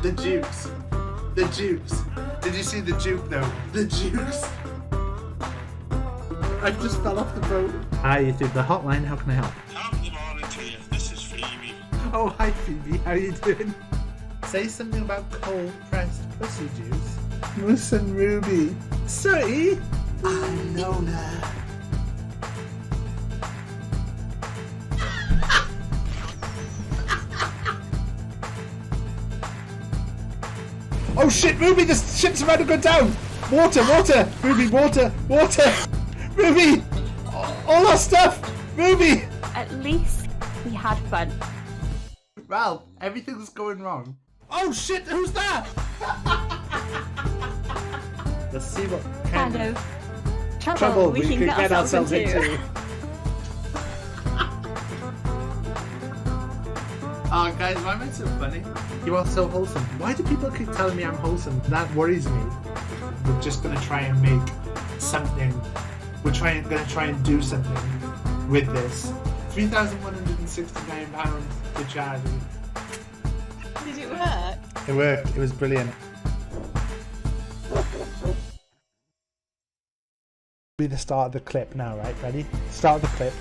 The Jukes. The Jukes. Did you see the Juke though? The Jukes. I just fell off the boat. Hi, YouTube, the hotline. How can I help? Top of the morning to you. This is Phoebe. Oh, hi Phoebe. How are you doing? Say something about cold pressed pussy juice. Moose and Ruby. Sorry. I'm Lola. Oh shit, Ruby, the ship's about to go down! Water, water! Ruby, water, water! Ruby! All our stuff! Ruby! At least we had fun. Well, everything's going wrong. Oh shit, who's that? Let's see what Kind of trouble, trouble we can get ourselves into. Oh guys, why am I so funny? You are so wholesome. Why do people keep telling me I'm wholesome? That worries me. We're just gonna try and make something. We're gonna try and do something with this. £3,169 to charity. Did it work? It worked. It was brilliant. Be the start of the clip now, right? Ready? Start of the clip.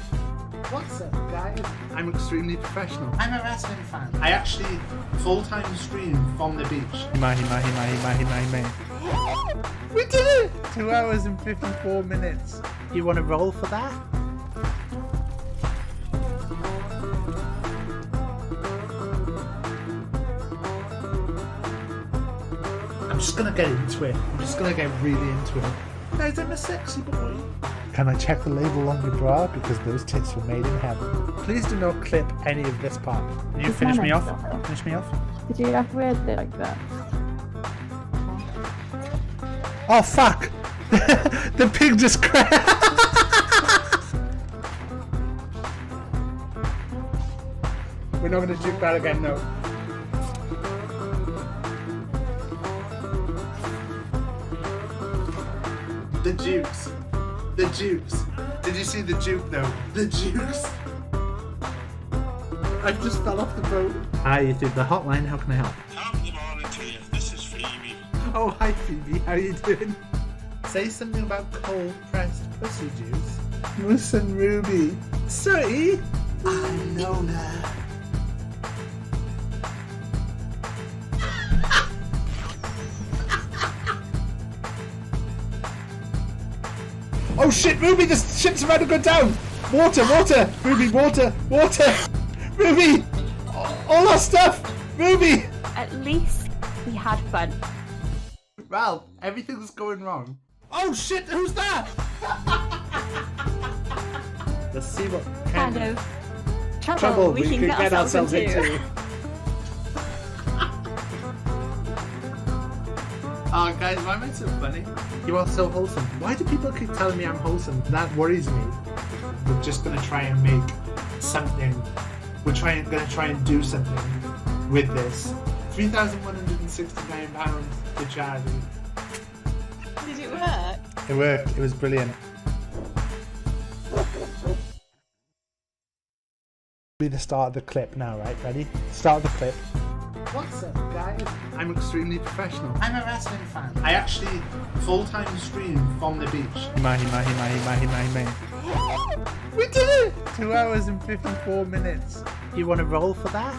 What's up, guys? I'm extremely professional. I'm a wrestling fan. I actually full-time stream from the beach. Mahi. We did it! 2 hours and 54 minutes. You want to roll for that? I'm just gonna get into it. I'm just gonna get really into it. Guys, I'm a sexy boy. Can I check the label on your bra? Because those tits were made in heaven. Please do not clip any of this part. Can you finish me off? Finish me off? Did you have weird it like that? Oh fuck! The pig just crashed! We're not gonna juke that again, no. The Jukes. The Jukes. Did you see the Juke though? The Jukes. I just fell off the boat. Hi YouTube, the hotline. How can I help? Top of the morning to you. This is Phoebe. Oh, hi Phoebe. How are you doing? Say something about cold pressed pussy juice. Moose and Ruby. Sorry. I'm Lola. Oh shit, Ruby, the ship's about to go down! Water, water! Ruby, water, water! Ruby! All our stuff! Ruby! At least we had fun. Well, everything's going wrong. Oh shit, who's that? Let's see what Kind of trouble we can get ourselves into. Oh guys, why am I so funny? You are so wholesome. Why do people keep telling me I'm wholesome? That worries me. We're just gonna try and make something. We're gonna try and do something with this. £3,169 to charity. Did it work? It worked. It was brilliant. Be the start of the clip now, right? Ready? Start of the clip. What's up, guys? I'm extremely professional. I'm a wrestling fan. I actually full-time stream from the beach. Mahi. We did it! 2 hours and 54 minutes. You want to roll for that?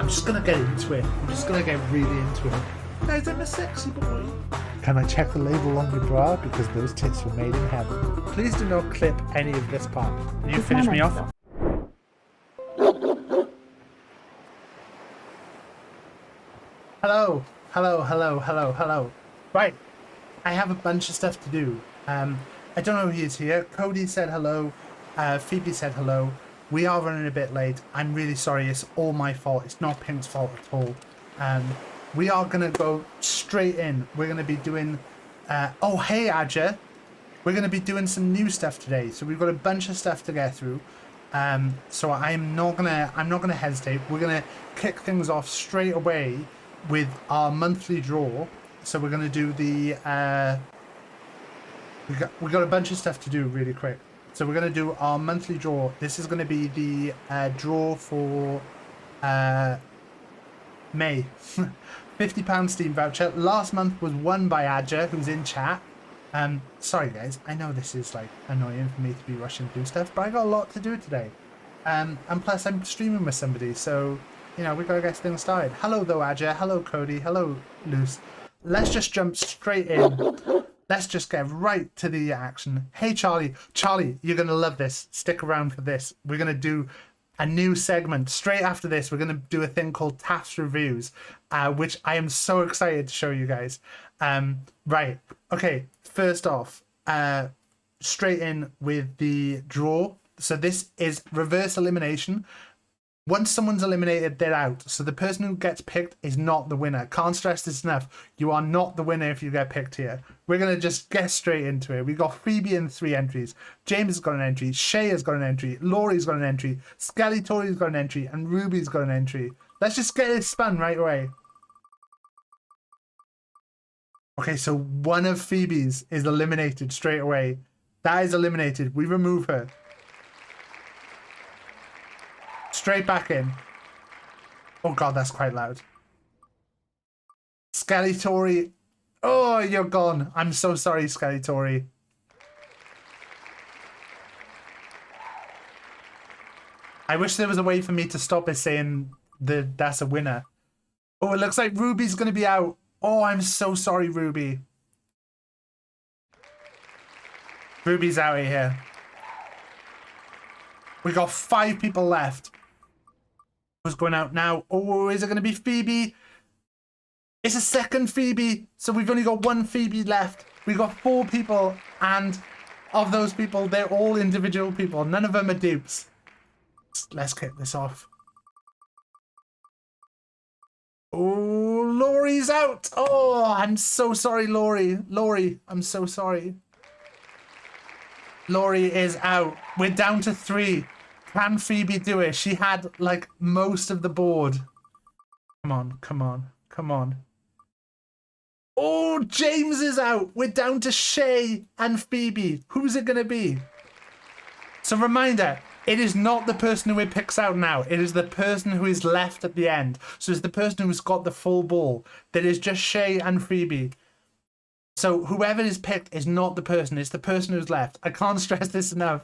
I'm just gonna get into it. I'm just gonna get really into it. Guys, I'm a sexy boy. Can I check the label on your bra? Because those tits were made in heaven. Please do not clip any of this part. Can you finish me off? Hello. Right. I have a bunch of stuff to do. I don't know who is here. Cody said hello. Phoebe said hello. We are running a bit late. I'm really sorry. It's all my fault. It's not Pink's fault at all. We are going to go straight in. We're going to be doing... oh, hey, Adja. We're going to be doing some new stuff today. So we've got a bunch of stuff to get through. So I'm not gonna hesitate. We're going to kick things off straight away with our monthly draw. So we're going to do the we got a bunch of stuff to do really quick. So we're gonna do our monthly draw. This is gonna be the draw for May. £50 Steam voucher. Last month was won by Adja, who's in chat. Sorry guys, I know this is like annoying for me to be rushing through stuff, but I got a lot to do today. And plus I'm streaming with somebody, so you know we gotta get things started. Hello though, Adja. Hello Cody. Hello Luce. Let's just jump straight in. Let's just get right to the action. Hey Charlie. Charlie, you're gonna love this. Stick around for this. We're gonna do a new segment straight after this. We're going to do a thing called Taft's Reviews, which I am so excited to show you guys. Right. Okay. First off, straight in with the draw. So this is reverse elimination. Once someone's eliminated, they're out. So the person who gets picked is not the winner. Can't stress this enough. You are not the winner if you get picked here. We're going to just get straight into it. We got Phoebe in 3 entries. James has got an entry. Shay has got an entry. Laurie's got an entry. Skelly Tori's got an entry. And Ruby's got an entry. Let's just get it spun right away. Okay, so one of Phoebe's is eliminated straight away. That is eliminated. We remove her. Straight back in. Oh god, that's quite loud. Skelly Tori. Oh, you're gone. I'm so sorry, Skelly Tori. I wish there was a way for me to stop it saying that's a winner. Oh, it looks like Ruby's going to be out. Oh, I'm so sorry, Ruby. Ruby's out of here. We got 5 people left. Who's going out now? Oh, is it going to be Phoebe? It's a second Phoebe. So we've only got 1 Phoebe left. We've got 4 people. And of those people, they're all individual people. None of them are dupes. Let's kick this off. Oh, Laurie's out. Oh, I'm so sorry, Laurie. Laurie, I'm so sorry. Laurie is out. We're down to 3. Can Phoebe do it? She had like most of the board. Come on, come on, come on. Oh, James is out. We're down to Shay and Phoebe. Who's it going to be? So reminder, it is not the person who picks out now. It is the person who is left at the end. So it's the person who's got the full ball. That is just Shay and Phoebe. So whoever is picked is not the person. It's the person who's left. I can't stress this enough.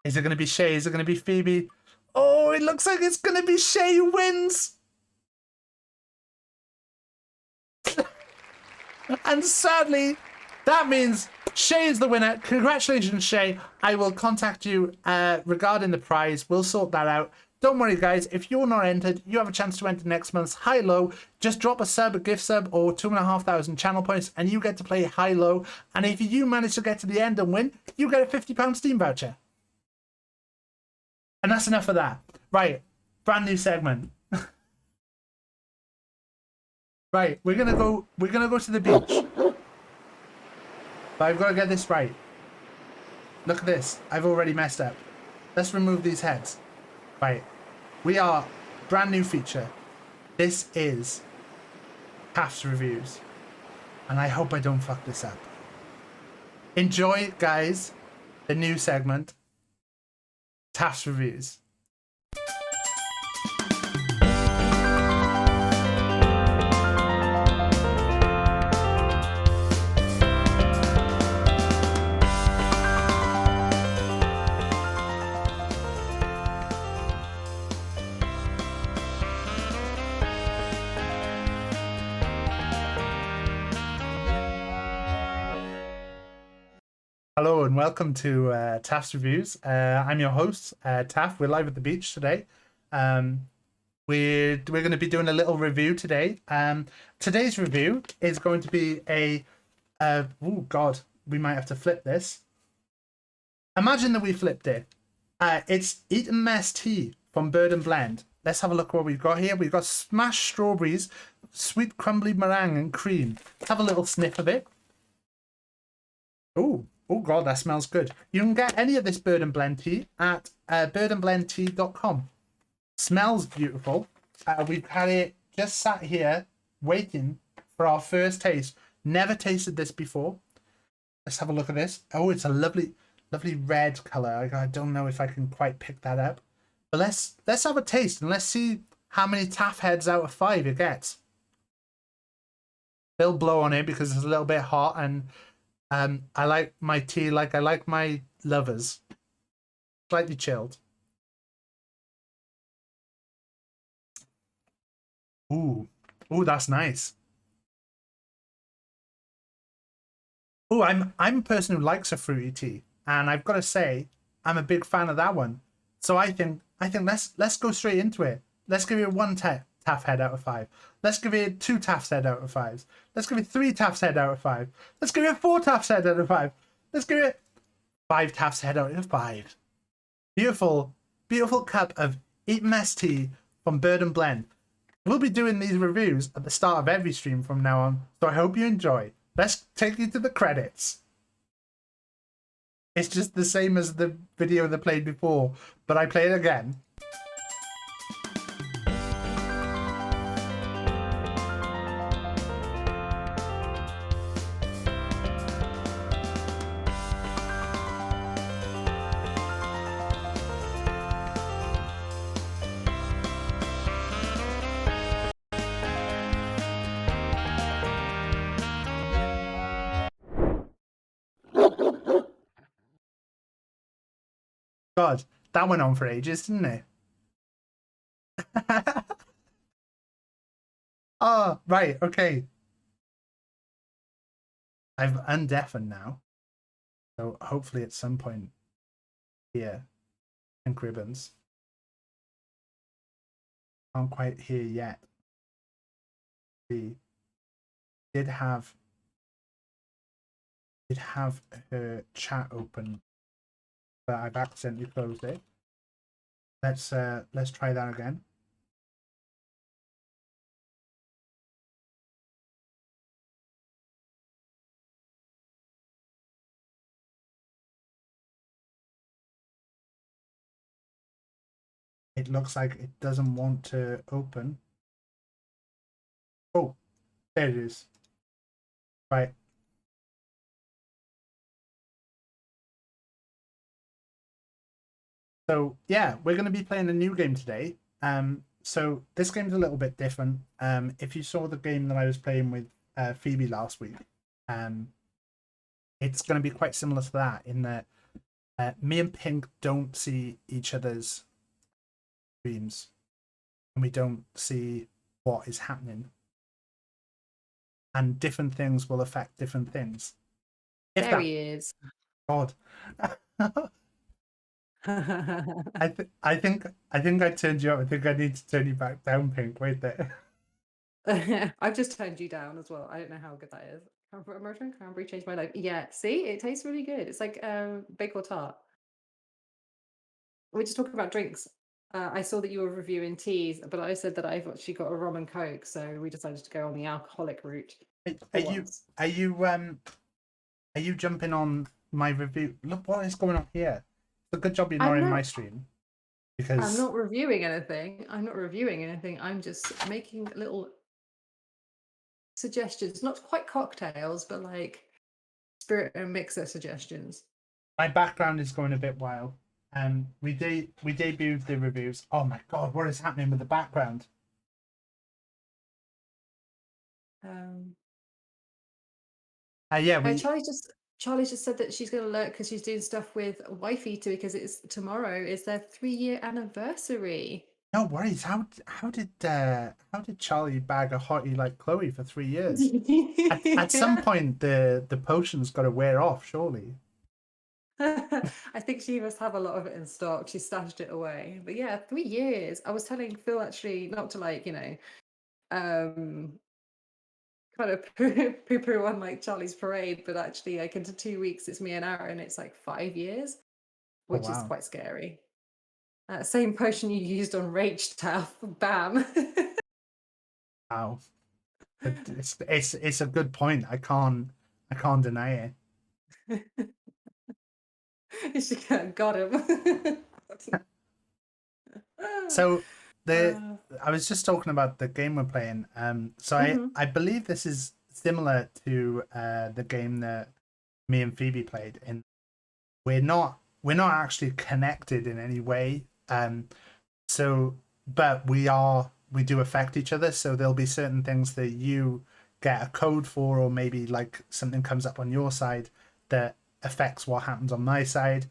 Is it going to be Shay? Is it going to be Phoebe? Oh, it looks like it's going to be Shay who wins. And sadly, that means Shay is the winner. Congratulations, Shay. I will contact you regarding the prize. We'll sort that out. Don't worry, guys. If you're not entered, you have a chance to enter next month's high-low. Just drop a sub, a gift sub, or 2,500 channel points, and you get to play high-low. And if you manage to get to the end and win, you get a £50 Steam voucher. And that's enough of that. Right, brand new segment. Right, we're gonna go to the beach. But I've got to get this right. Look at this. I've already messed up. Let's remove these heads. Right. We are brand new feature. This is Taft's Reviews. And I hope I don't fuck this up. Enjoy, guys, the new segment, Taft's Reviews. Hello and welcome to Taft's Reviews. I'm your host, Taft. We're live at the beach today. We're going to be doing a little review today. Today's review is going to be a... oh, God. We might have to flip this. Imagine that we flipped it. It's Eat and Mess Tea from Bird and Blend. Let's have a look what we've got here. We've got smashed strawberries, sweet crumbly meringue and cream. Let's have a little sniff of it. Oh. Oh god, that smells good. You can get any of this Bird and Blend tea at birdandblendtea.com. Smells beautiful. We've had it just sat here waiting for our first taste. Never tasted this before. let's have a look at this. Oh, it's a lovely, lovely red color. I don't know if I can quite pick that up, but let's have a taste and let's see how many taff heads out of 5 it gets. They'll blow on it because it's a little bit hot, and I like my tea like I like my lovers, slightly chilled. Ooh, ooh, that's nice. Ooh, I'm a person who likes a fruity tea, and I've got to say, I'm a big fan of that one. So I think let's go straight into it. Let's give it one taff head out of 5. Let's give it 2 taffs head out of 5. Let's give it 3 taffs head out of 5. Let's give it 4 taffs head out of 5. Let's give it 5 taffs head out of 5. Beautiful, beautiful cup of Eat tea from Bird and Blend. We'll be doing these reviews at the start of every stream from now on, so I hope you enjoy. Let's take you to the credits. It's just the same as the video that played before, but I play it again. God, that went on for ages, didn't it? Oh, right, okay. I've undeafened now. So hopefully at some point here, pink ribbons. Can't quite hear yet. We did have her chat open, but I've accidentally closed it. Let's try that again. It looks like it doesn't want to open. Oh, there it is. Right. So yeah, we're going to be playing a new game today. So this game's a little bit different. If you saw the game that I was playing with Phoebe last week, it's going to be quite similar to that in that me and Pink don't see each other's streams, and we don't see what is happening, and different things will affect different things. There he is. God. I think I turned you up. I think I need to turn you back down, Pink. Wait there. I've just turned you down as well. I don't know how good that is. Immersion cranberry changed my life. Yeah, see, it tastes really good. It's like bake or tart. We're just talking about drinks. I saw that you were reviewing teas, but I said that I've actually got a rum and coke, so we decided to go on the alcoholic route. Are you jumping on my review? Look what is going on here. It's a good job you're not in my stream. Because I'm not reviewing anything. I'm just making little suggestions. Not quite cocktails, but like spirit and mixer suggestions. My background is going a bit wild. We debuted the reviews. Oh my god, what is happening with the background? Yeah, Charlie's just said that she's going to alert because she's doing stuff with Wife Eater because it's tomorrow is their 3-year anniversary. No worries. How did Charlie bag a hottie like Chloe for 3 years? At some point, the potion's got to wear off, surely. I think she must have a lot of it in stock. She stashed it away. But yeah, 3 years. I was telling Phil actually not to kind of poo-poo on like Charlie's parade, but actually like into 2 weeks it's me and Aaron. It's like 5 years, which is quite scary. Same potion you used on Rage Taff. Bam. Wow. It's a good point. I can't deny it. She got him. So I was just talking about the game we're playing. So I believe this is similar to the game that me and Phoebe played, and we're not actually connected in any way. So, but we do affect each other. So there'll be certain things that you get a code for, or maybe like something comes up on your side that affects what happens on my side.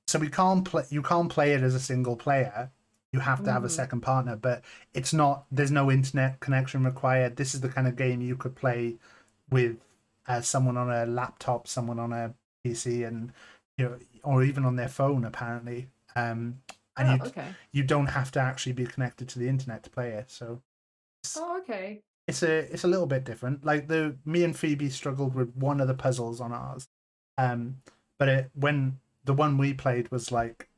So we can't play. You can't play it as a single player. You have to have a second partner, but it's not. There's no internet connection required. This is the kind of game you could play with someone on a laptop, someone on a PC, and or even on their phone apparently. And Oh, okay. you don't have to actually be connected to the internet to play it. So Oh, okay. it's a little bit different. Like me and Phoebe struggled with one of the puzzles on ours, um, but when the one we played was like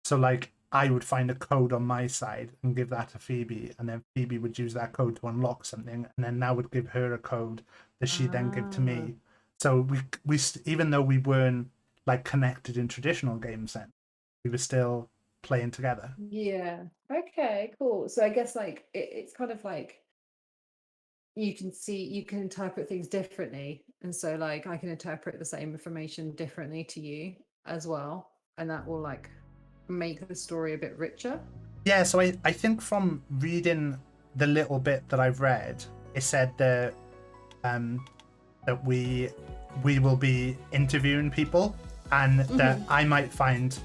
so like I would find a code on my side and give that to Phoebe, and then Phoebe would use that code to unlock something, and then that would give her a code that she then give to Ah. me. So even though we weren't like connected in traditional games, then we were still playing together. Yeah. Okay, cool. So I guess like it's kind of like you can interpret things differently. And so like I can interpret the same information differently to you as well. And that will like make the story a bit richer. Yeah, so I think from reading the little bit that I've read, it said um that we will be interviewing people, and that I might find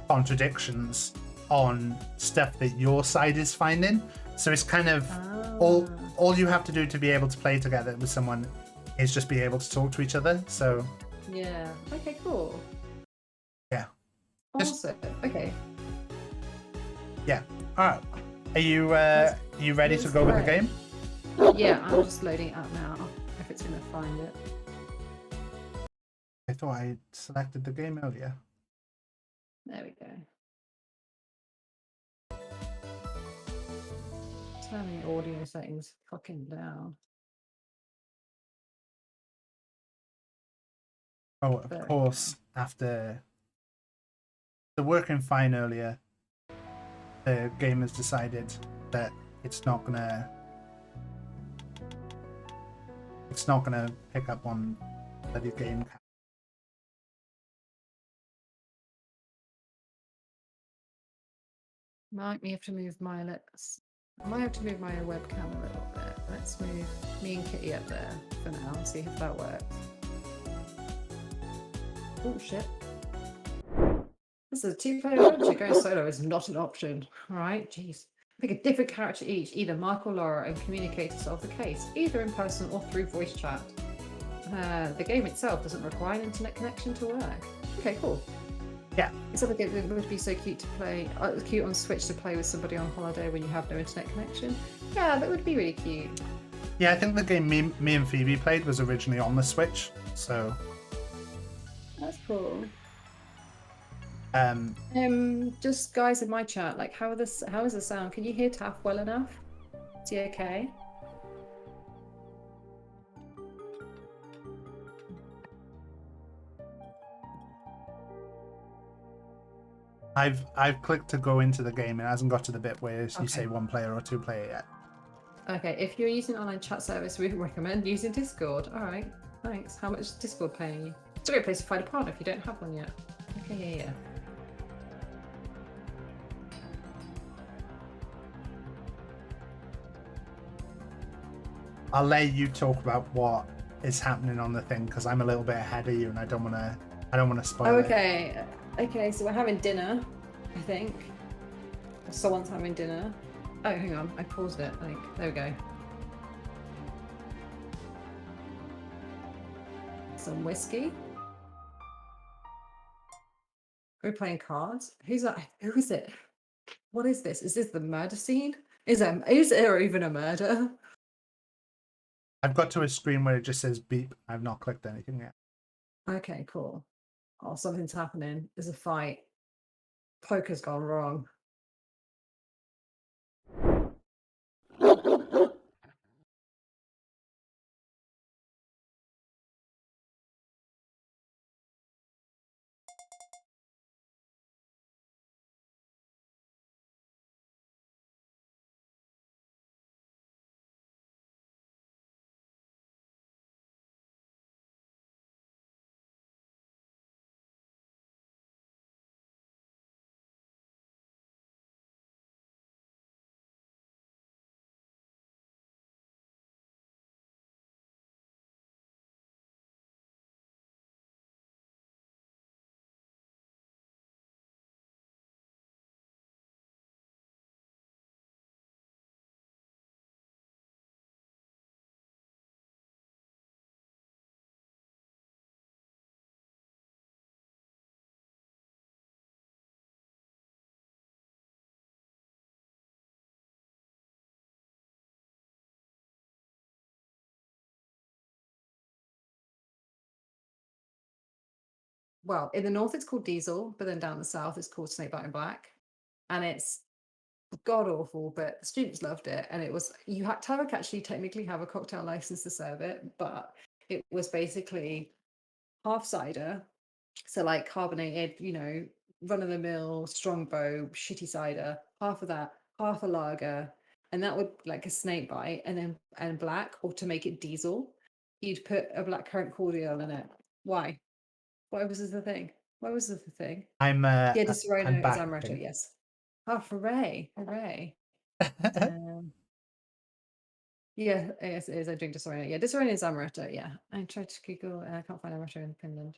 contradictions on stuff that your side is finding. So it's kind of all you have to do to be able to play together with someone is just be able to talk to each other. So Yeah. Okay, cool. yeah, just Awesome. Okay. yeah. All right, are you ready to go with the game? Yeah, I'm just loading it up now. If it's gonna find it. I thought I selected the game earlier. There we go. Turn the audio settings fucking down. Oh, of There we course, after the working fine earlier, the game has decided that it's not gonna pick up on bloody game. Might have to move my I might have to move my webcam a little bit. Let's move me and Kitty up there for now and see if that works. Oh shit. This is a two-player adventure. Going solo is not an option. Alright, jeez. Pick a different character each, either Mark or Lara, and communicate to solve the case, either in person or through voice chat. The game itself doesn't require an internet connection to work. Okay, cool. Yeah. It's like it would be so cute to play, cute on Switch to play with somebody on holiday when you have no internet connection. Yeah, that would be really cute. Yeah, I think the game me and Phoebe played was originally on the Switch, so That's cool. Just guys in my chat, like, how is the sound? Can you hear Taff well enough? Is he okay? I've clicked to go into the game and it hasn't got to the bit where you Okay. say one player or two player yet. Okay, if you're using an online chat service, we recommend using Discord. All right, thanks. How much is Discord paying you? It's a great place to find a partner if you don't have one yet. Okay, yeah. I'll let you talk about what is happening on the thing because I'm a little bit ahead of you and I don't want to spoil it. Okay. Okay, so we're having dinner, I think. Someone's having dinner. Oh, hang on. I paused it, I think. There we go. Some whiskey. We're playing cards. Who's that? Who is it? What is this? Is this the murder scene? Is there even a murder? I've got to a screen where it just says beep. I've not clicked anything yet. Okay, cool. Oh, something's happening. There's a fight. Poker's gone wrong. well, in the north it's called Diesel, but then down the south it's called Snakebite and Black, and it's god awful. But the students loved it, and it was you had to actually technically have a cocktail license to serve it, but it was basically half cider, so like carbonated, run of the mill strongbow shitty cider, half of that, half a lager, and that would like a snake bite, and black, or to make it diesel, you'd put a blackcurrant cordial in it. Why? Why was this the thing? Why was this the thing? I'm Yeah, I'm Disaronno is back. I amaretto, think. yes. Oh, hooray, hooray. Yeah, yes, it is. I drink Disaronno. Yeah, Disaronno is amaretto, yeah. I tried to Google and I can't find amaretto in Finland.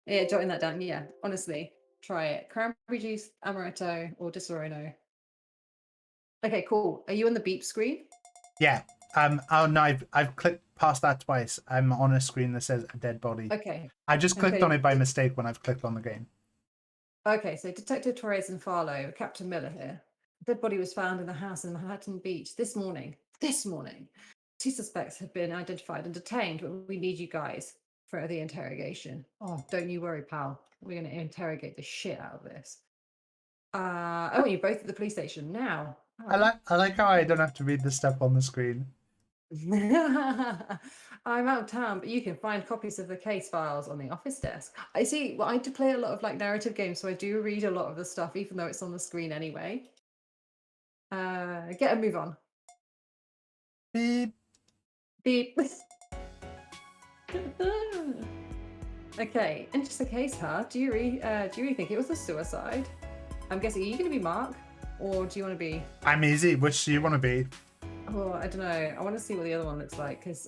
Yeah, jotting that down. Yeah, honestly, try it. Cranberry juice, amaretto, or Disaronno. Okay, cool. Are you on the beep screen? Yeah. Oh no, I've clicked past that twice. I'm on a screen that says a dead body. Okay. I just clicked Okay. on it by mistake when I've clicked on the game. Okay, so Detective Torres and Farlow, Captain Miller here. A dead body was found in the house in Manhattan Beach this morning. This morning. 2 suspects have been identified and detained, but we need you guys for the interrogation. Oh, don't you worry, pal. We're going to interrogate the shit out of this. Oh, you're both at the police station now. I like how I don't have to read the stuff on the screen. I'm out of town, but you can find copies of the case files on the office desk. I see. Well, I do play a lot of like narrative games, so I do read a lot of the stuff, even though it's on the screen anyway. Get a move on. Beep. Beep. Okay, interesting case, huh? Do you really think it was a suicide? I'm guessing. Are you going to be Mark, or do you want to be? I'm easy. Which do you want to be? Oh, I don't know. I want to see what the other one looks like, because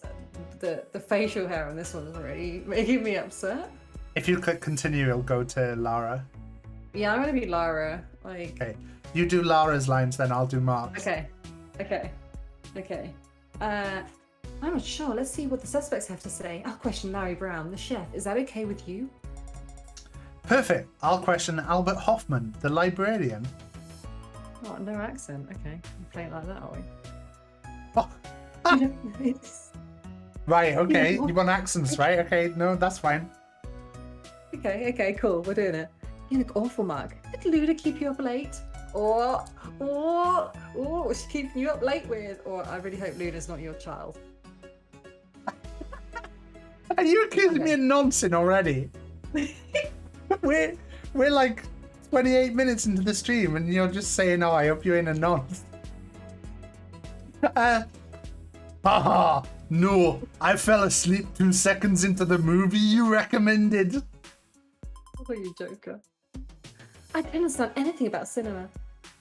the facial hair on this one's already making me upset. If you click continue, it'll go to Lara. Yeah, I'm gonna be Lara. Like. Okay. You do Lara's lines, then I'll do Mark's. Okay. I'm not sure. Let's see what the suspects have to say. I'll question Larry Brown, the chef. Is that okay with you? Perfect. I'll question Albert Hoffman, the librarian. Oh, no accent. Okay, we'll play it like that, are we? Oh. Right, okay. You want accents, right? Okay, no, that's fine. Okay, cool. We're doing it. You look awful, Mark. Did Luna keep you up late? Or was she keeping you up late with? Or I really hope Luna's not your child. Are you accusing me of nonsense already? we're like 28 minutes into the stream and you're just saying, oh, I hope you ain't a nonce. Haha, no, I fell asleep 2 seconds into the movie you recommended. Oh, you joker. I don't understand anything about cinema.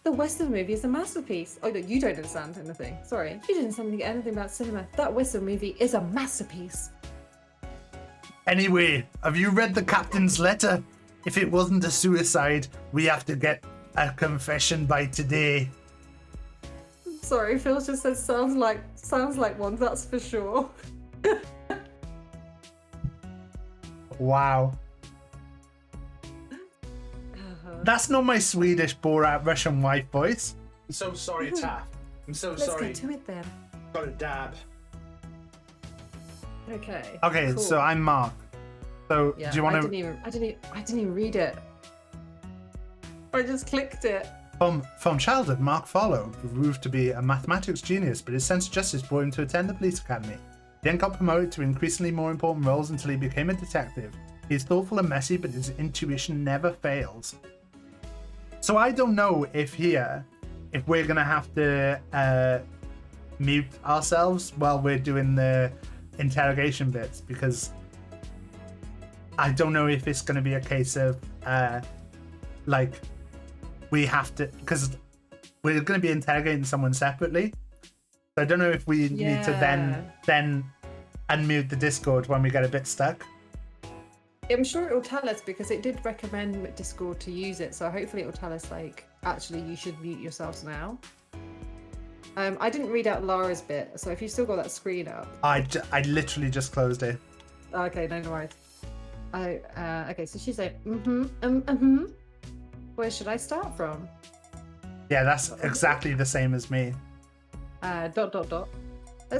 The Western movie is a masterpiece. Oh, no, you don't understand anything. Sorry. You didn't understand anything about cinema. That Western movie is a masterpiece. Anyway, have you read the captain's letter? If it wasn't a suicide, we have to get a confession by today. Sorry, Phil just said sounds like one, that's for sure. Wow. That's not my Swedish Borat Russian wife voice. I'm so sorry, Taff. I'm so sorry. Let's get to it then. Got a dab. Okay. Okay, cool. So I'm Mark. So Yeah, do you want to? I didn't even read it. I just clicked it. From childhood, Mark Farlow proved to be a mathematics genius, but his sense of justice brought him to attend the police academy. He then got promoted to increasingly more important roles until he became a detective. He is thoughtful and messy, but his intuition never fails. So I don't know if we're gonna have to mute ourselves while we're doing the interrogation bits, because I don't know if it's gonna be a case of like we have to, because we're gonna be interrogating someone separately. So I don't know if we need to then unmute the Discord when we get a bit stuck. I'm sure it will tell us, because it did recommend Discord to use it, so hopefully it will tell us like, actually you should mute yourselves now. I didn't read out Lara's bit, so if you still got that screen up. I literally just closed it. Okay, no worries. Okay, so she's like, where should I start from? Yeah, that's exactly the same as me. ... Let's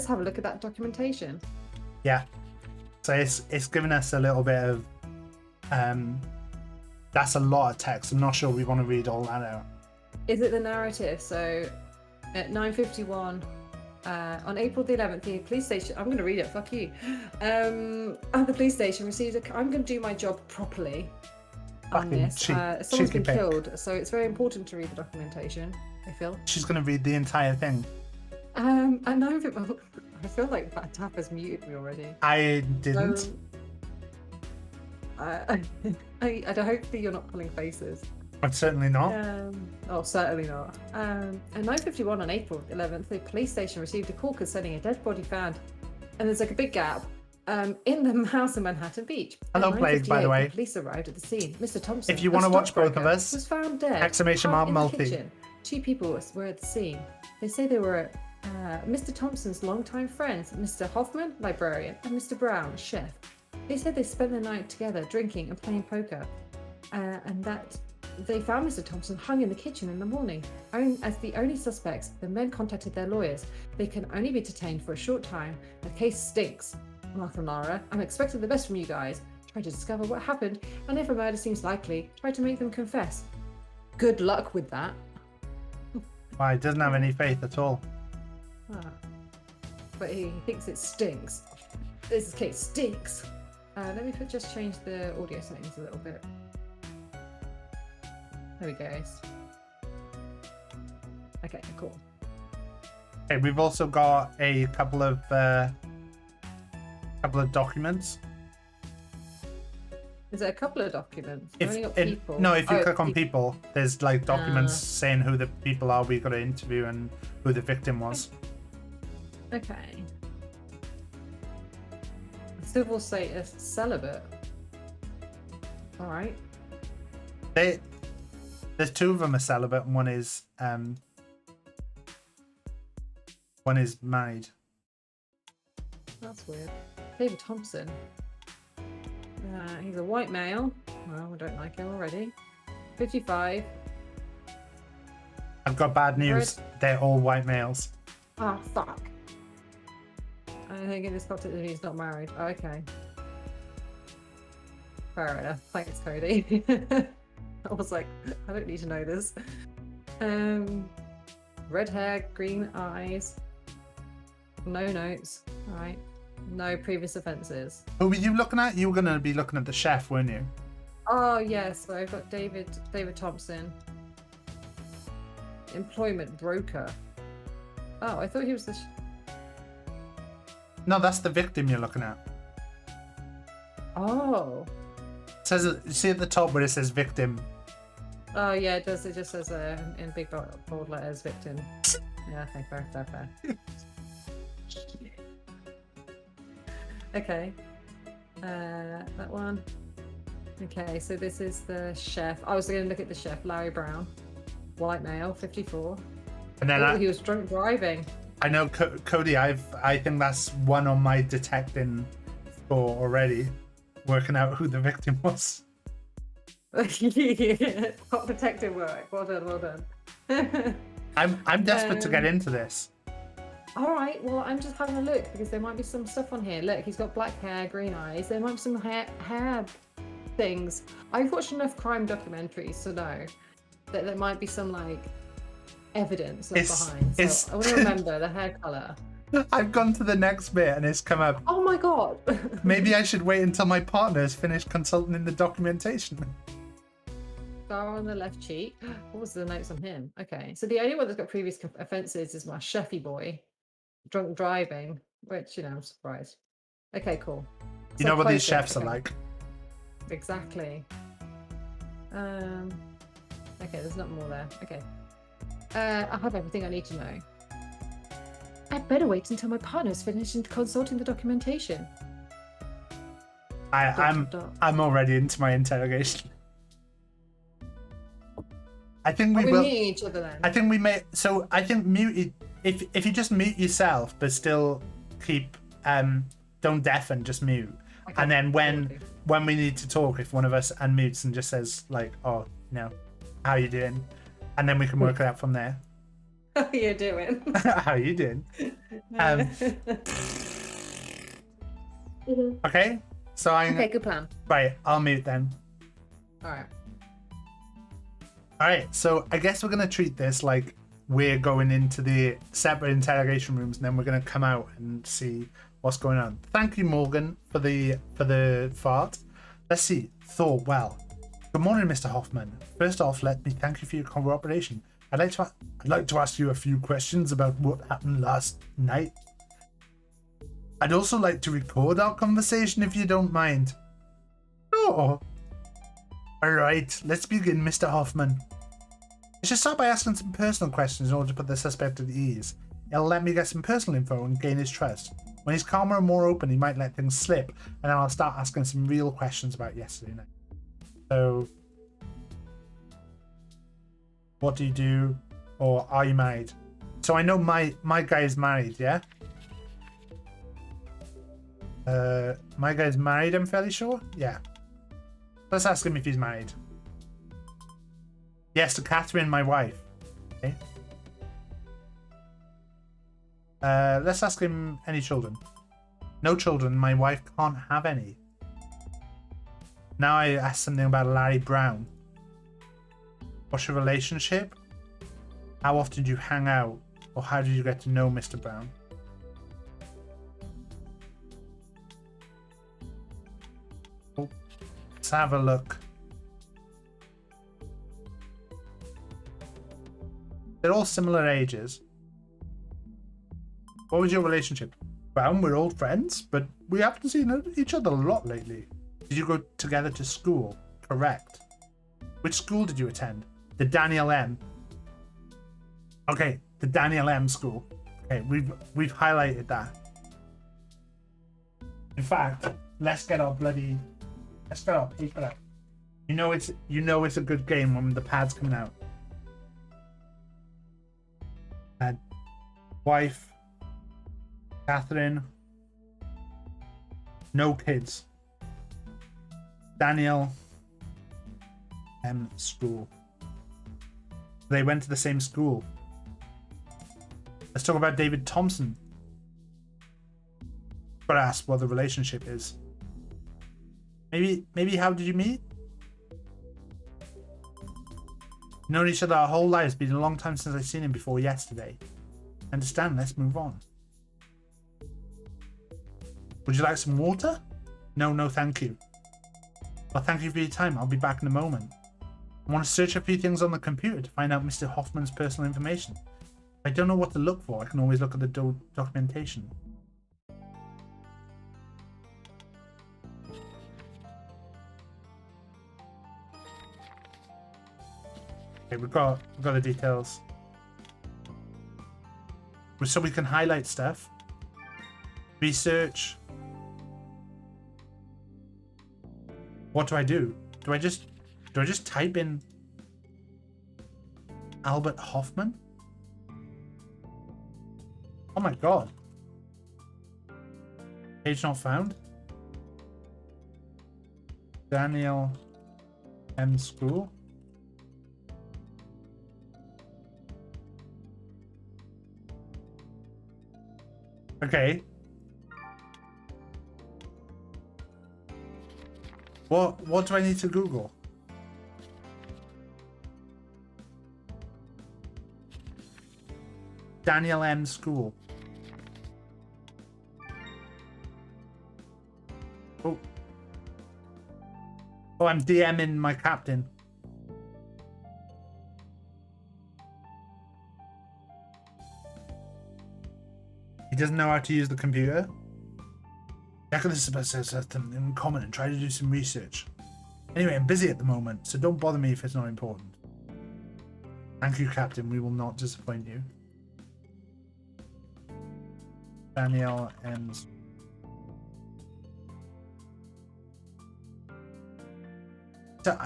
have a look at that documentation. Yeah. So it's given us a little bit of That's a lot of text. I'm not sure we want to read all that out. Is it the narrative? So at 9:51 on April the 11th, the police station. I'm going to read it. Fuck you. At the police station, received a. I'm going to do my job properly on Fucking this. Someone's been cheeky pig. killed, so it's very important to read the documentation. I feel. She's going to read the entire thing. And I feel like BigTaff has muted me already. I didn't. I hopefully you're not pulling faces. But certainly not. Oh, certainly not. At 9:51 on April 11th, the police station received a call concerning a dead body found, and there's like a big gap in the house in Manhattan Beach. Hello, At Blade, by the 9:58, way. police arrived at the scene. Mr. Thompson, If you a want to watch both of stockbroker, us, was found dead. exclamation mark in the multi. kitchen. 2 people were at the scene. They say they were Mr. Thompson's longtime friends, Mr. Hoffman, librarian, and Mr. Brown, chef. They said they spent the night together drinking and playing poker, and that they found Mr. Thompson hung in the kitchen in the morning. As the only suspects, the men contacted their lawyers. They can only be detained for a short time. The case stinks. Mark and Lara, I'm expecting the best from you guys. Try to discover what happened, and if a murder seems likely, try to make them confess. Good luck with that. Well, he doesn't have any faith at all. But he thinks it stinks. This case stinks. Let me just change the audio settings a little bit. There we go. Okay, cool. Okay, we've also got a couple of documents. Is there a couple of documents? We've only got people. No, if you Oh, click on people, there's like documents saying who the people are we got to interview and who the victim was. Okay. Civil status, celibate. All right. There's 2 of them are celibate and one is married. That's weird. David Thompson. He's a white male. Well, we don't like him already. 55. I've got bad news. They're all white males. Oh, fuck. I think in this context he's not married. Oh, okay. Fair enough. Thanks, Cody. I was like, I don't need to know this. Red hair, green eyes. No notes. All right. No previous offences. Who were you looking at? You were going to be looking at the chef, weren't you? Oh yes, so I've got David Thompson. Employment broker. Oh, I thought he was the. No, that's the victim you're looking at. Oh. It says, see at the top where it says victim. Oh yeah, it does. It just says in big bold letters, victim. Yeah, okay, fair. Okay. That one. Okay, so this is the chef. I was going to look at the chef, Larry Brown, white male, 54. And then he was drunk driving. I know, Cody. I think that's one on my detecting score already, working out who the victim was. Top detective work. Well done. I'm desperate to get into this. All right. Well, I'm just having a look because there might be some stuff on here. Look, he's got black hair, green eyes. There might be some hair things. I've watched enough crime documentaries to know that there might be some like evidence behind. So I want to remember the hair color. I've gone to the next bit and it's come up. Oh my god. Maybe I should wait until my partner has finished consulting in the documentation. Scar on the left cheek. What was the notes on him? Okay, so the only one that's got previous offences is my chefy boy, drunk driving, which I'm surprised. Okay, cool. You know what these chefs are like. Exactly. Okay, there's nothing more there. Okay. I have everything I need to know. I'd better wait until my partner's finished consulting the documentation. I'm already into my interrogation. I think we will. Meeting each other then. I think we may. So I think mute. If you just mute yourself, but still keep don't deafen, just mute. Okay. And then when we need to talk, if one of us unmutes and just says like, "Oh, how you doing?" and then we can work it out from there. How you doing? How you doing? Okay. So okay, good plan. Right, I'll mute then. All right. All right, so I guess we're gonna treat this like we're going into the separate interrogation rooms, and then we're gonna come out and see what's going on. Thank you, Morgan, for the fart. Let's see. Thor. Well, good morning, Mr. Hoffman. First off, let me thank you for your cooperation. I'd like to ask you a few questions about what happened last night. I'd also like to record our conversation if you don't mind. Sure. Alright, let's begin, Mr. Hoffman. I should start by asking some personal questions in order to put the suspect at ease. It'll let me get some personal info and gain his trust. When he's calmer and more open, he might let things slip, and then I'll start asking some real questions about yesterday night. So, what do you do, or are you married? So I know my guy is married, yeah? My guy's married, I'm fairly sure? Yeah. Let's ask him if he's married. Yes, to Catherine, my wife. Okay. Let's ask him any children. No children, my wife can't have any. Now I ask something about Larry Brown. What's your relationship? How often do you hang out? Or how did you get to know Mr. Brown? Oh, let's have a look. They're all similar ages. What was your relationship? Well, we're old friends, but we haven't seen each other a lot lately. Did you go together to school? Correct. Which school did you attend? The Daniel M. Okay, the Daniel M school. Okay, we've highlighted that. In fact, let's get our paper out. You know it's a good game when the pad's coming out. Wife, Catherine, no kids. Daniel M school. They went to the same school. Let's talk about David Thompson. Gotta ask what the relationship is. Maybe how did you meet? Known each other our whole lives. Been a long time since I've seen him before yesterday. Understand, let's move on. Would you like some water? No, thank you. Well, thank you for your time. I'll be back in a moment. I want to search a few things on the computer to find out Mr. Hoffman's personal information. If I don't know what to look for, I can always look at the documentation. Okay, we've got the details. So we can highlight stuff. Research. What do I do? Do I just type in Albert Hoffman? Oh my god. Page not found. Daniel M school. Okay. What do I need to Google? Daniel M school. Oh. Oh, I'm DMing my captain. He doesn't know how to use the computer. Check if this says something in common and try to do some research. Anyway, I'm busy at the moment, so don't bother me if it's not important. Thank you, Captain. We will not disappoint you. Daniel M. So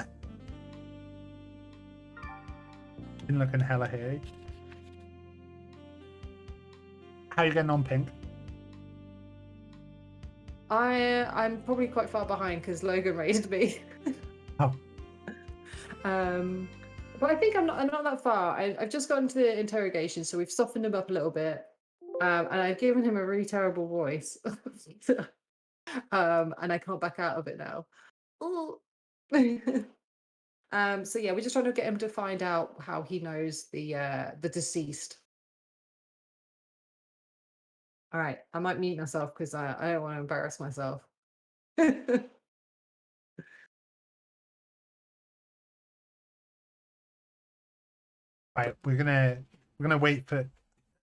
been looking hella hairy. How you getting on, Pink? I'm probably quite far behind because Logan raised me. Oh. But I think I'm not that far. I've just gotten to the interrogation, so we've softened him up a little bit. And I've given him a really terrible voice. And I can't back out of it now. Oh. So yeah, we're just trying to get him to find out how he knows the deceased. All right, I might mute myself because I don't want to embarrass myself. Right, we're gonna wait for.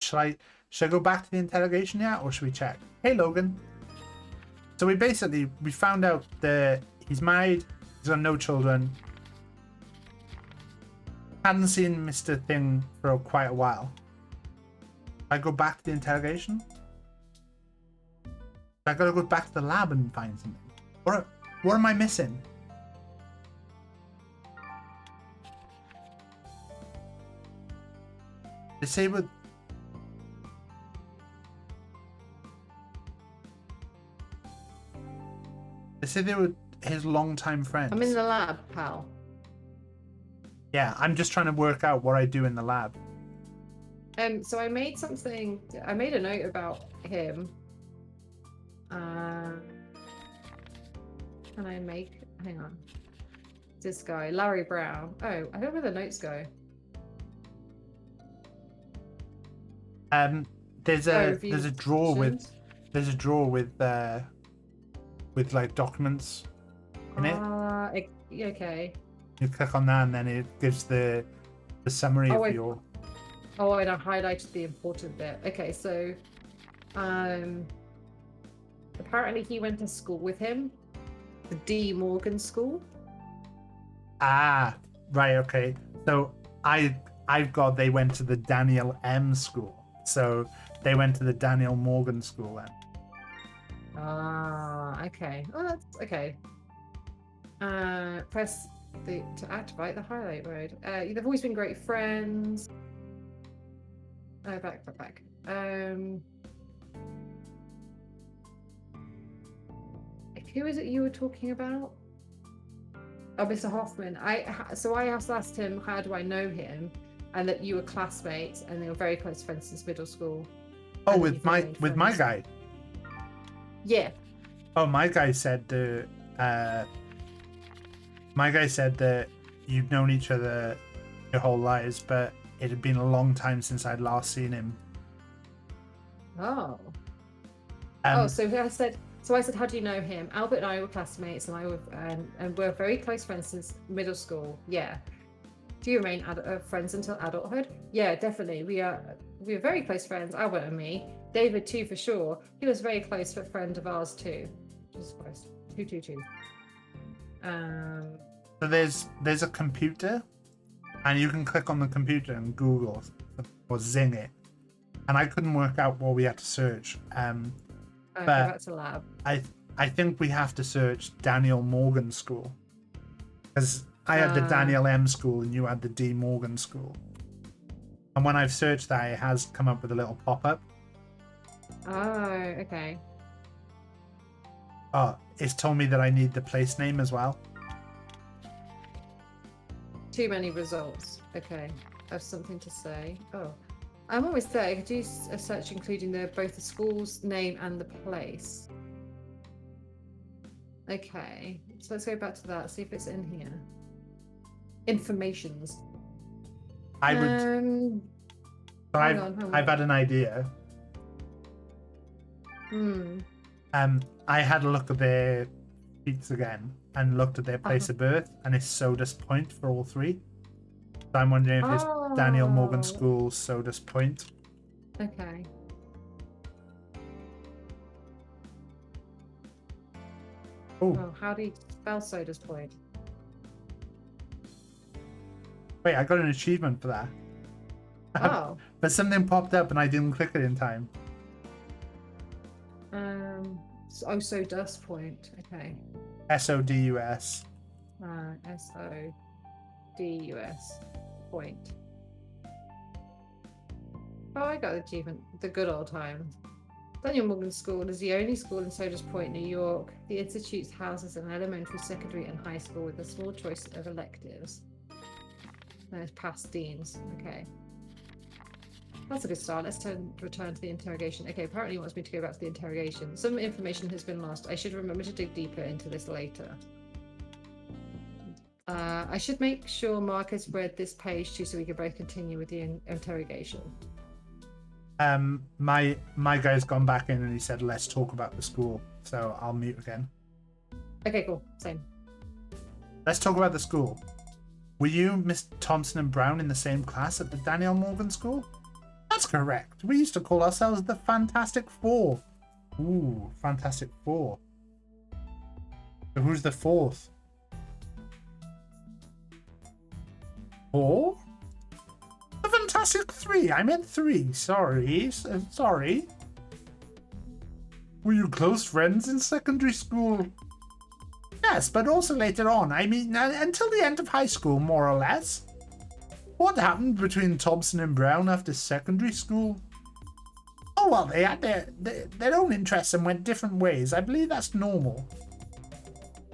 Should I go back to the interrogation yet, or should we check? Hey, Logan. So we found out that he's married. He's got no children. Hadn't seen Mr. Thing for quite a while. I go back to the interrogation. I gotta go back to the lab and find something. What am I missing? They say with. They say they were his longtime friends. I'm in the lab, pal. Yeah, I'm just trying to work out what I do in the lab. So I made something. I made a note about him. Can I make? Hang on. This guy, Larry Brown. Oh, I don't know where the notes go. There's a drawer with like documents in it. Okay. You click on that and then it gives the summary of your. Oh, and I highlighted the important bit. Okay, so apparently he went to school with him, the D. Morgan School. Ah, right, okay. So I've got they went to the Daniel M school. So they went to the Daniel Morgan school then. Ah, okay. Oh, that's okay. Press to activate the highlight mode. They've always been great friends. Back. Who is it you were talking about? Oh, Mr. Hoffman. So I asked him, how do I know him? And that you were classmates and they were very close friends since middle school. Oh, with my guy. Yeah. Oh, my guy said that you've known each other your whole lives, but it had been a long time since I'd last seen him. Oh. So I said, how do you know him? Albert and I were classmates, and we're very close friends since middle school. Yeah. Do you remain friends until adulthood? Yeah, definitely. We are very close friends, Albert and me. David too, for sure. He was a very close friend of ours too. Jesus Christ. 222. So there's a computer, and you can click on the computer and Google or Zing it. And I couldn't work out what we had to search. But that's a lab. I think we have to search Daniel Morgan School, because I had the Daniel M School and you had the D Morgan School. And when I've searched that, it has come up with a little pop-up. Oh, okay. Oh, it's told me that I need the place name as well. Too many results. Okay. I have something to say. Oh. I'm almost there. I could do a search including both the school's name and the place. Okay. So let's go back to that, see if it's in here. Informations. I would. So I've had an idea. I had a look at their sheets again and looked at their place of birth, and it's Sodus Point for all three. So I'm wondering if it's Daniel Morgan School, Sodus Point. Okay. Oh, how do you spell Sodus Point? Wait, I got an achievement for that. Oh. But something popped up and I didn't click it in time. Sodus Point. Okay. SODUS. SODUS Point. Oh, I got the achievement. The good old times. Daniel Morgan School is the only school in Sodus Point, New York. The institute houses an elementary, secondary, and high school with a small choice of electives. There's past deans. Okay. That's a good start. Let's return to the interrogation. Okay, apparently he wants me to go back to the interrogation. Some information has been lost. I should remember to dig deeper into this later. I should make sure Marcus read this page too, so we can both continue with the interrogation. My guy's gone back in and he said, let's talk about the school. So I'll mute again. Okay, cool. Same. Let's talk about the school. Were you, Miss Thompson and Brown, in the same class at the Daniel Morgan School? That's correct. We used to call ourselves the Fantastic Four. Ooh, Fantastic Four. So who's the fourth? Four? The Fantastic Three. I meant three. Sorry. Sorry. Were you close friends in secondary school? Yes, but also later on. I mean, until the end of high school, more or less. What happened between Thompson and Brown after secondary school? Oh, well, they had their own interests and went different ways. I believe that's normal.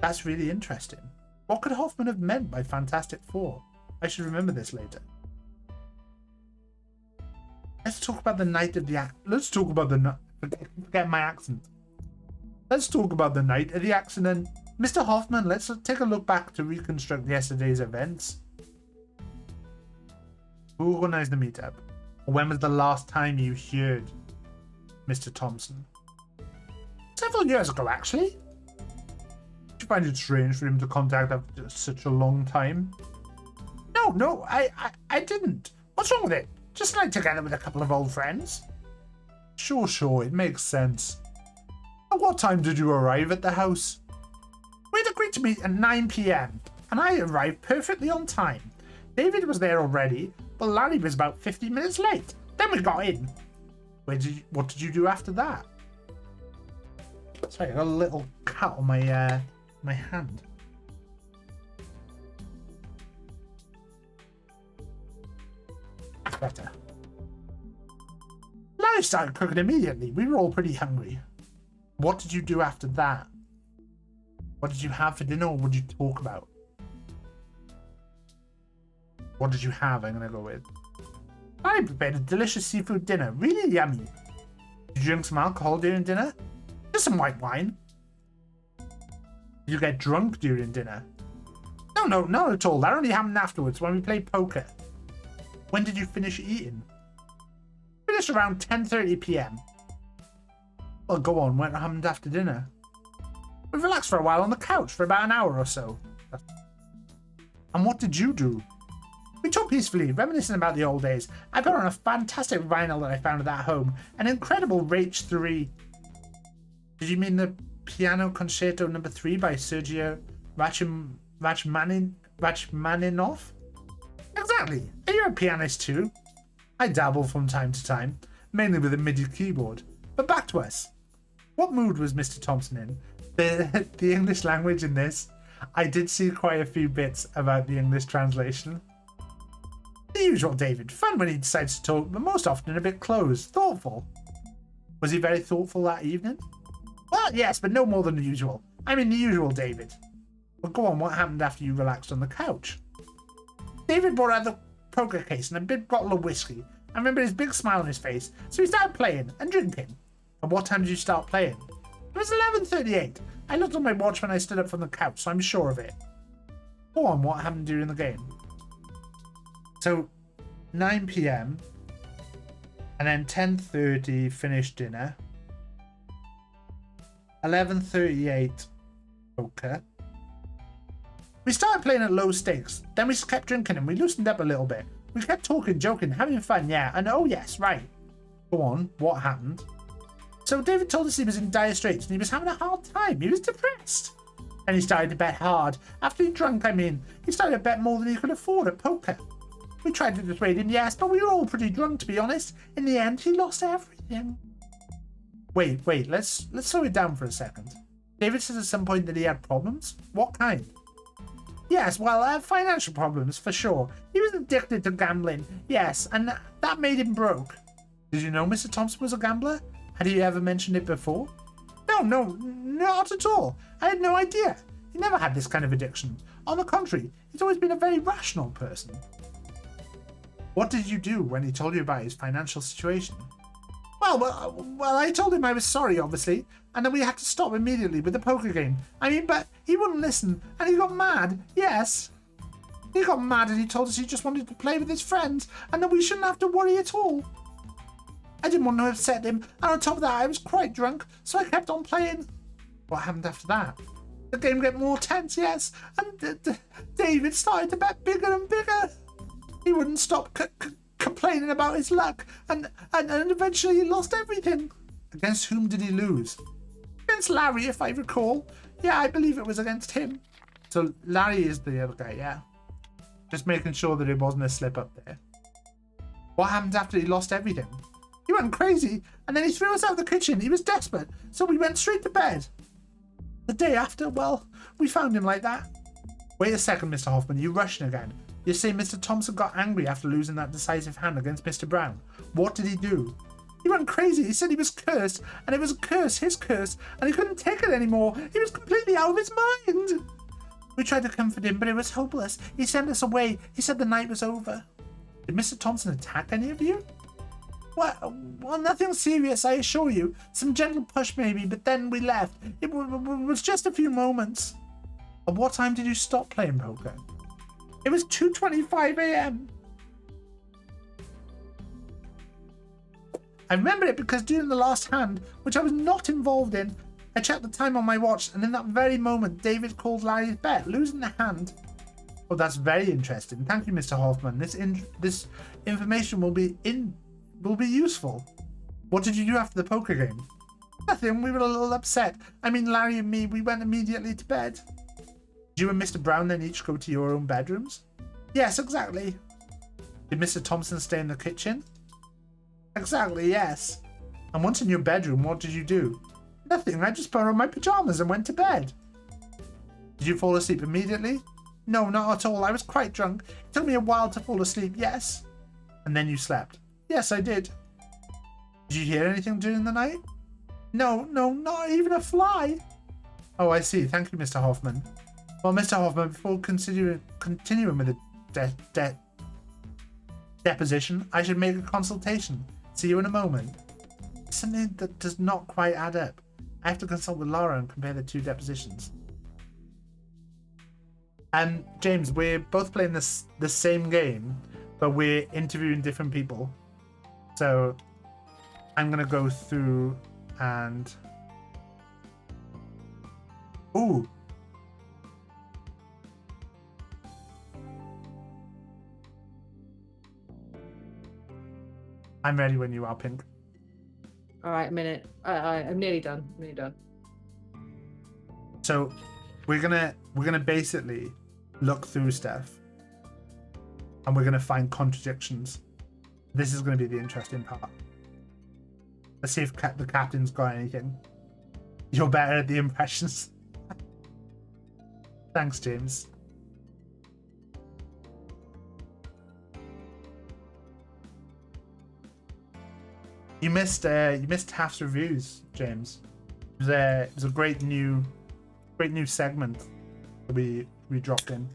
That's really interesting. What could Hoffman have meant by Fantastic Four? I should remember this later. Let's talk about the night of the Let's talk about the forget my accent. Let's talk about the night of the accident. Mr. Hoffman, let's take a look back to reconstruct yesterday's events. Who organized the meetup? When was the last time you heard Mr. Thompson? Several years ago, actually. Did you find it strange for him to contact after such a long time? No, I didn't. What's wrong with it? Just like together with a couple of old friends. Sure, it makes sense. At what time did you arrive at the house? We'd agreed to meet at 9 p.m. and I arrived perfectly on time. David was there already, but Larry was about 50 minutes late. Then we got in. What did you do after that? Sorry, I got a little cut on my my hand. That's better. Larry started cooking immediately. We were all pretty hungry. What did you do after that? What did you have for dinner, or what did you talk about? What did you have? I'm gonna go with. I prepared a delicious seafood dinner. Really yummy. Did you drink some alcohol during dinner? Just some white wine. Did you get drunk during dinner? No, not at all. That only happened afterwards when we played poker. When did you finish eating? Finished around 10:30 p.m. Well, go on. What happened after dinner? We relaxed for a while on the couch for about an hour or so. And what did you do? We talked peacefully, reminiscing about the old days. I put on a fantastic vinyl that I found at that home, an incredible Rach 3. Did you mean the Piano Concerto No. 3 by Sergio Rachmaninoff? Exactly. Are you a pianist too? I dabble from time to time, mainly with a MIDI keyboard. But back to us. What mood was Mr. Thompson in? The English language in this, I did see quite a few bits about the English translation. The usual David. Fun when he decides to talk, but most often a bit closed. Thoughtful. Was he very thoughtful that evening? Well, yes, but no more than the usual. I mean the usual David. Well, go on, what happened after you relaxed on the couch? David brought out the poker case and a big bottle of whiskey. I remember his big smile on his face, so he started playing and drinking. At what time did you start playing? It was 11:38. I looked at my watch when I stood up from the couch, so I'm sure of it. Go on, what happened during the game? So, 9 p.m. and then 10:30 finished dinner. 11:38 poker. We started playing at low stakes. Then we kept drinking and we loosened up a little bit. We kept talking, joking, having fun, yeah. And oh yes, right. Go on, what happened? So David told us he was in dire straits and he was having a hard time. He was depressed. And he started to bet hard. After he drank, he started to bet more than he could afford at poker. We tried to dissuade him, yes, but we were all pretty drunk, to be honest. In the end, he lost everything. Wait, let's slow it down for a second. David says at some point that he had problems? What kind? Yes, well, financial problems, for sure. He was addicted to gambling, yes, and that made him broke. Did you know Mr. Thompson was a gambler? Had he ever mentioned it before? No, not at all. I had no idea. He never had this kind of addiction. On the contrary, he's always been a very rational person. What did you do when he told you about his financial situation? Well, I told him I was sorry, obviously, and then we had to stop immediately with the poker game. But he wouldn't listen, and he got mad, yes. He got mad and he told us he just wanted to play with his friends and that we shouldn't have to worry at all. I didn't want to upset him, and on top of that, I was quite drunk, so I kept on playing. What happened after that? The game got more tense, yes, and David started to bet bigger and bigger. He wouldn't stop complaining about his luck, and eventually he lost everything. Against whom did he lose? Against Larry, if I recall. Yeah, I believe it was against him. So Larry is the other guy, yeah. Just making sure that it wasn't a slip up there. What happened after he lost everything? He went crazy, and then he threw us out of the kitchen. He was desperate, so we went straight to bed. The day after, well, we found him like that. Wait a second, Mr. Hoffman, you're rushing again. You say Mr. Thompson got angry after losing that decisive hand against Mr. Brown. What did he do? He went crazy. He said he was cursed, and it was a curse, his curse, and he couldn't take it anymore. He was completely out of his mind. We tried to comfort him, but it was hopeless. He sent us away. He said the night was over. Did Mr. Thompson attack any of you? Well, nothing serious, I assure you. Some gentle push maybe, but then we left. It was just a few moments. At what time did you stop playing poker? It was 2:25 a.m. I remember it because during the last hand, which I was not involved in, I checked the time on my watch, and in that very moment, David called Larry's bet, losing the hand. Oh, that's very interesting. Thank you, Mr. Hoffman. This information will be useful. What did you do after the poker game? Nothing. We were a little upset. I mean, Larry and me, we went immediately to bed. Did you and Mr. Brown then each go to your own bedrooms? Yes, exactly. Did Mr. Thompson stay in the kitchen? Exactly, yes. And once in your bedroom, what did you do? Nothing. I just put on my pajamas and went to bed. Did you fall asleep immediately? No, not at all. I was quite drunk. It took me a while to fall asleep, yes. And then you slept? Yes, I did. Did you hear anything during the night? No, not even a fly. Oh, I see. Thank you, Mr. Hoffman. Well, Mr. Hoffman, before continuing with the deposition, I should make a consultation. See you in a moment. Something that does not quite add up. I have to consult with Lara and compare the two depositions. And James, we're both playing the same game, but we're interviewing different people. So I'm gonna go through and ooh. I'm ready when you are, Pink. All right, a minute. I'm nearly done. So we're gonna basically look through stuff, and we're gonna find contradictions. This is gonna be the interesting part. Let's see if the captain's got anything. You're better at the impressions. Thanks, James. You missed Taft's reviews, James. It was a great new segment that we dropped in.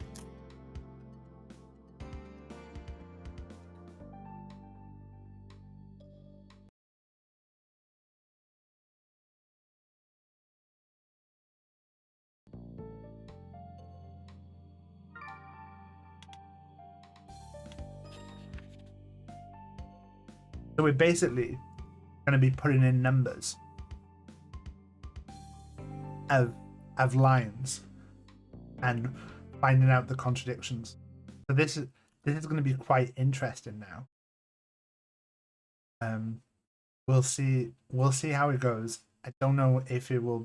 So we're basically going to be putting in numbers of lines and finding out the contradictions. So this is going to be quite interesting now. We'll see how it goes. I don't know if it will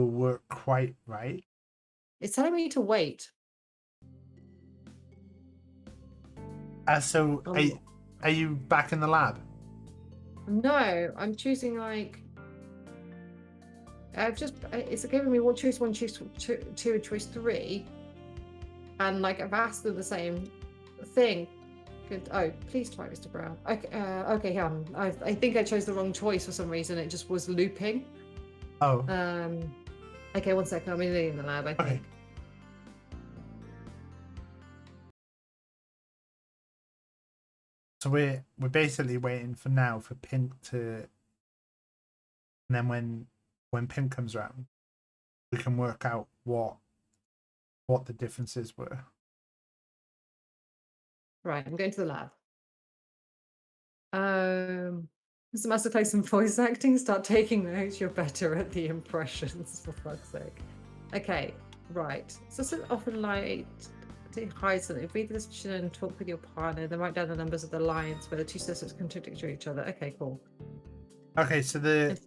work quite right. It's telling me to wait. So are you back in the lab? No, I'm choosing it's giving me what choose one, choose two, and choice three, and I've asked them the same thing. Good. Oh, please try Mr. Brown. Okay, I think I chose the wrong choice for some reason. It just was looping. Oh. Okay, one second. I'm in the lab. I think. Okay. So we're basically waiting for Pink to, and then when Pink comes around, we can work out what what the differences were. Right, I'm going to the lab. Mr. Masterclass in voice acting. Start taking notes. You're better at the impressions, for fuck's sake. Okay, right. So often like to hide something. Read the description and talk with your partner. Then write down the numbers of the lines where the two systems contradict each other. Okay, cool. Okay, so the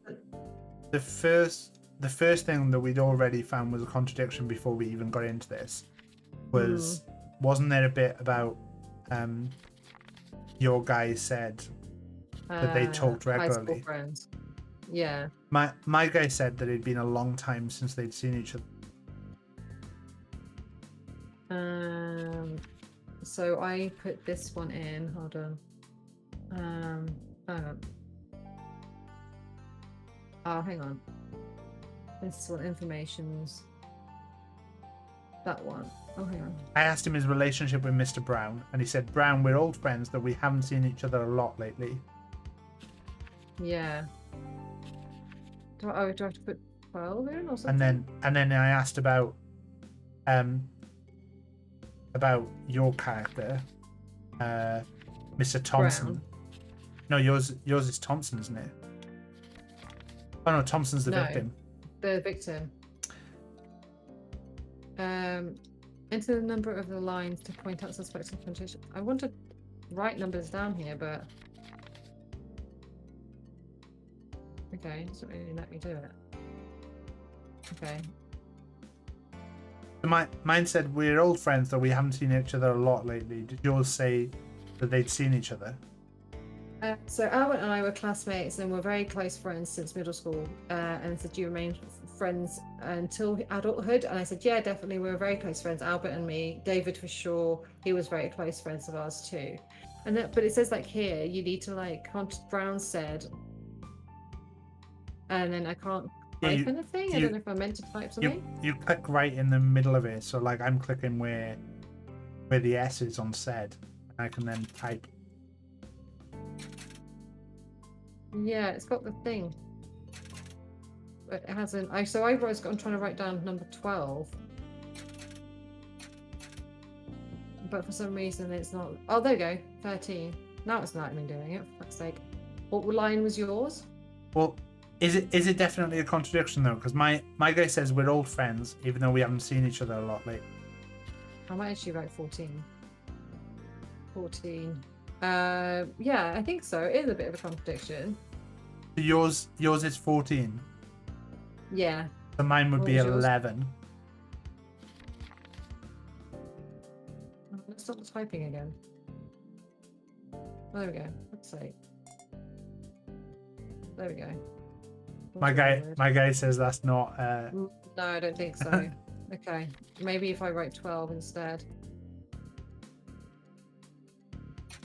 first thing that we'd already found was a contradiction before we even got into this. Wasn't there a bit about your guys said that they talked High school regularly? friends. Yeah. My guy said that it'd been a long time since they'd seen each other. So I put this one in. Hold on. Hang on. Oh, hang on. This is what information's. That one. Oh, hang on. I asked him his relationship with Mr. Brown, and he said, Brown, we're old friends, that we haven't seen each other a lot lately. Yeah. Do I have to put 12 in or something? And then I asked about your character, Mr. Thompson. Brown. No, yours is Thompson, isn't it? Oh no, Thompson's the victim. The victim. Enter the number of the lines to point out suspects and confrontation. I want to write numbers down here, but okay, it doesn't really let me do it. Okay. Mine said we're old friends, though we haven't seen each other a lot lately. Did yours say that they'd seen each other? So Albert and I were classmates and were very close friends since middle school. And said, do you remain friends until adulthood? And I said, yeah, definitely. We were very close friends, Albert and me. David for sure. He was very close friends of ours too. But it says like here, you need to like, Brown said, and then I can't type anything. I don't know if I meant to type something. You click right in the middle of it. So like I'm clicking where the S is on said. And I can then type. Yeah, it's got the thing. But it hasn't. I'm trying to write down number 12. But for some reason it's not. Oh, there we go. 13. Now it's not me doing it, for fuck's sake. What line was yours? Well, is it definitely a contradiction though? Because my guy says we're old friends, even though we haven't seen each other a lot lately. I might actually write 14. 14. Yeah, I think so. It is a bit of a contradiction. So yours is 14. Yeah. So mine would What be was yours? 11. Let's stop the typing again. There we go. Let's see. There we go. My guy says that's not. No, I don't think so. Okay, maybe if I write 12 instead.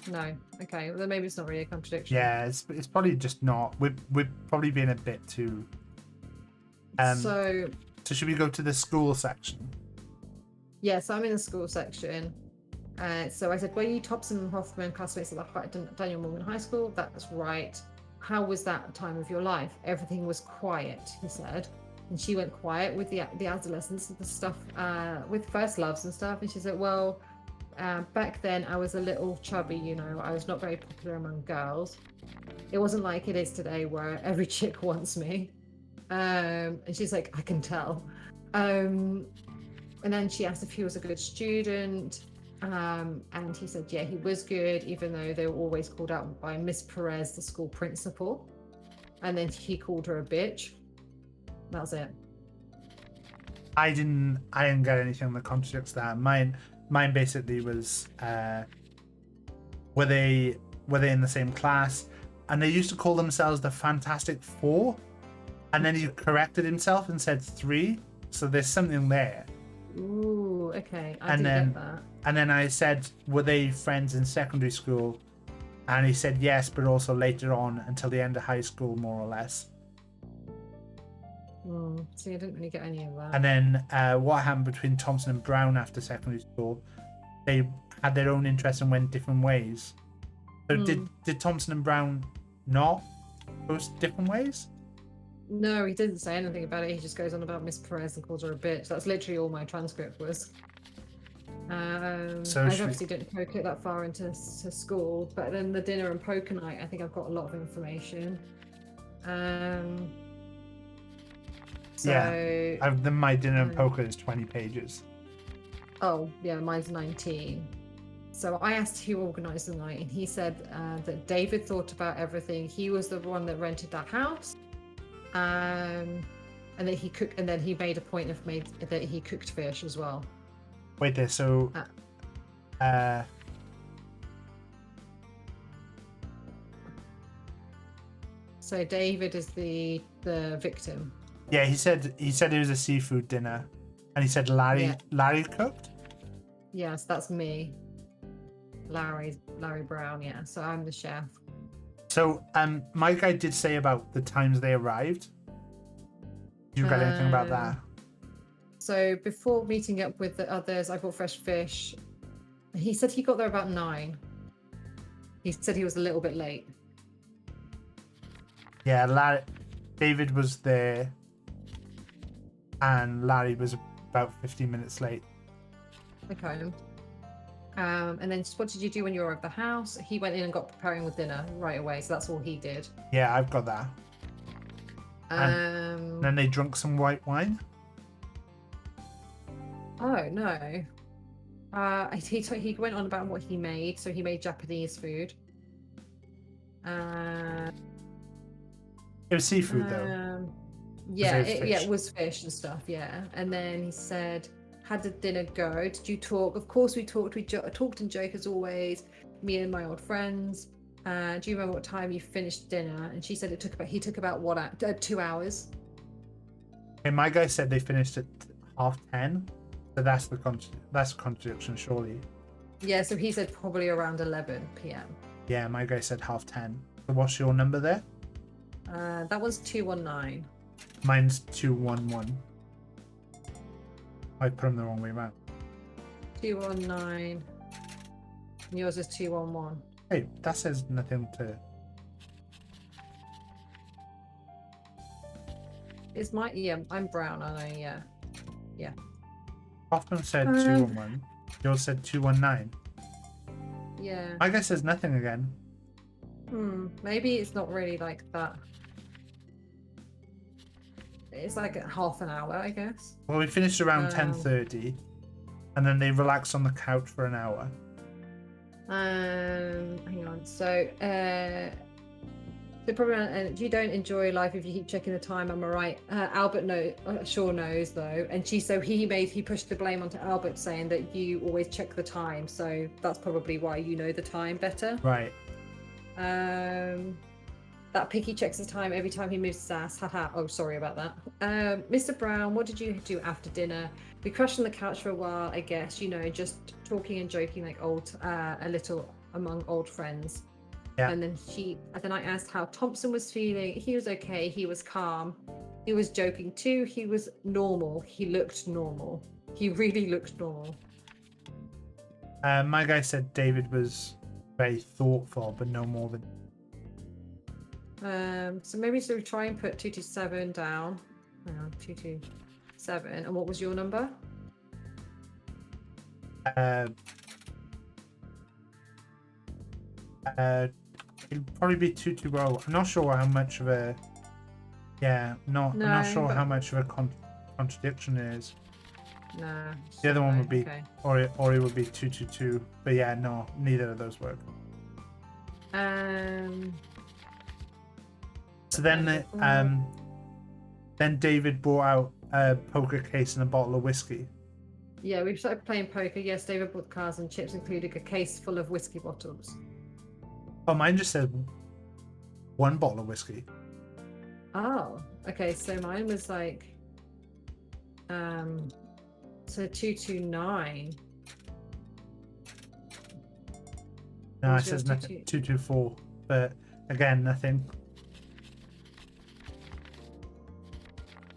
No. Okay, well, then maybe it's not really a contradiction. Yeah, it's probably just not. We're probably being a bit too. So should we go to the school section? Yes, I'm in the school section. So I said, were you Thompson and Hoffman classmates at the Daniel Morgan High School? That's right. How was that time of your life? Everything was quiet, he said. And she went quiet with the adolescence and the stuff with first loves and stuff. And she said, well, back then I was a little chubby, you know. I was not very popular among girls. It wasn't like it is today where every chick wants me. And she's like, I can tell. And then she asked if he was a good student. And he said, yeah, he was good, even though they were always called out by Miss Perez, the school principal. And then he called her a bitch. That was it. I didn't get anything that contradicts that. Mine basically was were they in the same class, and they used to call themselves the Fantastic Four, and then he corrected himself and said 3. So there's something there. Ooh, okay. I didn't get that. And then I said, were they friends in secondary school? And he said yes, but also later on until the end of high school, more or less. See, I didn't really get any of that. And then what happened between Thompson and Brown after secondary school? They had their own interests and went different ways. So did Thompson and Brown not go different ways? No, he didn't say anything about it. He just goes on about Miss Perez and calls her a bitch. That's literally all my transcript was. So I should we- obviously didn't poke it that far into to school, but then the dinner and poker night, I think I've got a lot of information. So, Yeah. My dinner and um, poker is 20 pages. Oh, yeah, mine's 19. So I asked who organised the night, and he said that David thought about everything. He was the one that rented that house, and that he cooked, and then he made a point of that he cooked fish as well. Wait there, so So David is the victim. yeah, he said it was a seafood dinner, and he said Larry cooked. Yes, that's me. Larry Brown, yeah. So I'm the chef. So my guy did say about the times they arrived. You got anything about that? So before meeting up with the others, I bought fresh fish. He said he got there about 9. He said he was a little bit late. Yeah, David was there, and Larry was about 15 minutes late. Okay. And then what did you do when you were at the house? He went in and got preparing with dinner right away, so that's all he did. Yeah, I've got that. And then they drank some white wine. Oh no. He went on about what he made. So he made Japanese food. It was seafood though. Yeah, it it was fish and stuff. Yeah, and then he said, "How did dinner go? Did you talk?" Of course, we talked. We talked and joked as always. Me and my old friends. Do you remember what time you finished dinner? And she said he took about 2 hours. And my guy said they finished at 10:30. So that's a contradiction, surely. Yeah, so he said probably around 11 p.m. Yeah, my guy said 10:30. So what's your number there? That was 219. Mine's 211. I put them the wrong way around. 219. And yours is 211. Hey, that says nothing to. It's I'm brown, aren't I? Yeah. Hoffman said 211. Yours said 219. Yeah. My guy says nothing again. Maybe it's not really like that. It's like a half an hour, I guess. Well, we finished around 10:30, and then they relaxed on the couch for an hour. Hang on. So, the problem, you don't enjoy life if you keep checking the time. Am I right? Albert sure knows though, and he pushed the blame onto Albert, saying that you always check the time. So that's probably why you know the time better. Right. That Picky checks the time every time he moves his ass. Haha. Oh, sorry about that. Mr. Brown, what did you do after dinner? We crashed on the couch for a while, I guess. Just talking and joking like a little among old friends. Yeah. And then I asked how Thompson was feeling. He was okay. He was calm. He was joking too. He was normal. He looked normal. He really looked normal. My guy said David was very thoughtful, but no more than. So maybe we try and put 227 down. Hang on, 227. And what was your number? It'll probably be 220. I'm not sure how much of a. Yeah, I'm not sure how much of a contradiction it is. Nah. The other one would be, okay. or it would be 222. But yeah, no, neither of those work. So then David brought out a poker case and a bottle of whiskey. Yeah, we started playing poker. Yes, David bought the cards and chips, including a case full of whiskey bottles. Oh, mine just said 1 bottle of whiskey. Oh, okay. So mine was like, so 229. No, it says nothing. 224. But again, nothing.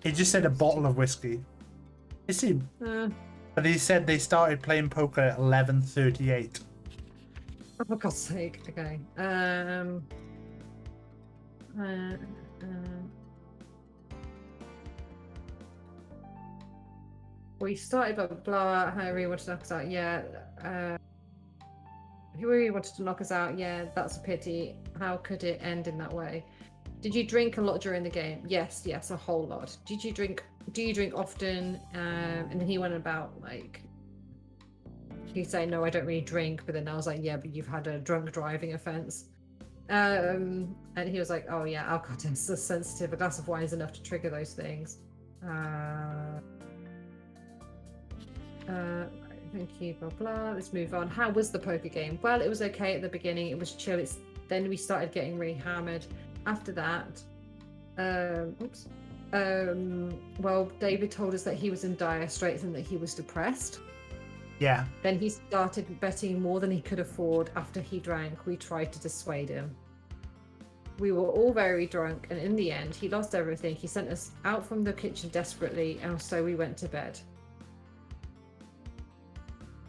It just said a bottle of whiskey. It seemed. But he said they started playing poker at 11:38. Oh, for God's sake. Okay. We started blah blah blah. Harry wanted to knock us out. Yeah. He really wanted to knock us out. Yeah, that's a pity. How could it end in that way? Did you drink a lot during the game? Yes, a whole lot. Do you drink often? And then he went about like he'd say, no, I don't really drink, but then I was like, yeah, but you've had a drunk driving offense. And he was like, oh yeah, alcohol is sensitive. A glass of wine is enough to trigger those things. Thank you, blah blah. Let's move on. How was the poker game? Well, it was okay at the beginning. It was chill. Then we started getting really hammered. After that, well, David told us that he was in dire straits and that he was depressed. Yeah. Then he started betting more than he could afford. After he drank, we tried to dissuade him. We were all very drunk, and in the end, he lost everything. He sent us out from the kitchen desperately, and so we went to bed.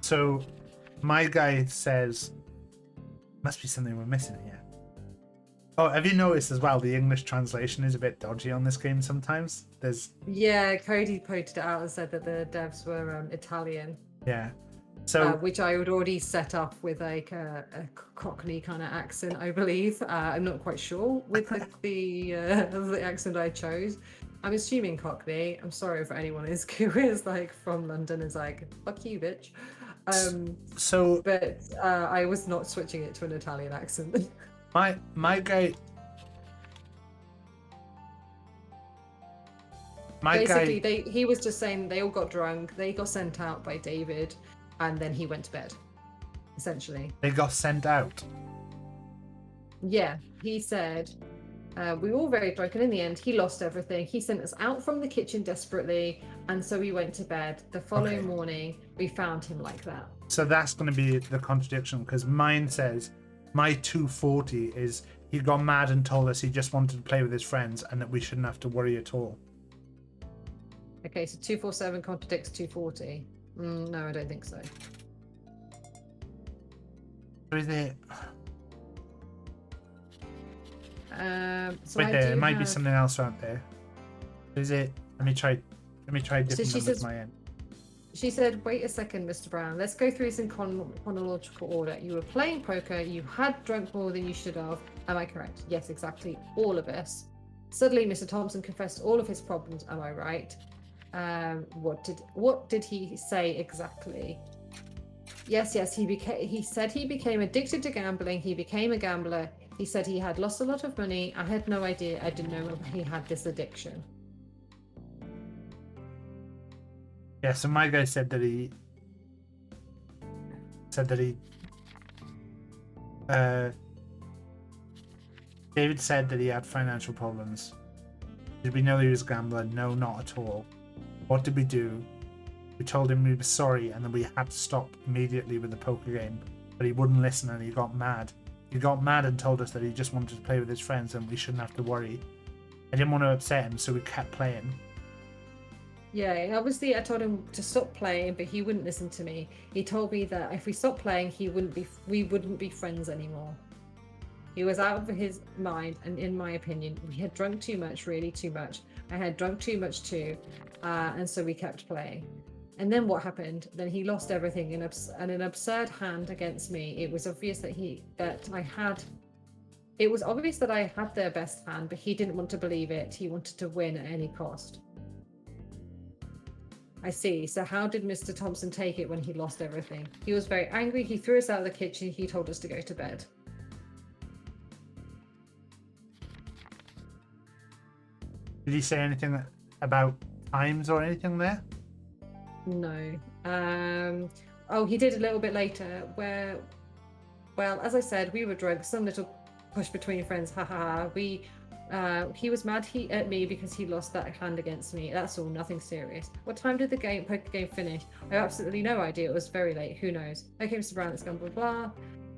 So, my guy says, must be something we're missing here. Oh, have you noticed as well, the English translation is a bit dodgy on this game sometimes? Yeah, Cody pointed it out and said that the devs were Italian. Yeah. So which I would already set up with like a Cockney kind of accent, I believe. I'm not quite sure with the accent I chose. I'm assuming Cockney. I'm sorry for anyone who is like from London is like, fuck you, bitch. But I was not switching it to an Italian accent. my guy. Basically, he was just saying they all got drunk. They got sent out by David, and then he went to bed. Essentially, they got sent out. Yeah, he said we were all very drunk, and in the end, he lost everything. He sent us out from the kitchen desperately, and so we went to bed. The following morning, we found him like that. So that's going to be the contradiction, because mine says my 240 is he got mad and told us he just wanted to play with his friends and that we shouldn't have to worry at all. Okay, so 247 contradicts 240. No, I don't think so. Is it? So wait, there might be something else out there. Is it? Let me try different numbers my end. She said, wait a second, Mr. Brown. Let's go through this in chronological order. You were playing poker. You had drunk more than you should have. Am I correct? Yes, exactly. All of us. Suddenly, Mr. Thompson confessed all of his problems. Am I right? What did he say exactly? Yes. He said he became addicted to gambling. He became a gambler. He said he had lost a lot of money. I had no idea. I didn't know he had this addiction. Yeah, so my guy said that he David said that he had financial problems. Did we know he was a gambler? No, not at all. What did we do? We told him we were sorry, and then we had to stop immediately with the poker game, but he wouldn't listen and he got mad. He got mad and told us that he just wanted to play with his friends and we shouldn't have to worry. I didn't want to upset him, so we kept playing. Yeah, obviously I told him to stop playing, but he wouldn't listen to me. He told me that if we stopped playing, we wouldn't be friends anymore. He was out of his mind, and in my opinion, we had drunk too much, really too much. I had drunk too much too, and so we kept playing. And then what happened? Then he lost everything in an absurd hand against me. It was obvious that I had their best hand, but he didn't want to believe it. He wanted to win at any cost. I see. So how did Mr. Thompson take it when he lost everything? He was very angry. He threw us out of the kitchen. He told us to go to bed. Did he say anything about times or anything there? No. Oh, he did a little bit later where, well, as I said, we were drunk. Some little push between friends. Ha ha ha. He was mad at me because he lost that hand against me. That's all, nothing serious. What time did the poker game finish? I have absolutely no idea. It was very late. Who knows? Okay, Mr. Brown, let's go blah blah.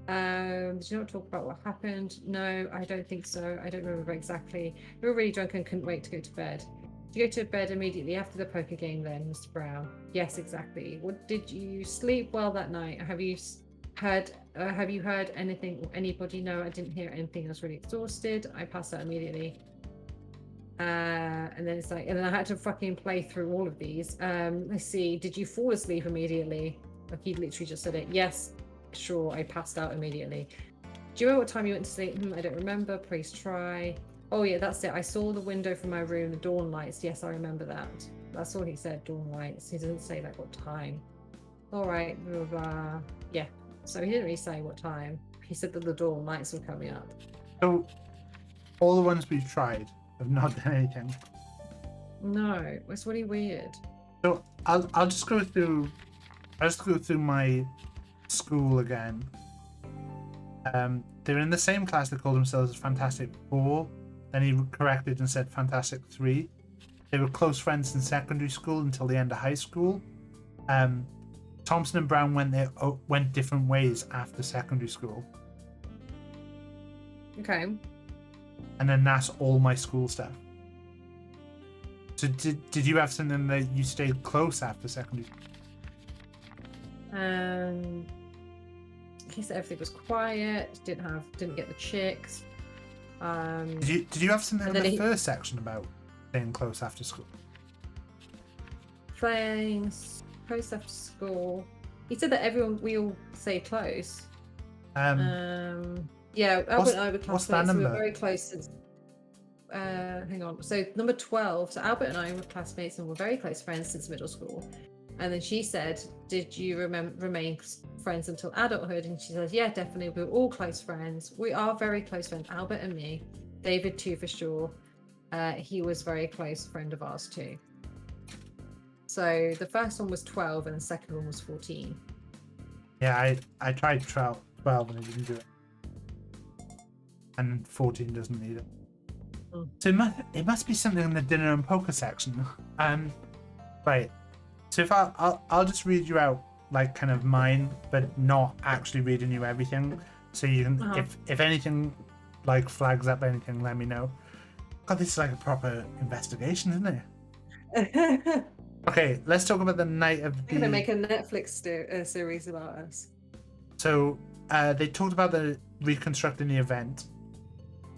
Did you not talk about what happened? No, I don't think so. I don't remember exactly. We were really drunk and couldn't wait to go to bed. Did you go to bed immediately after the poker game then, Mr. Brown? Yes, exactly. What did you sleep well that night? Have you heard anything or anybody? No, I didn't hear anything. I was really exhausted. I passed out immediately. And then it's like, and then I had to fucking play through all of these. Let's see. Did you fall asleep immediately? Like he literally just said it. Yes, sure. I passed out immediately. Do you know what time you went to sleep? I don't remember. Please try. Oh yeah, that's it. I saw the window from my room, the dawn lights. Yes, I remember that. That's all he said. Dawn lights. He doesn't say like what time. All right. Blah, blah, blah. Yeah. So he didn't really say what time. He said that the dawn lights were coming up. So all the ones we've tried have not done anything. No, it's really weird. So I'll just go through. I'll just go through my school again. They were in the same class. They called themselves Fantastic Four. Then he corrected and said Fantastic Three. They were close friends in secondary school until the end of high school. Thompson and Brown went different ways after secondary school. Okay. And then that's all my school stuff. So did you have something that you stayed close after secondary school? He said everything was quiet. Didn't get the chicks. Did you have something in and the then first section about staying close after school? Playing close after school. He said that we all stay close. Yeah, Albert and I were what's that classmates. We were number? very close since. Hang on. So number 12. So Albert and I were classmates and were very close friends since middle school. And then she said, "Did you remain friends until adulthood?" And she says, "Yeah, definitely. We were all close friends. We are very close friends. Albert and me. David too, for sure. He was a very close friend of ours too." So the first one was 12 and the second one was 14. Yeah, I tried 12 and it didn't do it. And 14 doesn't need it. So it must be something in the dinner and poker section. Right. So if I'll just read you out like kind of mine, but not actually reading you everything. So you can, if anything like flags up anything, let me know. God, this is like a proper investigation, isn't it? Okay, let's talk about the night of the. They're gonna make a Netflix series about us. So they talked about the reconstructing the event.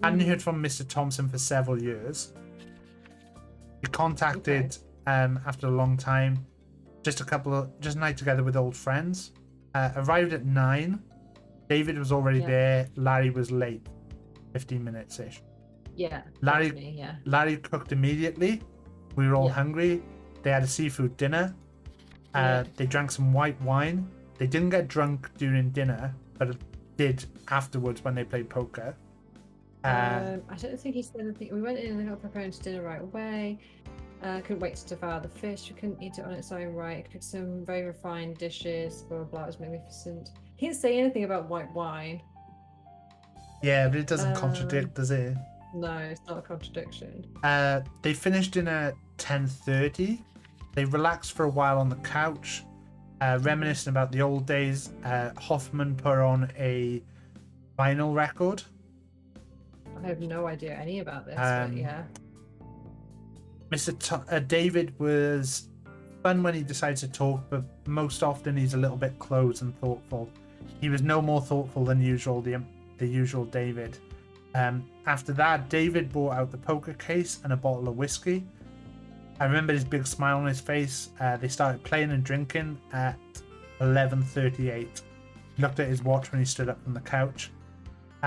Hadn't heard from Mr. Thompson for several years. He contacted after a long time, just a night together with old friends. Arrived at 9. David was already there. Larry was late, 15 minutes ish. Yeah. Larry cooked immediately. We were all hungry. They had a seafood dinner. They drank some white wine. They didn't get drunk during dinner, but did afterwards when they played poker. I don't think he said anything. We went in and got preparing to dinner right away. Couldn't wait to devour the fish. We couldn't eat it on its own right. Cooked some very refined dishes. Blah, blah, blah. It was magnificent. He didn't say anything about white wine. Yeah, but it doesn't contradict, does it? No, it's not a contradiction. They finished dinner at 10:30. They relaxed for a while on the couch, reminiscing about the old days. Hoffman put on a vinyl record. I have no idea any about this, but yeah. David was fun when he decides to talk, but most often he's a little bit closed and thoughtful. He was no more thoughtful than usual, the usual David. After that, David brought out the poker case and a bottle of whiskey. I remember his big smile on his face. They started playing and drinking at 11:38. He looked at his watch when he stood up from the couch.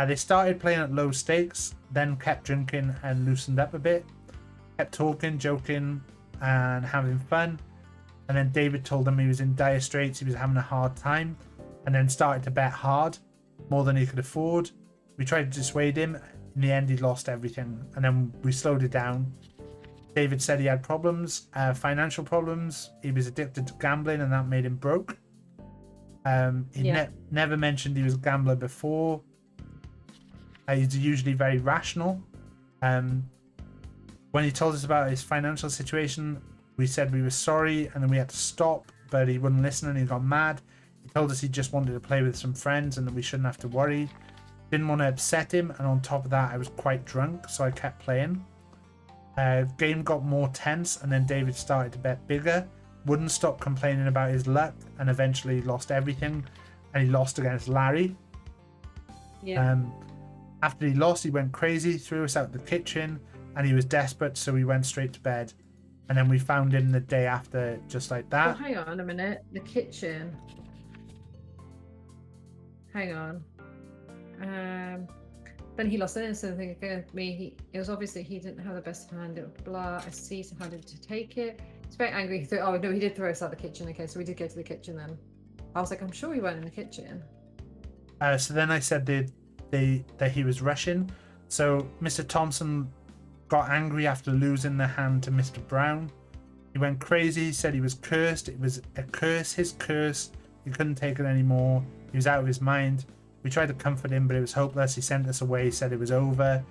They started playing at low stakes, then kept drinking and loosened up a bit. Kept talking, joking, and having fun. And then David told them he was in dire straits, he was having a hard time, and then started to bet hard, more than he could afford. We tried to dissuade him. In the end, he lost everything, and then we slowed it down. David said he had problems, financial problems. He was addicted to gambling, and that made him broke. He never mentioned he was a gambler before. He's usually very rational. When he told us about his financial situation, we said we were sorry, and then we had to stop, but he wouldn't listen and he got mad. He told us he just wanted to play with some friends and that we shouldn't have to worry. Didn't want to upset him, and on top of that, I was quite drunk, so I kept playing. Game got more tense, and then David started to bet bigger. Wouldn't stop complaining about his luck, and eventually lost everything, and he lost against Larry. After he lost, he went crazy, threw us out the kitchen, and he was desperate, so we went straight to bed. And then we found him the day after, just like Oh, that. hang on a minute. The kitchen. Hang on. Then he lost innocence against me. It was obviously he didn't have the best hand. Blah. I see how to take it. He's very angry. Oh no, he did throw us out the kitchen. Okay, so we did go to the kitchen then. I was like, I'm sure we weren't in the kitchen. So then I said that he was rushing. So Mr. Thompson got angry after losing the hand to Mr. Brown. He went crazy. He said he was cursed. It was a curse, his curse. He couldn't take it anymore. He was out of his mind. We tried to comfort him, but it was hopeless. He sent us away. He said it was over.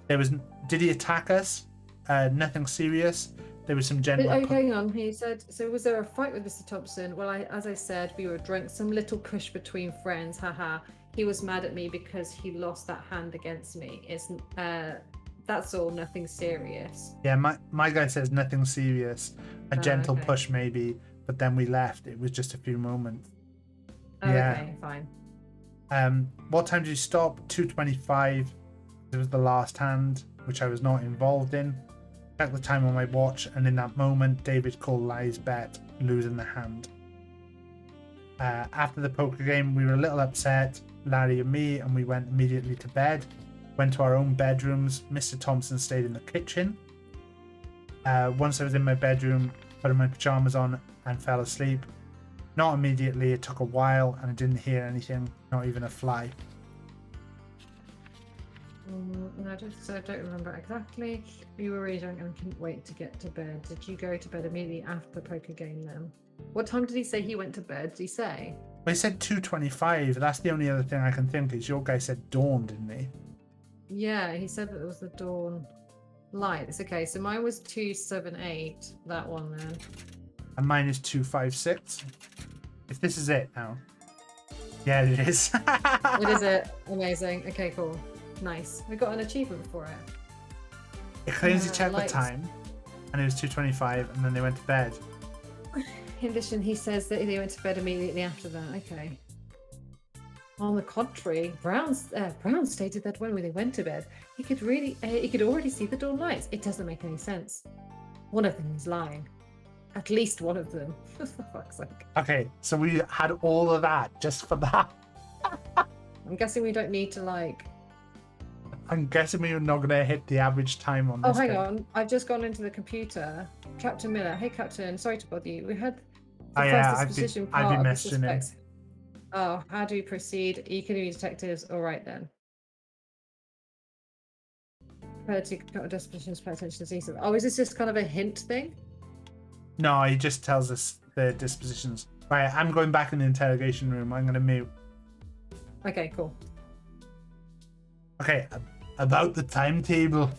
Did he attack us? Nothing serious. There was some general. Oh, hang on. He said, so was there a fight with Mr. Thompson? Well, as I said, we were drunk. Some little push between friends. Haha. He was mad at me because he lost that hand against me. That's all. Nothing serious. Yeah, my guy says nothing serious. A gentle okay. push maybe, but then we left. It was just a few moments. Oh, Yeah. okay, fine. What time did you stop? 2:25. It was the last hand, which I was not involved in. Checked the time on my watch, and in that moment, David called Larry's bet, losing the hand. After the poker game, we were a little upset, Larry and me, and we went immediately to bed. Went to our own bedrooms. Mr. Thompson stayed in the kitchen. Once I was in my bedroom, put my pajamas on and fell asleep. Not immediately, it took a while, and I didn't hear anything, not even a fly. No, I don't remember exactly. We were really drunk and couldn't wait to get to bed. Did you go to bed immediately after the poker game then? What time did he say he went to bed? Did he say? Well, he said 2:25. That's the only other thing I can think is your guy said dawn, didn't he? Yeah, he said that it was the dawn lights. Okay, so mine was 278. That one then. And mine is 256. If this is it now. Yeah, it is. It is it. Amazing. Okay, cool. Nice. We got an achievement for it. It claims he checked lights. the time, and it was 2:25, and then they went to bed. In addition, he says that they went to bed immediately after that. Okay. On the contrary, Brown stated that when they went to bed, he could already see the dawn lights. It doesn't make any sense. One of them is lying. At least one of them. For fuck's sake. Okay, so we had all of that just for that. I'm guessing we don't need to I'm guessing we were not going to hit the average time on Oh, this. hang game. on. I've just gone into the computer. Captain Miller. Hey, Captain. Sorry to bother you. We had the Oh, yeah, first I've disposition been part of the messaging him. suspects. Oh, how do we proceed? You can be detectives. All right, then. Prepare to dispositions, pay attention to detail. Oh, is this just kind of a hint thing? No, he just tells us the dispositions. Right, I'm going back in the interrogation room. I'm going to mute. Okay, cool. Okay, about the timetable.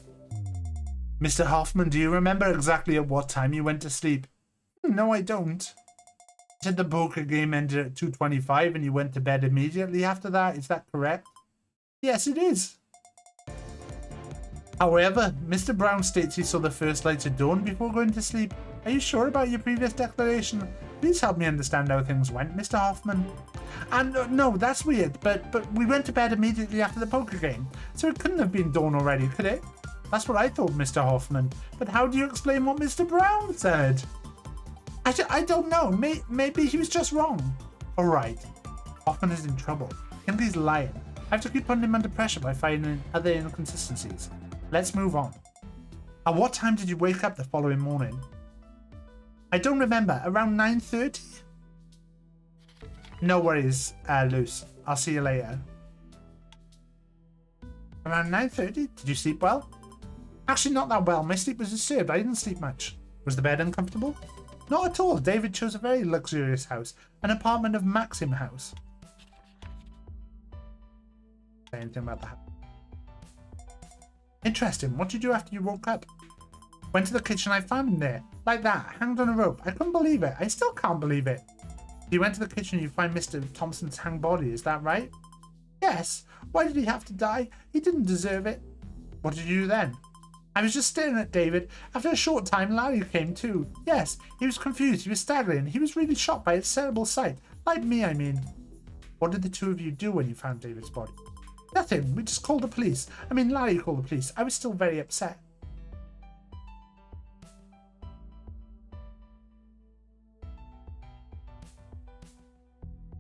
Mr. Hoffman, do you remember exactly at what time you went to sleep? No, I don't. You said the poker game ended at 2:25 and you went to bed immediately after that. Is that correct? Yes, it is. However, Mr. Brown states he saw the first lights of dawn before going to sleep. Are you sure about your previous declaration? Please help me understand how things went, Mr. Hoffman. And no, that's weird, but we went to bed immediately after the poker game, so it couldn't have been dawn already, could it? That's what I thought, Mr. Hoffman. But how do you explain what Mr. Brown said? I don't know. Maybe he was just wrong. All right. Hoffman is in trouble. Hindley's lying. I have to keep putting him under pressure by finding other inconsistencies. Let's move on. At what time did you wake up the following morning? I don't remember. Around 9:30? No worries, Luce. I'll see you later. Around 9:30? Did you sleep well? Actually, not that well. My sleep was disturbed. I didn't sleep much. Was the bed uncomfortable? Not at all. David chose a very luxurious house. An apartment of Maxim House. Say anything about that? Interesting. What did you do after you woke up? Went to the kitchen. I found him there. Like that. Hanged on a rope. I couldn't believe it. I still can't believe it. You went to the kitchen and you find Mr. Thompson's hanged body. Is that right? Yes. Why did he have to die? He didn't deserve it. What did you do then? I was just staring at David. After a short time, Larry came too. Yes, he was confused. He was staggering. He was really shocked by its terrible sight. Like me, I mean. What did the two of you do when you found David's body? Nothing. We just called the police. I mean, Larry called the police. I was still very upset.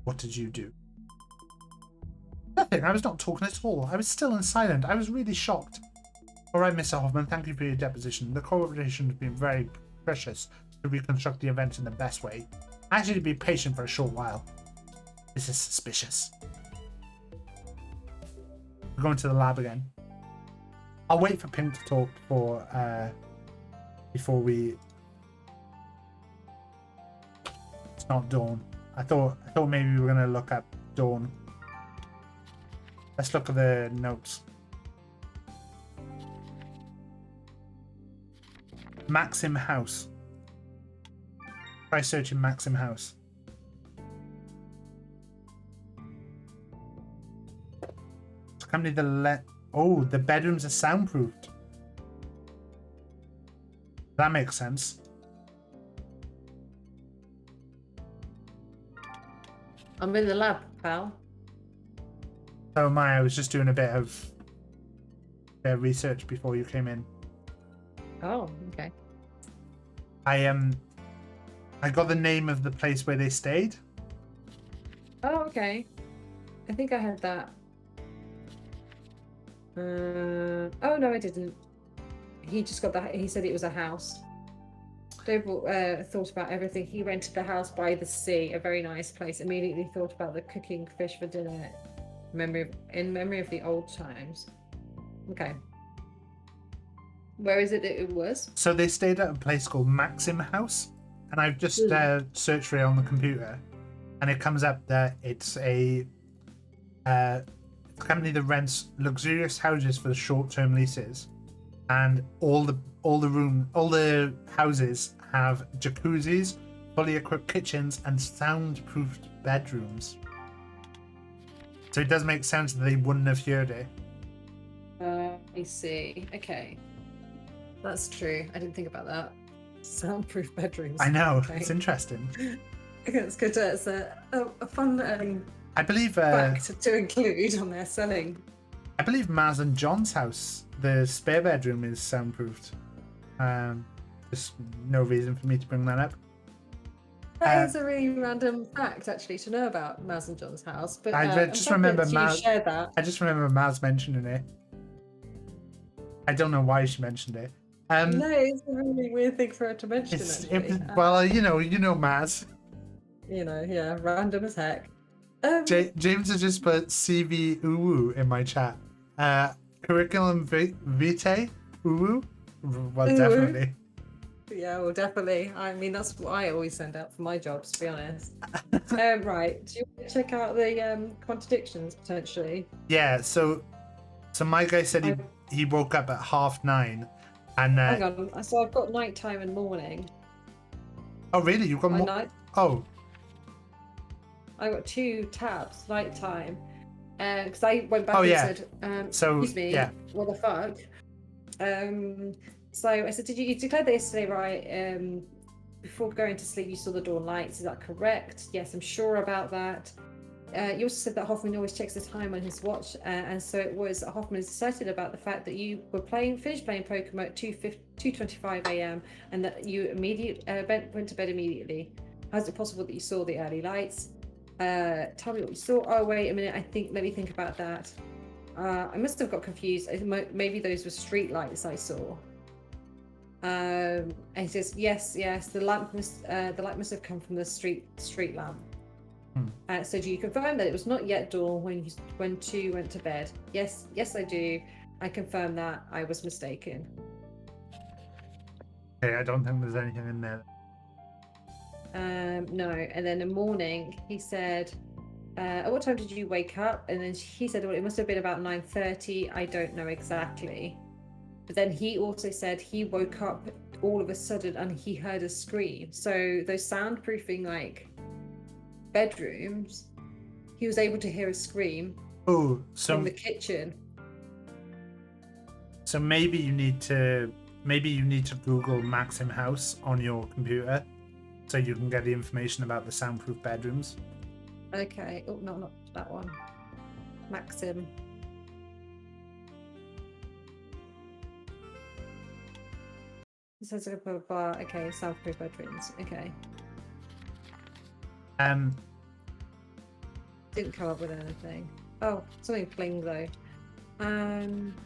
What did you do? Nothing. I was not talking at all. I was still and silent. I was really shocked. All right, Mr. Hoffman, thank you for your deposition. The cooperation has been very precious to reconstruct the event in the best way. I asked you to be patient for a short while. This is suspicious. We're going to the lab again. I'll wait for Pink to talk before we... It's not Dawn. I thought maybe we were going to look at Dawn. Let's look at the notes. Maxim House. Try searching Maxim House. It's a company that oh, the bedrooms are soundproofed. That makes sense. I'm in the lab, pal. So am I. I was just doing a bit of research before you came in. Oh, okay. I got the name of the place where they stayed. Oh, okay. I think I had that. Oh no, I didn't. He just got that. He said it was a house. Doble thought about everything. He rented the house by the sea, a very nice place. Immediately thought about the cooking fish for dinner, in memory of the old times. Okay. Where is it that it was? So they stayed at a place called Maxim House, and I've just searched for it on the computer, and it comes up that it's a company that rents luxurious houses for the short-term leases, and all the houses have jacuzzis, fully equipped kitchens, and soundproofed bedrooms. So it does make sense that they wouldn't have heard it. I see. Okay. That's true. I didn't think about that. Soundproof bedrooms. I know. Okay. It's interesting. It's good. It's a fun I believe fact to include on their selling. I believe Maz and John's house, the spare bedroom, is soundproofed. There's no reason for me to bring that up. That is a really random fact, actually, to know about Maz and John's house. But I just remember Maz shared that. I just remember Maz mentioning it. I don't know why she mentioned it. No, it's a really weird thing for her to mention. Well, you know Maz. Yeah, random as heck. James has just put CV uwu in my chat. Curriculum vitae uwu. Well, definitely. Yeah, well, definitely. I mean, that's what I always send out for my jobs, to be honest. Right. Do you want to check out the contradictions potentially? Yeah. So my guy said he woke up at 9:30, and hang on. So I've got nighttime and morning. Oh, really? You've got more? Night. Oh. I got 2 tabs, nighttime, because I went back and said, so, excuse me, what the fuck? So I said, you declared that yesterday, right? Before going to sleep, you saw the dawn lights. Is that correct? Yes, I'm sure about that. You also said that Hoffman always checks the time on his watch, and so it was Hoffman is certain about the fact that you were finished playing Pokemon at 2:25 a.m. and that you went to bed immediately. How is it possible that you saw the early lights? Tell me what you saw. Oh, wait a minute. Let me think about that. I must have got confused. Maybe those were street lights I saw. And he says, yes. The light must have come from the street lamp. So do you confirm that it was not yet dawn when 2 went to bed? Yes, I do. I confirm that. I was mistaken. Okay, I don't think there's anything in there. No. And then in the morning, he said, at what time did you wake up? And then he said, well, it must have been about 9:30. I don't know exactly. But then he also said he woke up all of a sudden and he heard a scream. So those soundproofing bedrooms, he was able to hear a scream from the kitchen. So maybe you need to Google Maxim House on your computer, so you can get the information about the soundproof bedrooms. Okay. Oh no, not that one. Maxim. It says blah, blah, blah. Okay, soundproof bedrooms. Okay. Didn't come up with anything. Oh, something pling though.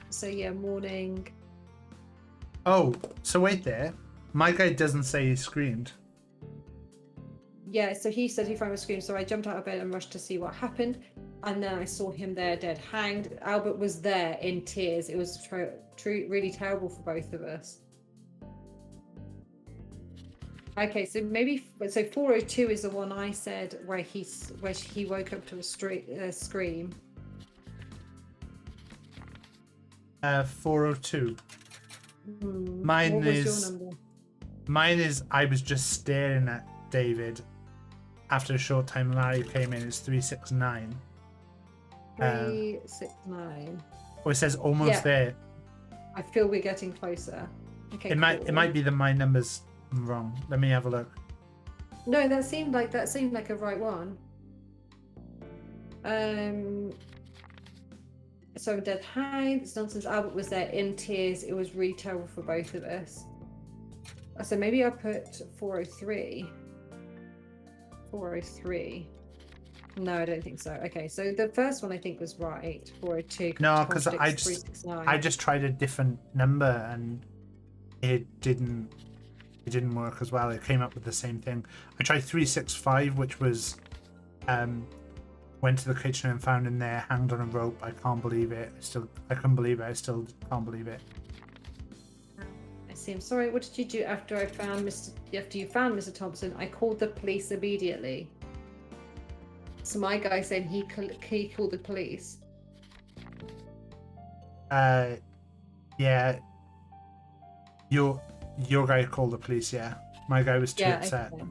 So yeah, morning. Oh, so wait there. My guy doesn't say he screamed. Yeah, so he said he found a scream, so I jumped out of bed and rushed to see what happened. And then I saw him there dead, hanged. Albert was there in tears. It was really terrible for both of us. Okay, so maybe 402 is the one I said where he woke up to a scream. 402. Mine What was is. your number? Mine is. I was just staring at David. After a short time, Larry came in. It's 369. 369. Oh, it says almost there. I feel we're getting closer. Okay. It might be that my number's wrong. Let me have a look. No, that seemed like a right one. So I'm dead hanged. It's nonsense. Albert was there in tears. It was really terrible for both of us. So maybe I put 403. 403. No, I don't think so. Okay, so the first one I think was right. 402. No, because I just tried a different number and it didn't work as well. It came up with the same thing. I tried 365, which was went to the kitchen and found him there hanged on a rope. I can't believe it. I couldn't believe it. I still can't believe it. I see. I'm sorry. What did you do after you found Mr. Thompson? I called the police immediately. So my guy said he called the police. Yeah. Your guy called the police. Yeah, my guy was too upset. Okay.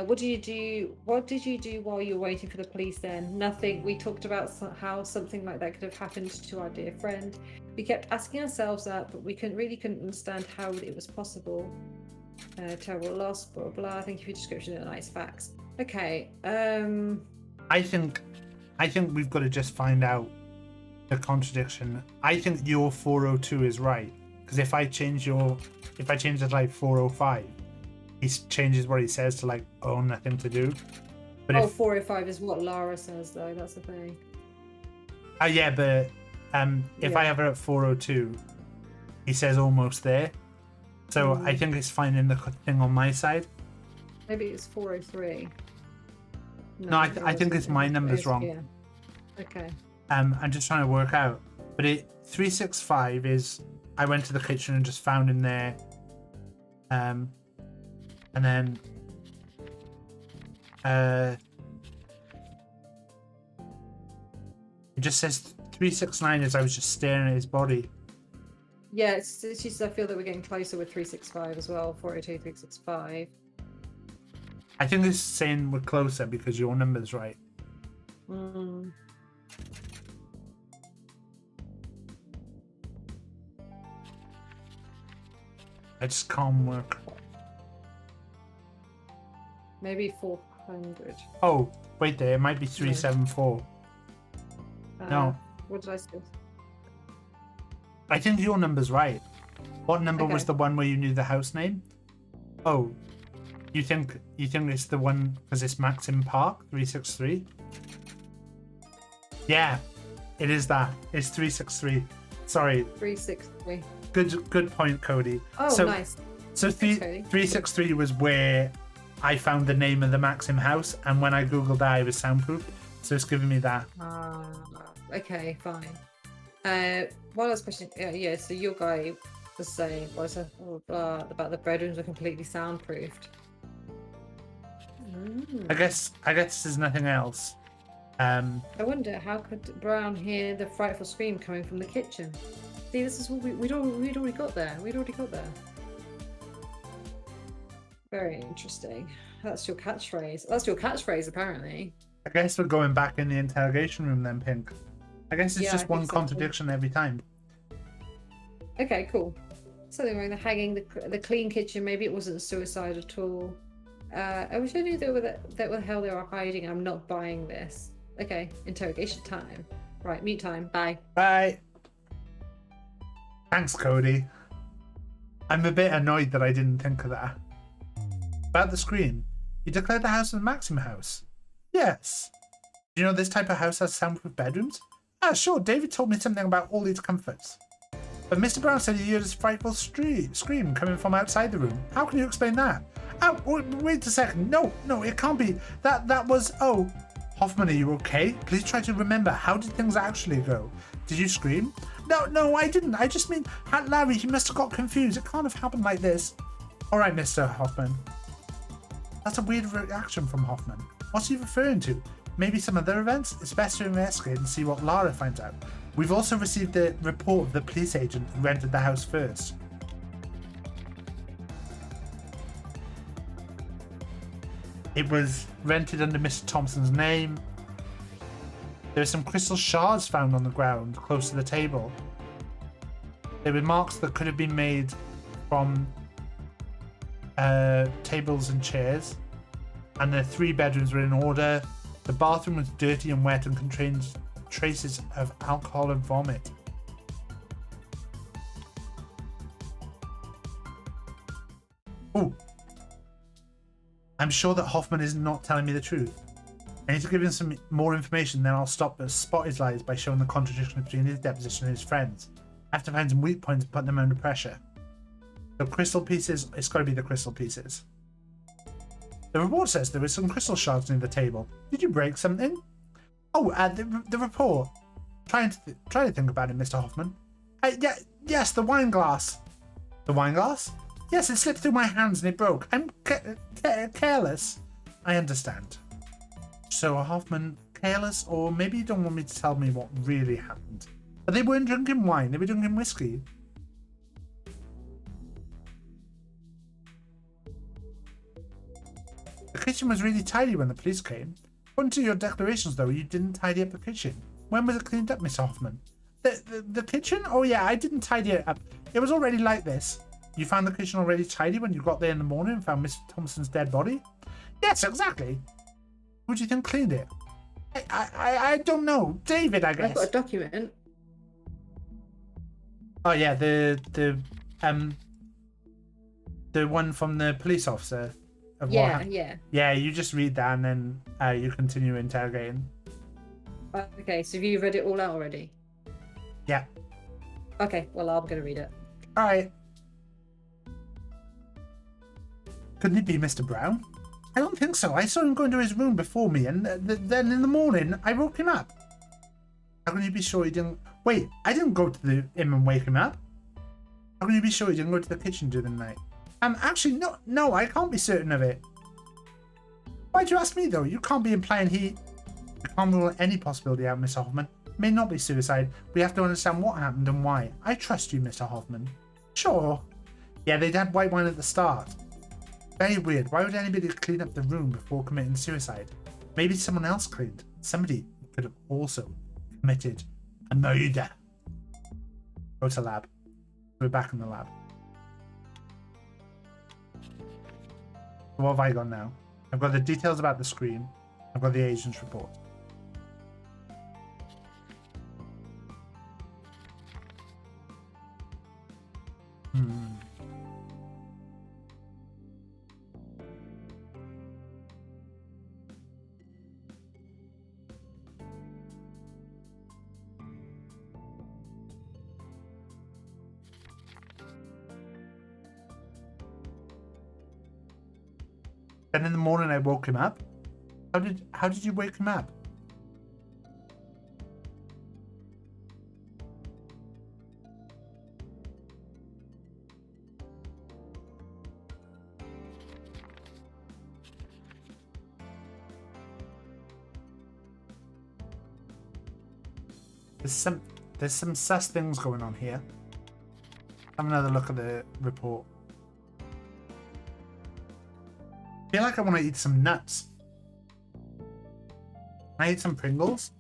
What did you do while you were waiting for the police then? Nothing. We talked about how something like that could have happened to our dear friend. We kept asking ourselves that, but we couldn't understand how it was possible. Terrible loss, blah, blah, blah. Thank you for your description and nice facts. Okay. I think we've got to just find out the contradiction. I think your 402 is right. Because if I change it to like 405, he changes what he says to like, oh, nothing to do. But 405 is what Lara says though, that's the thing. Yeah, but if I have it at 402, he says almost there. So I think it's finding the thing on my side. Maybe it's 403. No, I think it's my number's wrong. Yeah. Okay. I'm just trying to work out. But 365 is I went to the kitchen and just found him there. And then it just says 369 is I was just staring at his body. Yeah, it's just I feel that we're getting closer with 365 as well. 402, 365. I think it's saying we're closer because your number's right. I just can't work. Maybe 400. Oh, wait there. It might be 374. No. What did I say? I think your number's right. What number was the one where you knew the house name? Oh, you think it's the one because it's Maxim Park 363? Yeah, it is that. It's 363. Sorry. 363. Good point, Cody. Oh, nice. So 363 was where I found the name of the Maxim house, and when I googled that, it was soundproof. So it's giving me that. Okay, fine. One last question. Yeah. So your guy was saying about the bedrooms are completely soundproofed. I guess there's nothing else. I wonder how could Brown hear the frightful scream coming from the kitchen? See, this is what we'd already got there. Very interesting. That's your catchphrase, apparently. I guess we're going back in the interrogation room then, Pink. I guess it's just one contradiction every time. Okay, cool. Something like the hanging, the clean kitchen. Maybe it wasn't suicide at all. I wish I knew what the hell they were hiding. I'm not buying this. Okay, interrogation time. Right, meet time. Bye. Bye. Thanks, Cody. I'm a bit annoyed that I didn't think of that. About the screen. You declared the house a Maxim house? Yes. Do you know this type of house has soundproof bedrooms? Ah, sure, David told me something about all these comforts. But Mr. Brown said he heard a frightful scream coming from outside the room. How can you explain that? Oh, wait a second. No, it can't be. That was... Oh, Hoffman, are you okay? Please try to remember. How did things actually go? Did you scream? No, I didn't. I just mean, Larry, he must have got confused. It can't have happened like this. All right, Mr. Hoffman. That's a weird reaction from Hoffman. What's he referring to? Maybe some other events? It's best to investigate and see what Lara finds out. We've also received the report of the police agent who rented the house first. It was rented under Mr. Thompson's name. There were some crystal shards found on the ground close to the table. There were marks that could have been made from tables and chairs. And the 3 bedrooms were in order. The bathroom was dirty and wet and contained traces of alcohol and vomit. Oh, I'm sure that Hoffman is not telling me the truth. I need to give him some more information, then I'll spot his lies by showing the contradiction between his deposition and his friends. I have to find some weak points and put them under pressure. The crystal pieces, it's got to be the crystal pieces. The report says there were some crystal shards near the table. Did you break something? Oh, the report. Try to think about it, Mr. Hoffman. Yes, the wine glass. The wine glass? Yes, it slipped through my hands and it broke. I'm careless. I understand. So, Hoffman, careless, or maybe you don't want me to tell me what really happened. But they weren't drinking wine, they were drinking whiskey. The kitchen was really tidy when the police came. According to your declarations, though, you didn't tidy up the kitchen. When was it cleaned up, Mr. Hoffman? The kitchen? Oh, yeah, I didn't tidy it up. It was already like this. You found the kitchen already tidy when you got there in the morning and found Mr. Thompson's dead body? Yes, exactly. Who do you think cleaned it? I don't know. David, I guess. I've got a document. Oh, yeah, the one from the police officer. Yeah. Yeah, you just read that and then you continue interrogating. Okay, so have you read it all out already? Yeah. Okay, well, I'm going to read it. All right. Couldn't it be Mr. Brown? I don't think so. I saw him go into his room before me, and then in the morning, I woke him up. How can you be sure he didn't... Wait, I didn't go to him and wake him up. How can you be sure he didn't go to the kitchen during the night? Actually, no, I can't be certain of it. Why'd you ask me, though? You can't be implying he... You can't rule any possibility out, Mr. Hoffman. It may not be suicide. We have to understand what happened and why. I trust you, Mr. Hoffman. Sure. Yeah, they'd had white wine at the start. Very weird. Why would anybody clean up the room before committing suicide? Maybe someone else cleaned. Somebody could have also committed a murder. Go to lab. We're back in the lab. What have I got now? I've got the details about the screen. I've got the agent's report. Then in the morning I woke him up. How did you wake him up? There's some sus things going on here. Have another look at the report. I feel like I want to eat some nuts. Can I eat some Pringles?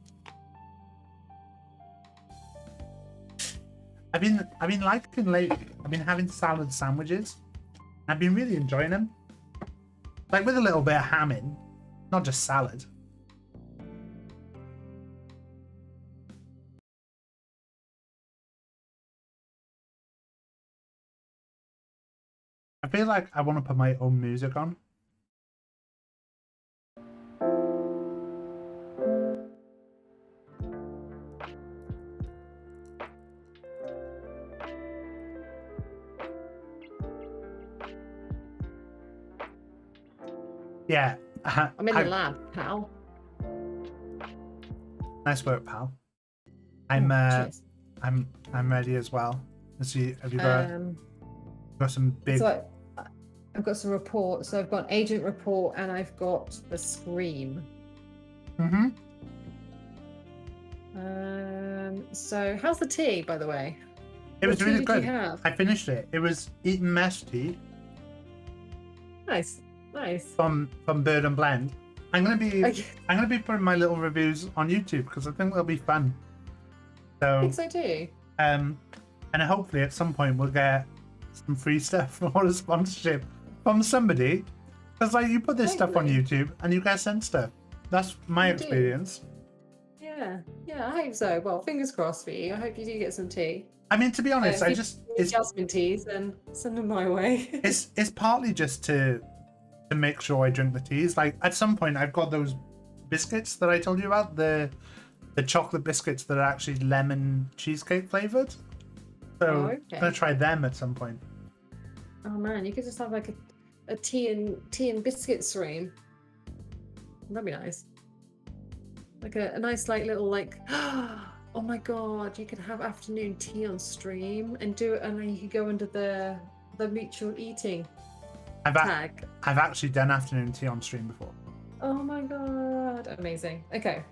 I've been liking lately. I've been having salad sandwiches. I've been really enjoying them. Like with a little bit of ham in, not just salad. I feel like I want to put my own music on. Yeah. I'm in the lab, pal. Nice work, pal. Oh, cheers. I'm ready as well. Let's see. Have you got some big? So I've got some reports. So I've got an agent report and I've got the scream. Mm-hmm. So how's the tea, by the way? It was really good. Did you have? I finished it. It was Eton Mesh tea Nice. from Bird and Blend. I'm gonna be Okay. putting my little reviews on YouTube because I think they'll be fun. So I think so too. and hopefully at some point we'll get some free stuff or a sponsorship from somebody. Because like you put this stuff on YouTube and you get sent stuff. That's my experience. Yeah, I hope so. Well, fingers crossed for you. I hope you do get some tea. I mean, to be honest, it's jasmine teas, and send them my way. it's partly just to make sure I drink the teas. Like at some point, I've got those biscuits that I told you about, the chocolate biscuits that are actually lemon cheesecake flavored. So I'm gonna try them at some point. Oh man, you could just have like a tea and biscuit stream. That'd be nice. Like a nice like little like oh my god, you could have afternoon tea on stream and do it, and then you could go under the mutual eating tag. I've actually done afternoon tea on stream before. Oh my god, amazing. Okay.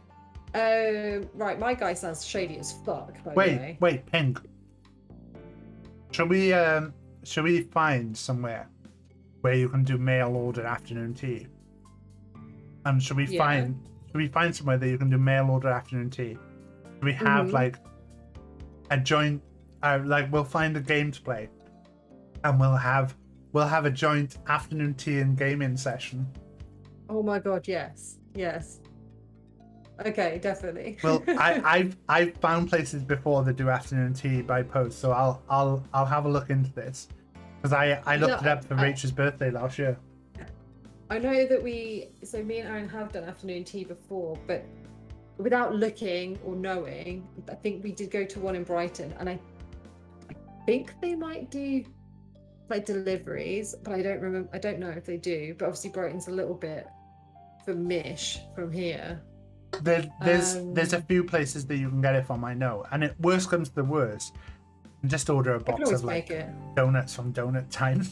Right, my guy sounds shady as fuck, by the way. Wait, Pink. Should we find somewhere where you can do mail order afternoon tea? And should we find somewhere that you can do mail order afternoon tea? Do we have like a joint like we'll find a game to play and we'll have a joint afternoon tea and gaming session. Oh my god, yes. Okay, definitely. Well, I've found places before that do afternoon tea by post, so I'll have a look into this because I looked it up for Rachel's birthday last year. I know that me and Aaron have done afternoon tea before, but without looking or knowing, I think we did go to one in Brighton, and I think they might do like deliveries, but I don't remember. I don't know if they do, but obviously Brighton's a little bit for mish from here. There's a few places that you can get it from, I know, and it worst comes to the worst, just order a box of like donuts from Donut Time.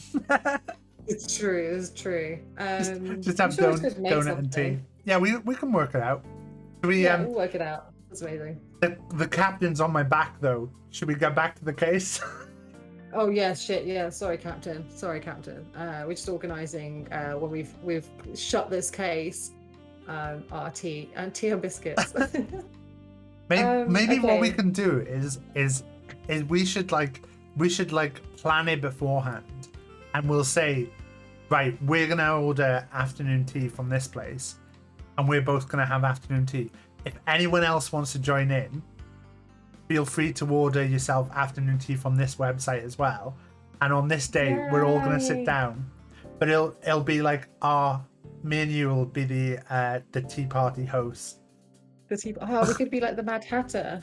It's true. Just have donut and tea. Yeah, we can work it out. We'll work it out. That's amazing. The captain's on my back though. Should we get back to the case? Oh yeah, shit. Yeah, sorry, Captain. We're just organising when we've shut this case. Our tea and biscuits. Maybe what we can do is we should plan it beforehand, and we'll say, right, we're gonna order afternoon tea from this place, and we're both gonna have afternoon tea. If anyone else wants to join in, feel free to order yourself afternoon tea from this website as well. And on this day, we're all gonna sit down, but it'll be like me and you will be the tea party hosts. We could be like the Mad Hatter.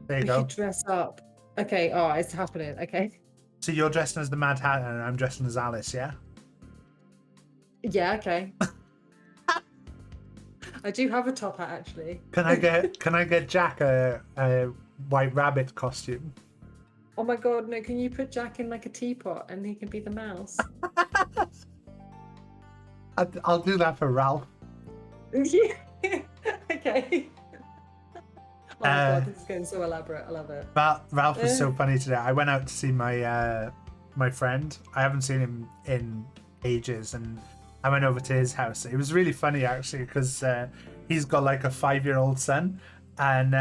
There you go. We could dress up. Okay, it's happening. Okay. So you're dressing as the Mad Hatter and I'm dressing as Alice, yeah? Yeah, okay. I do have a top hat actually. Can I get Jack a white rabbit costume? Oh my god, no, can you put Jack in like a teapot and he can be the mouse? I'll do that for Ralph. Okay. Oh my god, this is going so elaborate. I love it. Ralph was so funny today. I went out to see my friend. I haven't seen him in ages, and I went over to his house. It was really funny actually because he's got like a 5-year-old son, and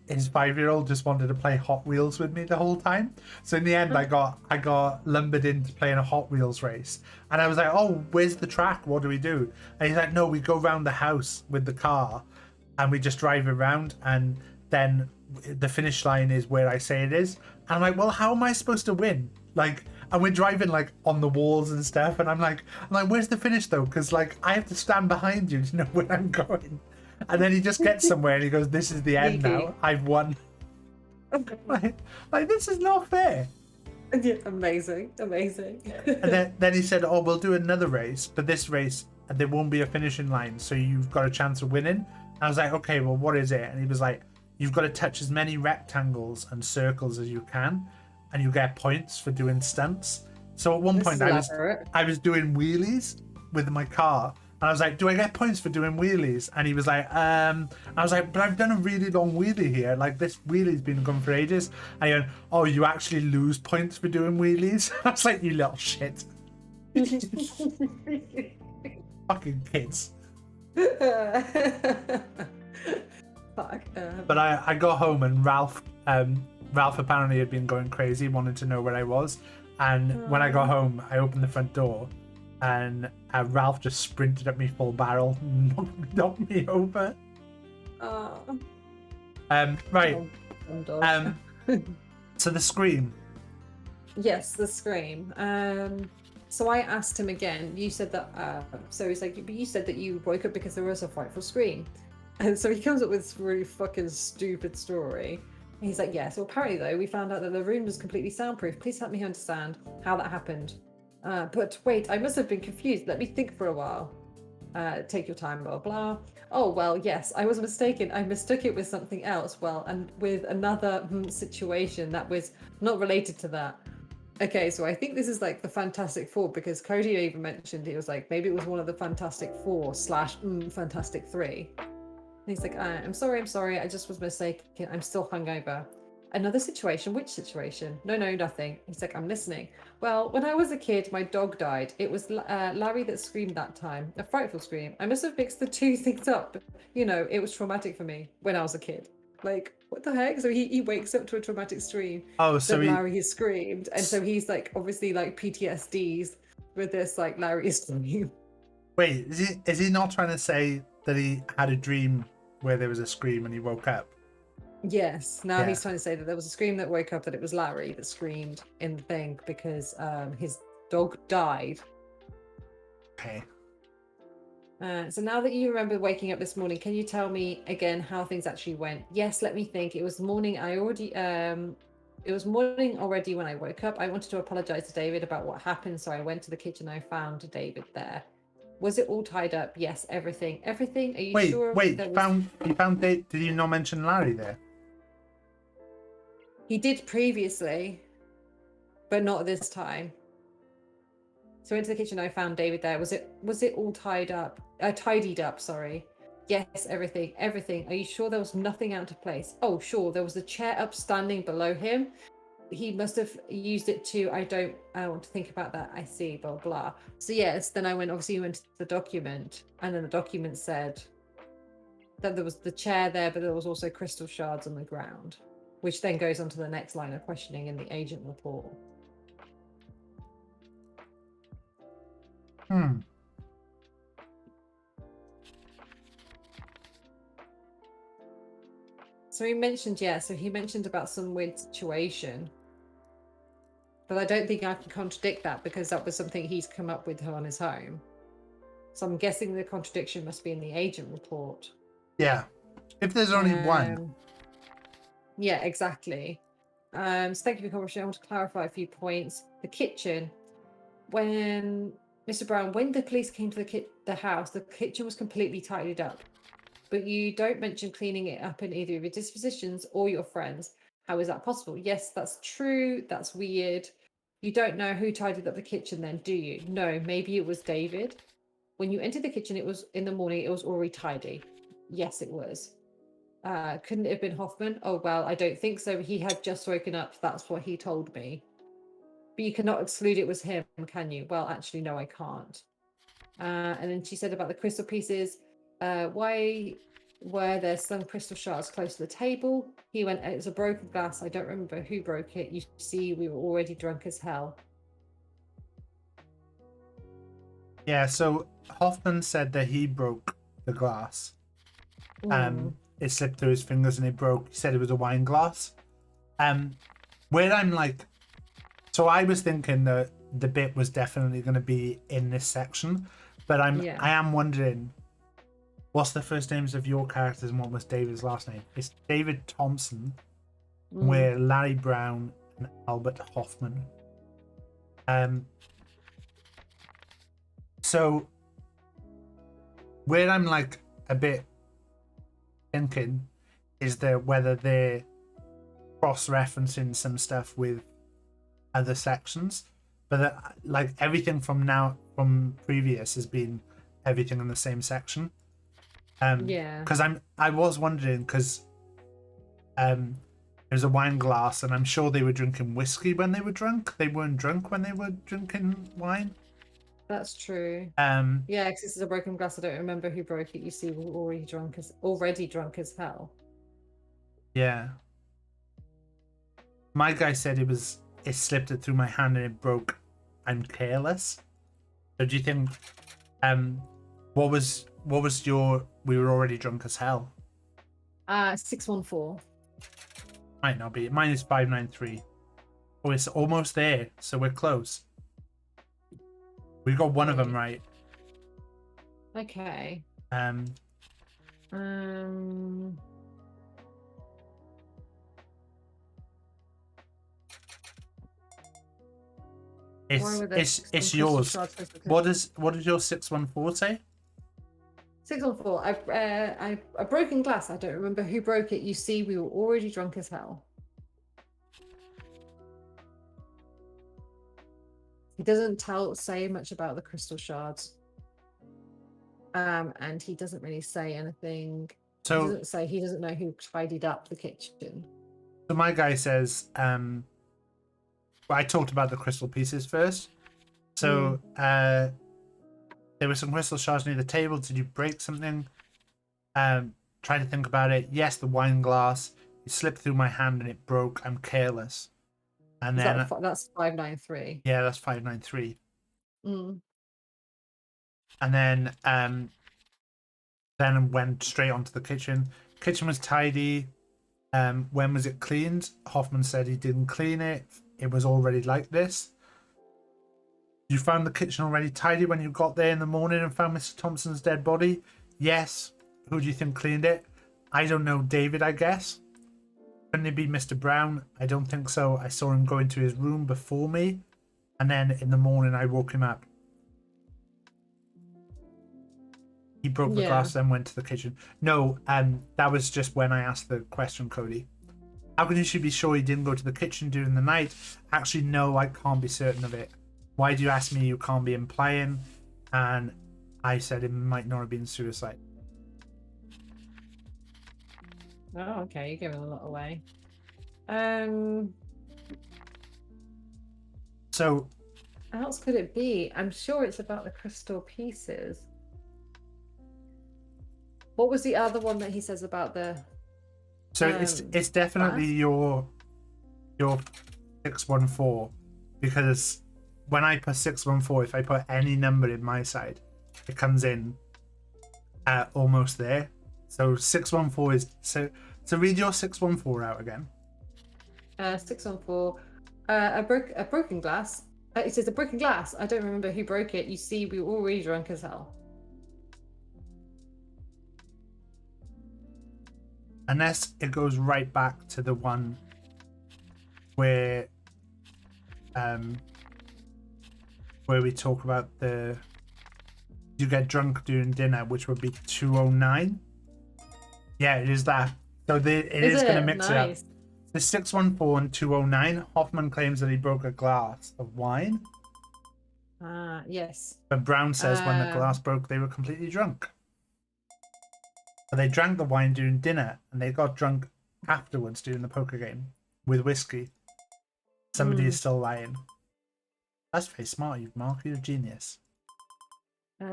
his 5-year-old just wanted to play Hot Wheels with me the whole time. So in the end, I got lumbered into playing a Hot Wheels race, and I was like, "Oh, where's the track? What do we do?" And he's like, "No, we go around the house with the car, and we just drive around, and then the finish line is where I say it is." And I'm like, "Well, how am I supposed to win?" Like, and we're driving like on the walls and stuff, and I'm like, "Where's the finish though?" Because like I have to stand behind you to know where I'm going. And then he just gets somewhere and he goes, "This is the end now. I've won." Like this is not fair. Yeah, amazing, amazing. And then he said, "Oh, we'll do another race, but this race there won't be a finishing line, so you've got a chance of winning." I was like, "Okay, well, what is it?" And he was like, "You've got to touch as many rectangles and circles as you can, and you get points for doing stunts." So at one This point, is elaborate. I was doing wheelies with my car, and I was like, "Do I get points for doing wheelies?" And he was like, I was like, "But I've done a really long wheelie here. Like this wheelie's been going for ages." And he went, "Oh, you actually lose points for doing wheelies?" I was like, "You little shit, fucking kids." Fuck. But I got home and Ralph apparently had been going crazy, wanting to know where I was. And when I got home, I opened the front door, and Ralph just sprinted at me full barrel, knocked me over. Oh, Right. dog. So the scream. Yes, the scream. So I asked him again. You said that. So he's like, but you said that you woke up because there was a frightful scream. And so he comes up with this really fucking stupid story. And he's like, yeah. So apparently, though, we found out that the room was completely soundproof. Please help me understand how that happened. But wait, I must have been confused. Let me think for a while. Take your time, blah, blah. Oh, well, yes, I was mistaken. I mistook it with something else. Well, and with another situation that was not related to that. Okay, so I think this is like the Fantastic Four, because Cody even mentioned it was like maybe it was one of the Fantastic Four / Fantastic Three. And he's like, I'm sorry, I just was mistaken. I'm still hungover. Another situation? Which situation? No, nothing. He's like, I'm listening. Well, when I was a kid, my dog died. It was Larry that screamed that time. A frightful scream. I must have mixed the two things up. You know, it was traumatic for me when I was a kid. Like, what the heck? So he wakes up to a traumatic scream. Oh, so that Larry has screamed. And so he's like, obviously, like PTSDs with this, like, Larry scream. Wait, is he not trying to say that he had a dream where there was a scream and he woke up? Yes. Now Yeah. he's trying to say that there was a scream that woke up, that it was Larry that screamed in the thing because his dog died. Okay. So now that you remember waking up this morning, can you tell me again how things actually went? Yes, let me think. It was morning. It was morning already when I woke up. I wanted to apologize to David about what happened, so I went to the kitchen. I found David there. Was it all tied up? Yes, everything. Everything? Are you sure? Wait. He found Dave. Did you not mention Larry there? He did previously, but not this time. So I went to the kitchen. I found David there. Was it all tidied up? Sorry. Yes, everything. Are you sure there was nothing out of place? Oh, sure. There was a chair up standing below him. He must have used it to. I want to think about that. I see. Blah blah. So yes. Then I went to the document, and then the document said that there was the chair there, but there was also crystal shards on the ground, which then goes on to the next line of questioning in the agent report. So he mentioned about some weird situation. But I don't think I can contradict that because that was something he's come up with on his own. So I'm guessing the contradiction must be in the agent report. Yeah. If there's only one. Yeah, exactly. So thank you for the conversation. I want to clarify a few points. The kitchen. When Mr. Brown, when the police came to the house, the kitchen was completely tidied up. But you don't mention cleaning it up in either of your dispositions or your friends. How is that possible? Yes, that's true. That's weird. You don't know who tidied up the kitchen then, do you? No, maybe it was David. When you entered the kitchen, it was in the morning, it was already tidy. Yes, it was. Couldn't it have been Hoffman? Oh, well, I don't think so. He had just woken up. That's what he told me. But you cannot exclude it was him, can you? Well, actually, no, I can't. And then she said about the crystal pieces. Why were there some crystal shards close to the table? He went, it was a broken glass. I don't remember who broke it. You see, we were already drunk as hell. Yeah, so Hoffman said that he broke the glass. It slipped through his fingers and it broke. He said it was a wine glass. Where I'm like, so I was thinking that the bit was definitely going to be in this section, but I am wondering, what's the first names of your characters and what was David's last name? It's David Thompson, where Larry Brown and Albert Hoffman. So where I'm like a bit thinking is that whether they're cross-referencing some stuff with other sections, but like everything from previous has been everything in the same section. Yeah. Because I was wondering because there's a wine glass, and I'm sure they were drinking whiskey when they were drunk. They weren't drunk when they were drinking wine. That's true. Um, Yeah, because this is a broken glass. I don't remember who broke it. You see, we're already drunk as hell. yeah. My guy said it slipped it through my hand and it broke. I'm careless. So do you think what was your we were already drunk as hell? 614. Might not be. Mine is 593. Oh, it's almost there, so we're close. We got one of them right. Okay. Um it's yours. What does your 614 say? 614. A broken glass. I don't remember who broke it. You see, we were already drunk as hell. He doesn't say much about the crystal shards. And he doesn't really say anything. So he doesn't know who tidied up the kitchen. So my guy says, well, I talked about the crystal pieces first. So there were some crystal shards near the table. Did you break something? Try to think about it. Yes, the wine glass. It slipped through my hand and it broke. I'm careless. And then that's 593. Yeah, that's 593. Mm. And then went straight onto the kitchen. Kitchen was tidy. When was it cleaned? Hoffman said he didn't clean it. It was already like this. You found the kitchen already tidy when you got there in the morning and found Mr. Thompson's dead body? Yes. Who do you think cleaned it? I don't know. David, I guess. Couldn't it be Mr. Brown? I don't think so. I saw him go into his room before me, and then in the morning I woke him up. He broke the glass, then went to the kitchen. No, that was just when I asked the question, Cody. How can you be sure he didn't go to the kitchen during the night? Actually, no, I can't be certain of it. Why do you ask me? You can't be implying. And I said it might not have been suicide. Oh, okay. You're giving a lot away. So, how else could it be? I'm sure it's about the crystal pieces. What was the other one that he says about the? So it's definitely your 614, because when I put 614, if I put any number in my side, it comes in almost there. So 614 is so read your 614 out again. 614. A broken glass. It says a broken glass. I don't remember who broke it. You see, we were already drunk as hell. Unless it goes right back to the one where we talk about you get drunk during dinner, which would be 209. Yeah, it is that. So it is going to mix it up. The 614 and 209. Hoffman claims that he broke a glass of wine. Yes. But Brown says when the glass broke, they were completely drunk. But they drank the wine during dinner, and they got drunk afterwards during the poker game with whiskey. Somebody is still lying. That's very smart, you Mark. You're a genius.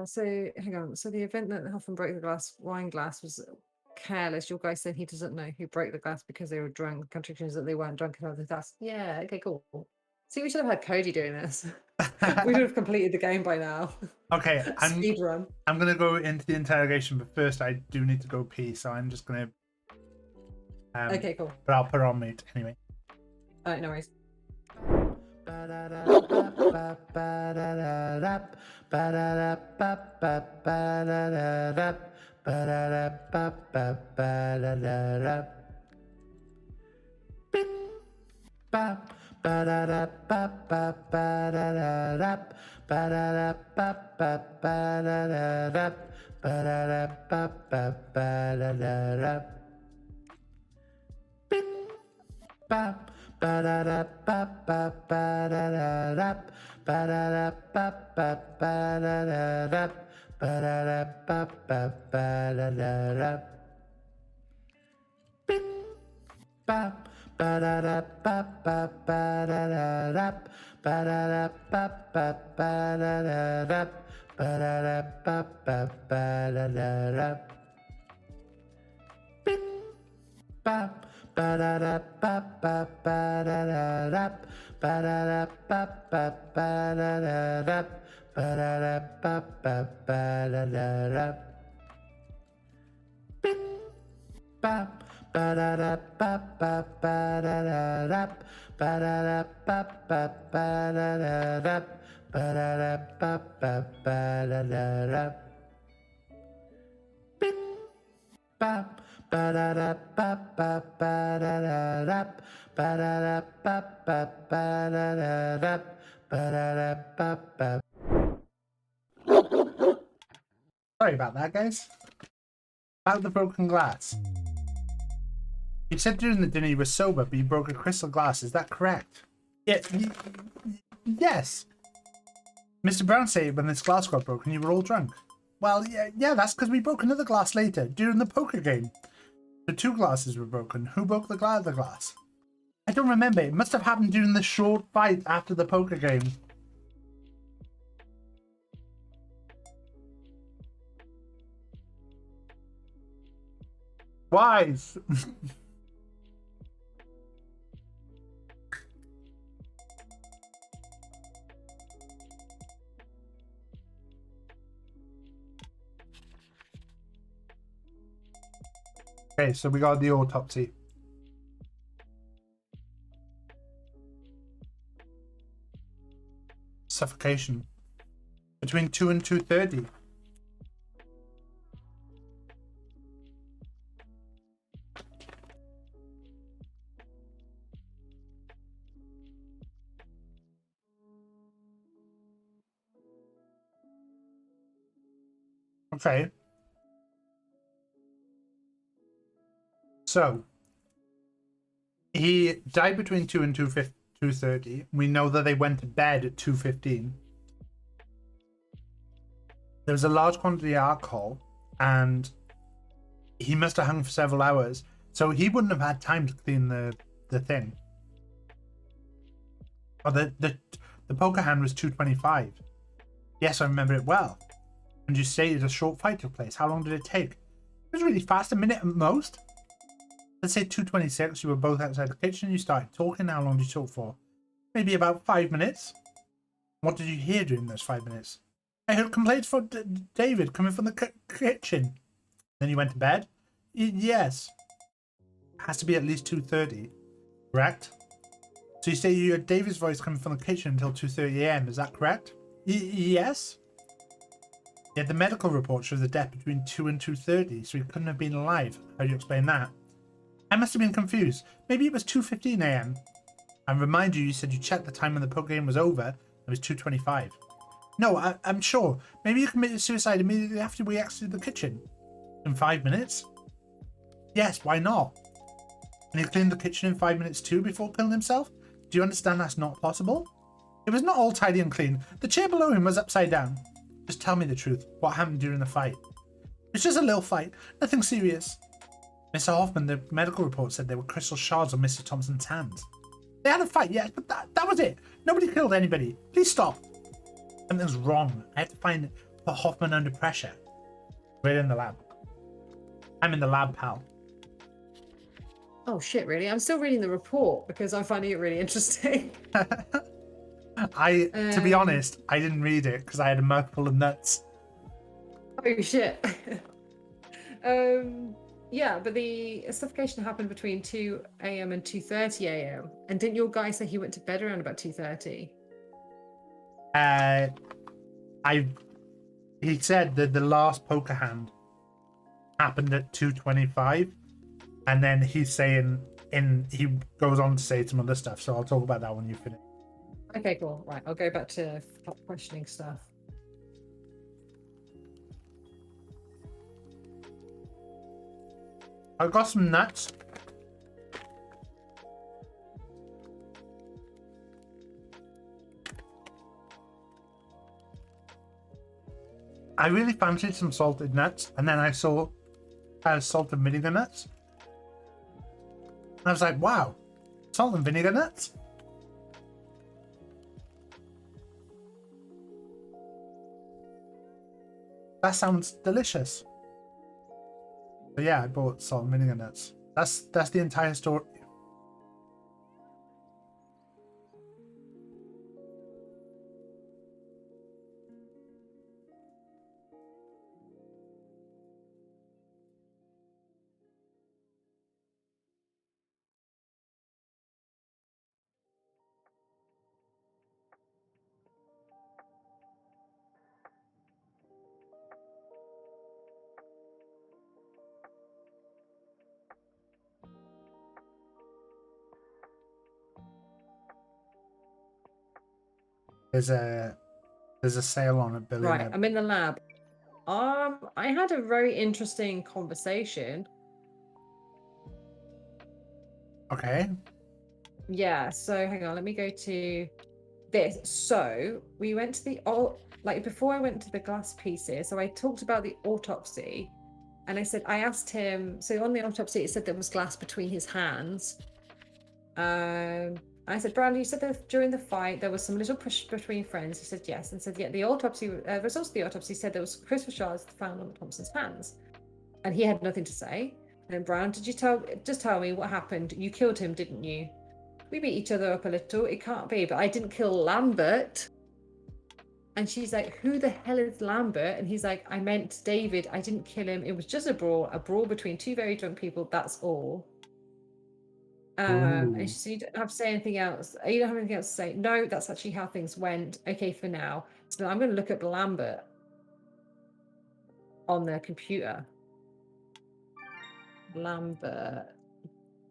So hang on. So the event that Hoffman broke the wine glass was careless. Your guy said he doesn't know who broke the glass because they were drunk. The contradiction is that they weren't drunk enough. That's okay, cool. See, we should have had Cody doing this. We would have completed the game by now. Okay, Speed run. I'm gonna go into the interrogation, but first I do need to go pee, so I'm just gonna. Okay, cool. But I'll put it on mute anyway. Alright, no worries. Sorry about that, guys. About the broken glass. You said during the dinner you were sober, but you broke a crystal glass. Is that correct? Yeah. Yes. Mr. Brown said when this glass got broken, you were all drunk. Well, yeah, that's because we broke another glass later during the poker game. The 2 glasses were broken. Who broke the other glass? I don't remember. It must have happened during the short fight after the poker game. Wise. Okay, so we got the autopsy. Suffocation. Between 2 and 2:30. Okay. So, he died between 2 and 2:30. We know that they went to bed at 2:15. There was a large quantity of alcohol, and he must have hung for several hours. So he wouldn't have had time to clean the thing. Oh, the poker hand was 2:25. Yes, I remember it well. And you stated a short fight took place. How long did it take? It was really fast, a minute at most. Let's say 2:26, you were both outside the kitchen, you started talking. How long did you talk for? Maybe about 5 minutes. What did you hear during those 5 minutes? I heard complaints from David coming from the kitchen. Then you went to bed? Yes. It has to be at least 2:30, correct? So you say you heard David's voice coming from the kitchen until 2:30 a.m., is that correct? Yes. Yet the medical report shows the death between 2 and 2:30, so he couldn't have been alive. How do you explain that? I must have been confused. Maybe it was 2:15 a.m. And remind you, you said you checked the time when the poker game was over. It was 2:25. No, I'm sure. Maybe you committed suicide immediately after we exited the kitchen. In 5 minutes? Yes, why not? And he cleaned the kitchen in 5 minutes too before killing himself? Do you understand that's not possible? It was not all tidy and clean. The chair below him was upside down. Just tell me the truth. What happened during the fight? It's just a little fight. Nothing serious. Mr. Hoffman, the medical report said there were crystal shards on Mr. Thompson's hands. They had a fight, yes, but that was it. Nobody killed anybody. Please stop. Something's wrong. I have to put Hoffman under pressure. We're in the lab. I'm in the lab, pal. Oh shit, really? I'm still reading the report because I'm finding it really interesting. To be honest, I didn't read it because I had a mouthful of nuts. Oh shit. Yeah, but the suffocation happened between 2 a.m. and 2:30 a.m. And didn't your guy say he went to bed around about 2:30? He said that the last poker hand happened at 2:25, and then he's saying he goes on to say some other stuff, so I'll talk about that when you finish. Okay, cool. Right, I'll go back to questioning stuff. I got some nuts. I really fancied some salted nuts, and then I saw salt and vinegar nuts. And I was like, wow, salt and vinegar nuts? That sounds delicious. So yeah, I bought salt and vinegar nuts. That's the entire story. There's a sale on at Billy. Right, I'm in the lab. I had a very interesting conversation. Okay. Yeah, so hang on, let me go to this. So we went to the like before I went to the glass pieces, so I talked about the autopsy, and I asked him, so on the autopsy it said there was glass between his hands. I said, Brandon, you said that during the fight there was some little push between friends. He said yes, and said, yeah, the autopsy results of the autopsy said there was crystal shards found on Thompson's hands, and he had nothing to say. And then Brown, just tell me what happened. You killed him, didn't you? We beat each other up a little. It can't be, but I didn't kill Lambert. And she's like, who the hell is Lambert? And he's like, I meant David. I didn't kill him. It was just a brawl between two very drunk people. That's all. And she said, you don't have to say anything else. You don't have anything else to say. No, that's actually how things went. Okay, for now. So I'm going to look up Lambert on the computer. Lambert.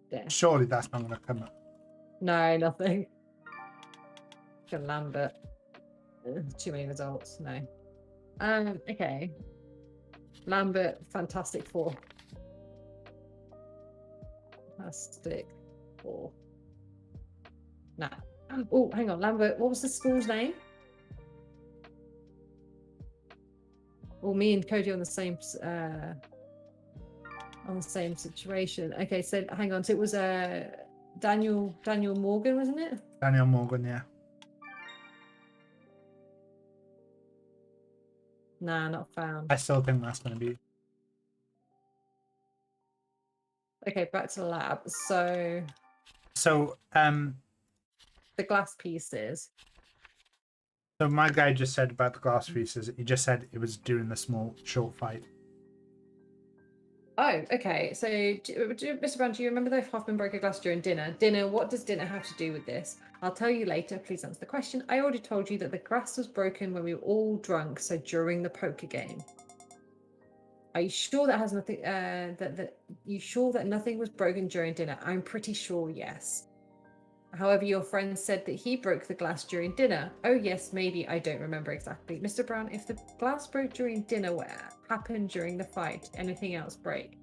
There. Surely that's not going to come up. No, nothing. Lambert. Too many results. No. Okay. Lambert, Fantastic Four. Fantastic Four. Nah. Oh, hang on, Lambert. What was the school's name? Well, me and Cody on the same situation. Okay, so hang on. So it was Daniel Morgan, wasn't it? Daniel Morgan, yeah. Nah, not found. I still think that's going to be. Okay, back to the lab. So the glass pieces. So my guy just said about the glass pieces. He just said it was during the short fight. Oh, okay. So, Mr. Brown, do you remember that Hoffman broke a glass during dinner? What does dinner have to do with this? I'll tell you later. Please answer the question. I already told you that the glass was broken when we were all drunk, so during the poker game. Are you sure that has nothing? You sure that nothing was broken during dinner? I'm pretty sure, yes. However, your friend said that he broke the glass during dinner. Oh, yes, maybe. I don't remember exactly. Mr. Brown, if the glass broke during dinner, what happened during the fight? Anything else break?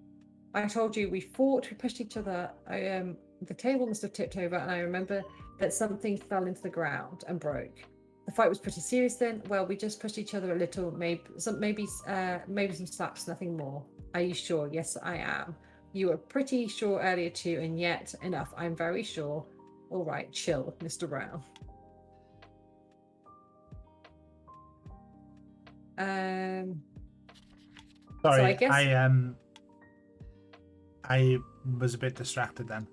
I told you we fought, we pushed each other. The table must have tipped over, and I remember that something fell into the ground and broke. The fight was pretty serious then. Well, we just pushed each other a little, maybe some slaps, nothing more. Are you sure? Yes, I am. You were pretty sure earlier too, and yet enough. I'm very sure. All right, chill, Mr. Brown. Sorry, so I guess I was a bit distracted then.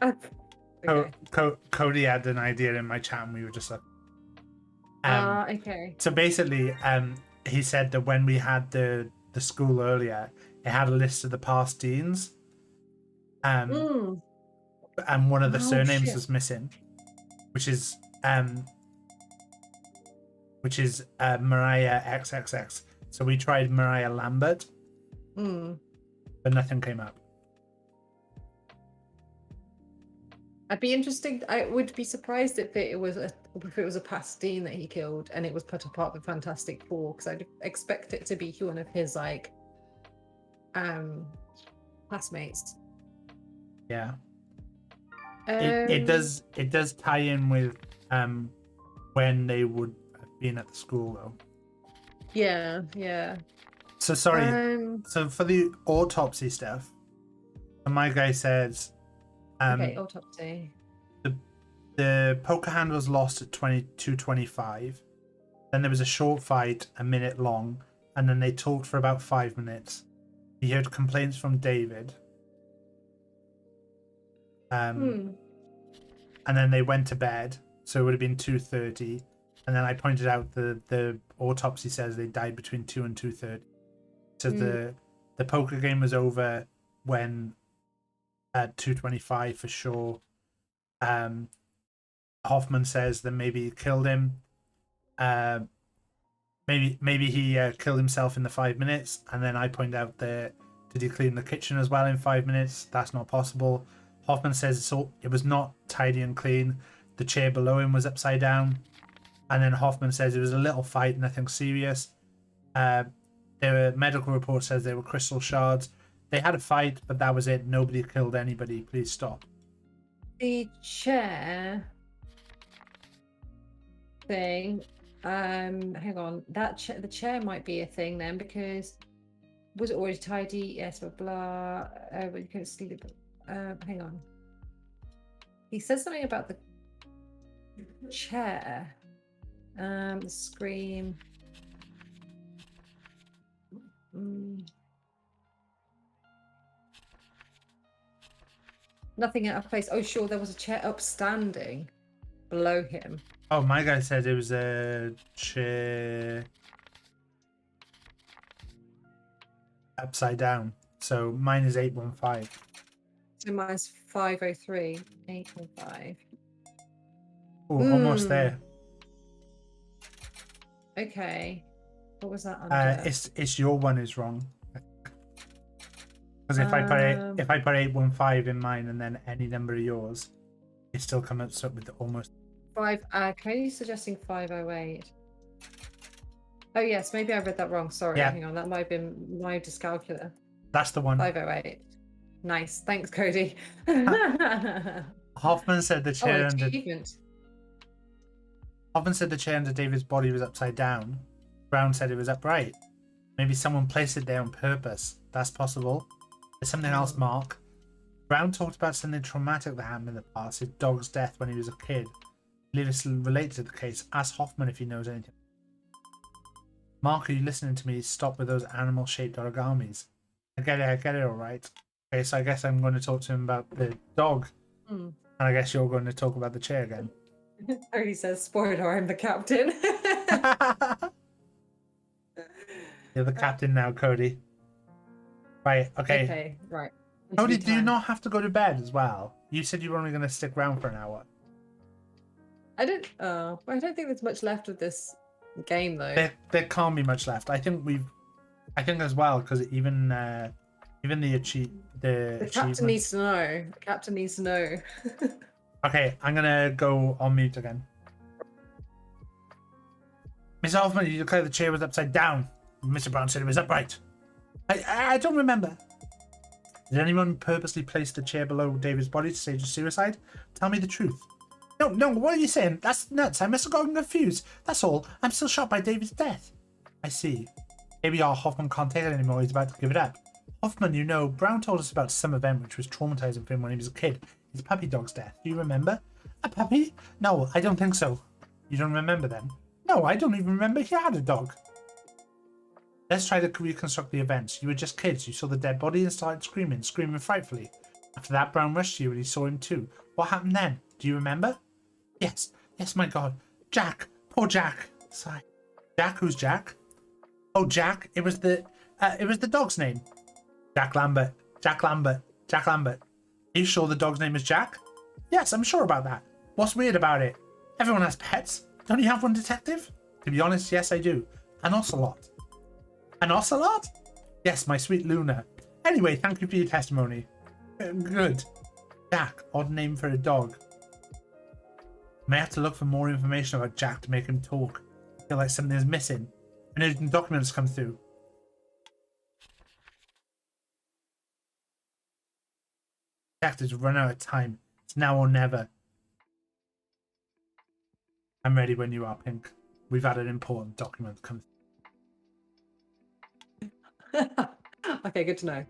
Okay. Cody had an idea in my chat, and we were just like, okay. So basically, he said that when we had the school earlier, it had a list of the past deans. And one of the surnames was missing, which is Mariah XXX. So we tried Mariah Lambert, but nothing came up. I'd be interested. I would be surprised if it was a Pastine that he killed and it was put apart with Fantastic Four, because I'd expect it to be one of his like classmates. Yeah. It does tie in with when they would have been at the school though. Yeah, yeah. So sorry. So for the autopsy stuff, my guy says Okay, autopsy. the poker hand was lost at 22:25. Then there was a short fight, a minute long, and then they talked for about 5 minutes. He heard complaints from David. And then they went to bed, so it would have been 2:30. And then I pointed out the autopsy says they died between 2 and 2:30. So the poker game was over when at 2:25 for sure. Hoffman says that maybe he killed him. Maybe he killed himself in the 5 minutes, and then I point out that did he clean the kitchen as well in 5 minutes? That's not possible. Hoffman says it was not tidy and clean. The chair below him was upside down, and then Hoffman says it was a little fight, nothing serious. The medical report says they were crystal shards. They had a fight, but that was it. Nobody killed anybody. Please stop. The chair thing. Hang on. The chair might be a thing then, because was it already tidy? Yes, blah blah. But you couldn't sleep. Hang on. He says something about the chair. The scream. Nothing out of place. Oh, sure, there was a chair upstanding below him. Oh, my guy said it was a chair upside down. So mine is 815. So mine's 503. 815. Oh, almost there. Okay. What was that under? It's your one is wrong. Because if I put 815 in mine and then any number of yours, it still comes up with almost 5. Cody's suggesting 508. Oh yes, maybe I read that wrong. Sorry, Yeah. hang on. That might have been my dyscalculia. That's the one. 508. Nice, thanks, Cody. Hoffman said the chair under achievement. Hoffman said the chair under David's body was upside down. Brown said it was upright. Maybe someone placed it there on purpose. That's possible. There's something else, Mark. Brown talked about something traumatic that happened in the past, his dog's death when he was a kid. Believe it's related to the case. Ask Hoffman if he knows anything. Mark, are you listening to me? Stop with those animal-shaped origamis. I get it, alright. Okay, so I guess I'm going to talk to him about the dog. And I guess you're going to talk about the chair again. Cody says, spoiler, I'm the captain. You're the captain now, Cody. Right, okay. Okay, right. Cody, do you not have to go to bed as well? You said you were only going to stick around for an hour. I don't think there's much left of this game though. There can't be much left. I think as well, because even the captain needs to know. The captain needs to know. Okay, I'm gonna go on mute again. Mr. Hoffman, you declared the chair was upside down. Mr. Brown said it was upright. I don't remember. Did anyone purposely place the chair below David's body to stage a suicide? Tell me the truth. No, what are you saying? That's nuts. I must have gotten confused. That's all. I'm still shocked by David's death. I see. Maybe our Hoffman can't take it anymore. He's about to give it up. Hoffman, you know, Brown told us about some event which was traumatizing for him when he was a kid. His puppy dog's death. Do you remember? A puppy? No, I don't think so. You don't remember then? No, I don't even remember he had a dog. Let's try to reconstruct the events. You were just kids. You saw the dead body and started screaming frightfully. After that, Brown rushed to you and he saw him too. What happened then? Do you remember? Yes, my God. Jack. Poor Jack. Sigh. Jack? Who's Jack? Oh, Jack. It was the dog's name. Jack Lambert. Are you sure the dog's name is Jack? Yes, I'm sure about that. What's weird about it? Everyone has pets. Don't you have one, detective? To be honest, yes, I do. An ocelot. An ocelot? Yes, my sweet Luna. Anyway, thank you for your testimony. Good. Jack, odd name for a dog. May have to look for more information about Jack to make him talk. I feel like something is missing. An urgent documents come through. Jack has run out of time. It's now or never. I'm ready when you are, Pink. We've had an important document come through. Okay, good to know.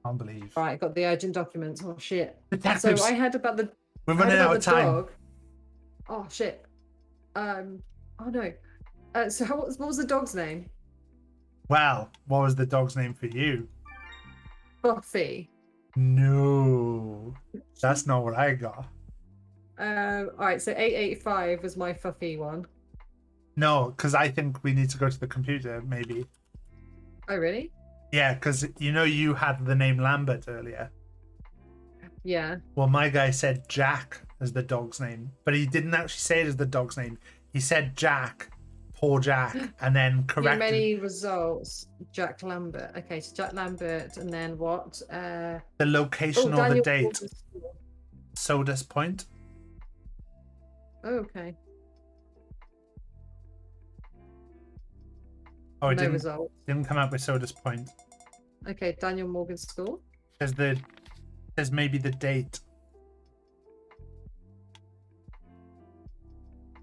Can't believe. Right, got the urgent documents. Oh shit. Detectives, So I heard about the we're running out of time. dog. Oh shit. Oh no. So what was the dog's name? Well, what was the dog's name for you? Buffy. No, that's not what I got. All right, so 885 was my Fuffy one. No, because I think we need to go to the computer, maybe. Oh really? Yeah, because you know you had the name Lambert earlier. Yeah. Well, my guy said Jack as the dog's name, but he didn't actually say it as the dog's name. He said Jack, poor Jack, and then Too corrected. many results. Jack Lambert. Okay, so Jack Lambert, and then what? The location or the Daniel date. Morgan's- Sodas Point. Oh, okay. Oh, it No didn't result. come up with Sodas Point. Okay, Daniel Morgan School. There's maybe the date.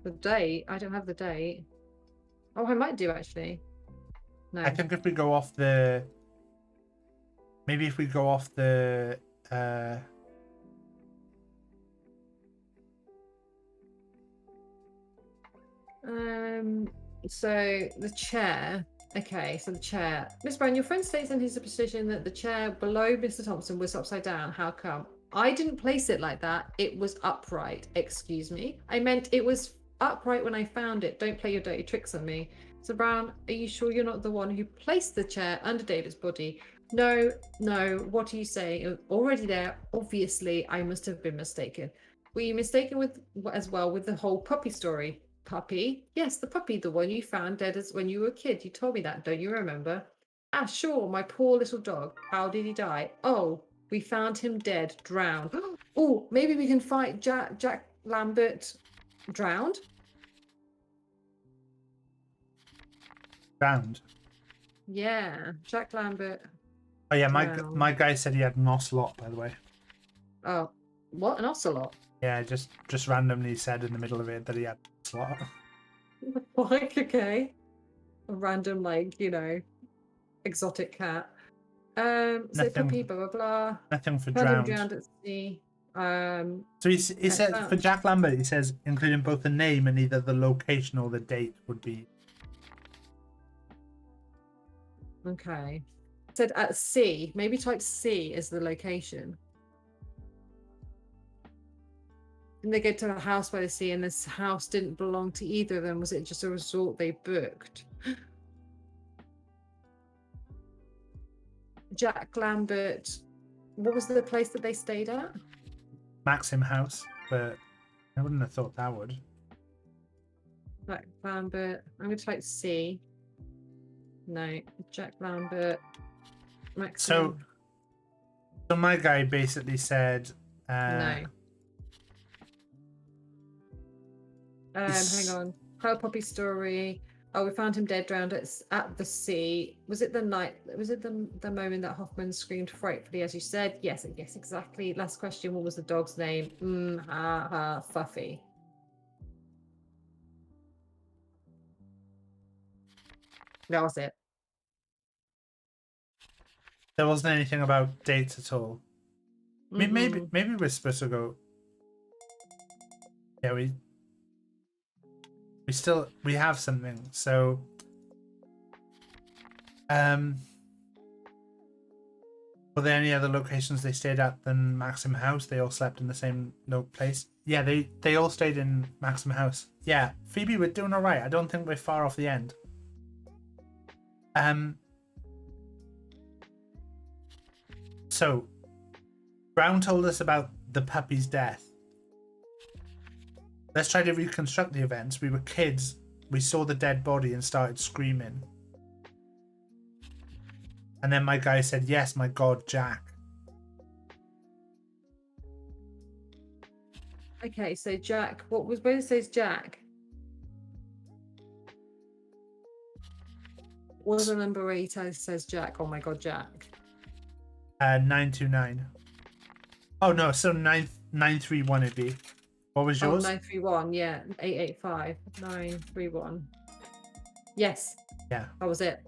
The date? I don't have the date. Oh, I might do actually. No. I think if we go off the, maybe if we go off the, So the chair. Okay, so the chair. Miss Brown, your friend states in his position that the chair below Mr. Thompson was upside down. How come? I didn't place it like that. It was upright. Excuse me. I meant it was upright when I found it. Don't play your dirty tricks on me. So Brown, are you sure you're not the one who placed the chair under David's body? No, no. What are you saying? It was already there. Obviously, I must have been mistaken. Were you mistaken with as well with the whole puppy story? Puppy? Yes, the puppy, the one you found dead as when you were a kid. You told me that, don't you remember? Ah, sure, my poor little dog. How did he die? Oh, we found him dead, drowned. Oh, maybe we can fight Jack Lambert drowned? Drowned. Yeah, Jack Lambert. Oh yeah, Drowned. my guy said he had an ocelot, by the way. Oh, what? An ocelot? Yeah, just randomly said in the middle of it that he had an ocelot. Like, okay. A random, like, exotic cat. So Nothing- puppy, blah, blah, blah. Nothing for Found him drowned. drowned at sea. So he said for found- Jack Lambert, he says including both the name and either the location or the date would be. Okay. Said at sea. Maybe type C as the location. And they go to a house by the sea, and this house didn't belong to either of them. Was it just a resort they booked? Jack Lambert. What was the place that they stayed at? Maxim House, but I wouldn't have thought that would. Jack Lambert. I'm going to type C. No. Jack Lambert. Maxim. So my guy basically said. No. Hang on. How puppy story. Oh, we found him dead, drowned at the sea. Was it the night? Was it the moment that Hoffman screamed frightfully, as you said? Yes, exactly. Last question. What was the dog's name? Fuffy. That was it. There wasn't anything about dates at all. I mean, Mhm. maybe we're supposed to go. Yeah, we have something. So, were there any other locations they stayed at than Maxim House? They all slept in the same place. Yeah, they all stayed in Maxim House. Yeah, Phoebe, we're doing all right. I don't think we're far off the end. So, Brown told us about the puppy's death. Let's try to reconstruct the events. We were kids. We saw the dead body and started screaming. And then my guy said, yes, my God, Jack. Okay, so Jack, where it says Jack? What's the number 8 says Jack? Oh my God, Jack. 929. Oh no, so 931 it'd be. What was Oh, yours? 931, yeah. 885. 931. Yes, Yeah. that was it.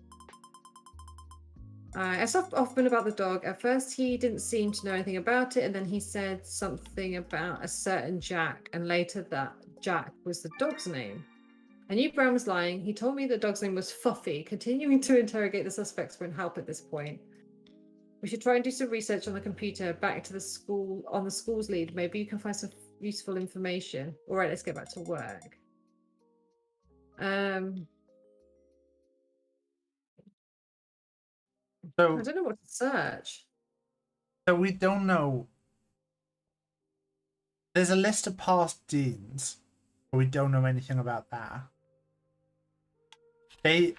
I asked Hoffman about the dog. At first, he didn't seem to know anything about it, and then he said something about a certain Jack, and later that Jack was the dog's name. I knew Brown was lying. He told me the dog's name was Fuffy. Continuing to interrogate the suspects won't help at this point. We should try and do some research on the computer. Back to the school, on the school's lead. Maybe you can find some useful information. All right, let's get back to work. So I don't know what to search. So we don't know. There's a list of past deans, but we don't know anything about that. They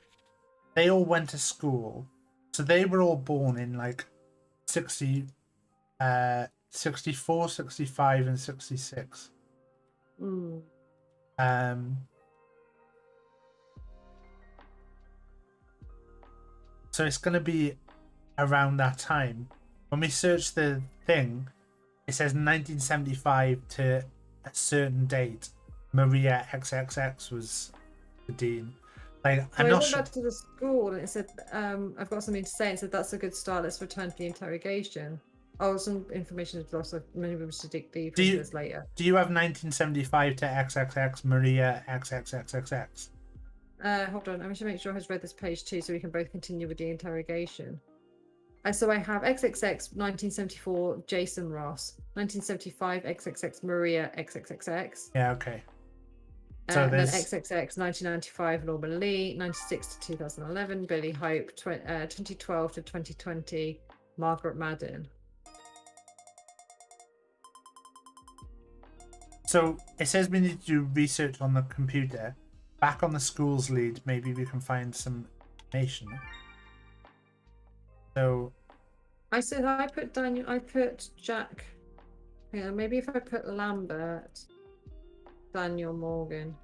all went to school, so they were all born in like 64, 65, and 66. Mm. So it's gonna be around that time. When we search the thing, it says 1975 to a certain date. Maria XXX was the dean. Like, So I'm I not went sure. back to the school and it said, I've got something to say. It said, that's a good start. Let's return to the interrogation. Oh, some information is lost. So maybe we should dig deeper into this later. Do you have 1975 to XXX Maria XXXXX? Hold on. I should make sure I've read this page too so we can both continue with the interrogation. So I have XXX 1974 Jason Ross, 1975 XXX Maria XXXX. Yeah, okay. So And then there's XXX 1995 Norman Lee, 96 to 2011 Billy Hope, 2012 to 2020 Margaret Madden. So it says we need to do research on the computer. Back on the school's lead, maybe we can find some information. So I said I put Daniel, I put Jack. Yeah, maybe if I put Lambert, Daniel Morgan.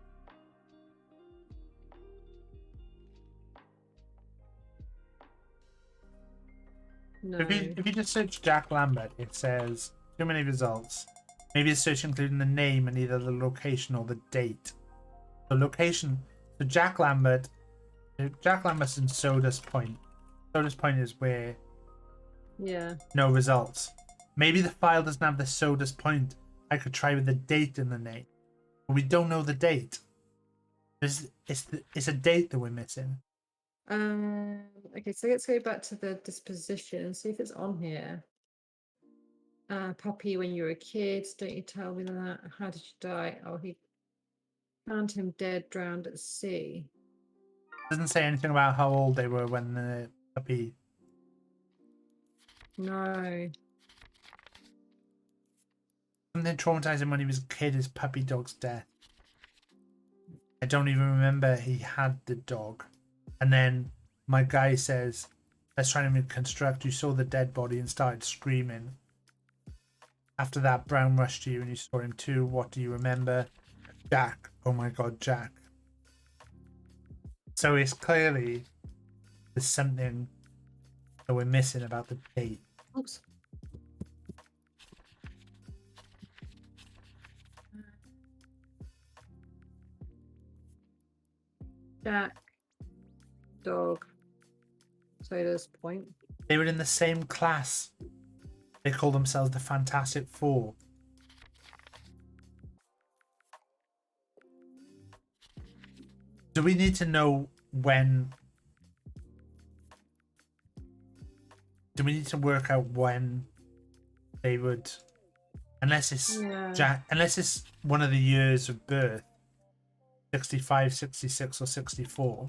No. if you just search Jack Lambert, it says too many results. Maybe a search including the name and either the location or the date. The location. So Jack Lambert's in Sodas Point. Sodas Point is where Yeah. no results. Maybe the file doesn't have the Sodas Point. I could try with the date in the name, but we don't know the date. It's a date that we're missing. Okay, so let's go back to the disposition and see if it's on here. Puppy, when you were a kid, don't you tell me that? How did you die? Oh, he found him dead, drowned at sea. Doesn't say anything about how old they were when the puppy. No. Something traumatizing when he was a kid is puppy dog's death. I don't even remember he had the dog. And then my guy says, let's try and reconstruct. You saw the dead body and started screaming. After that, Brown rushed to you and you saw him too. What do you remember? Jack. Oh my God, Jack. So it's clearly there's something that we're missing about the date. Oops. Jack, dog, Soda's Point. They were in the same class. They call themselves the Fantastic Four. Do we need to know when? Do we need to work out when they would? Unless it's unless it's one of the years of birth. 65, 66, or 64.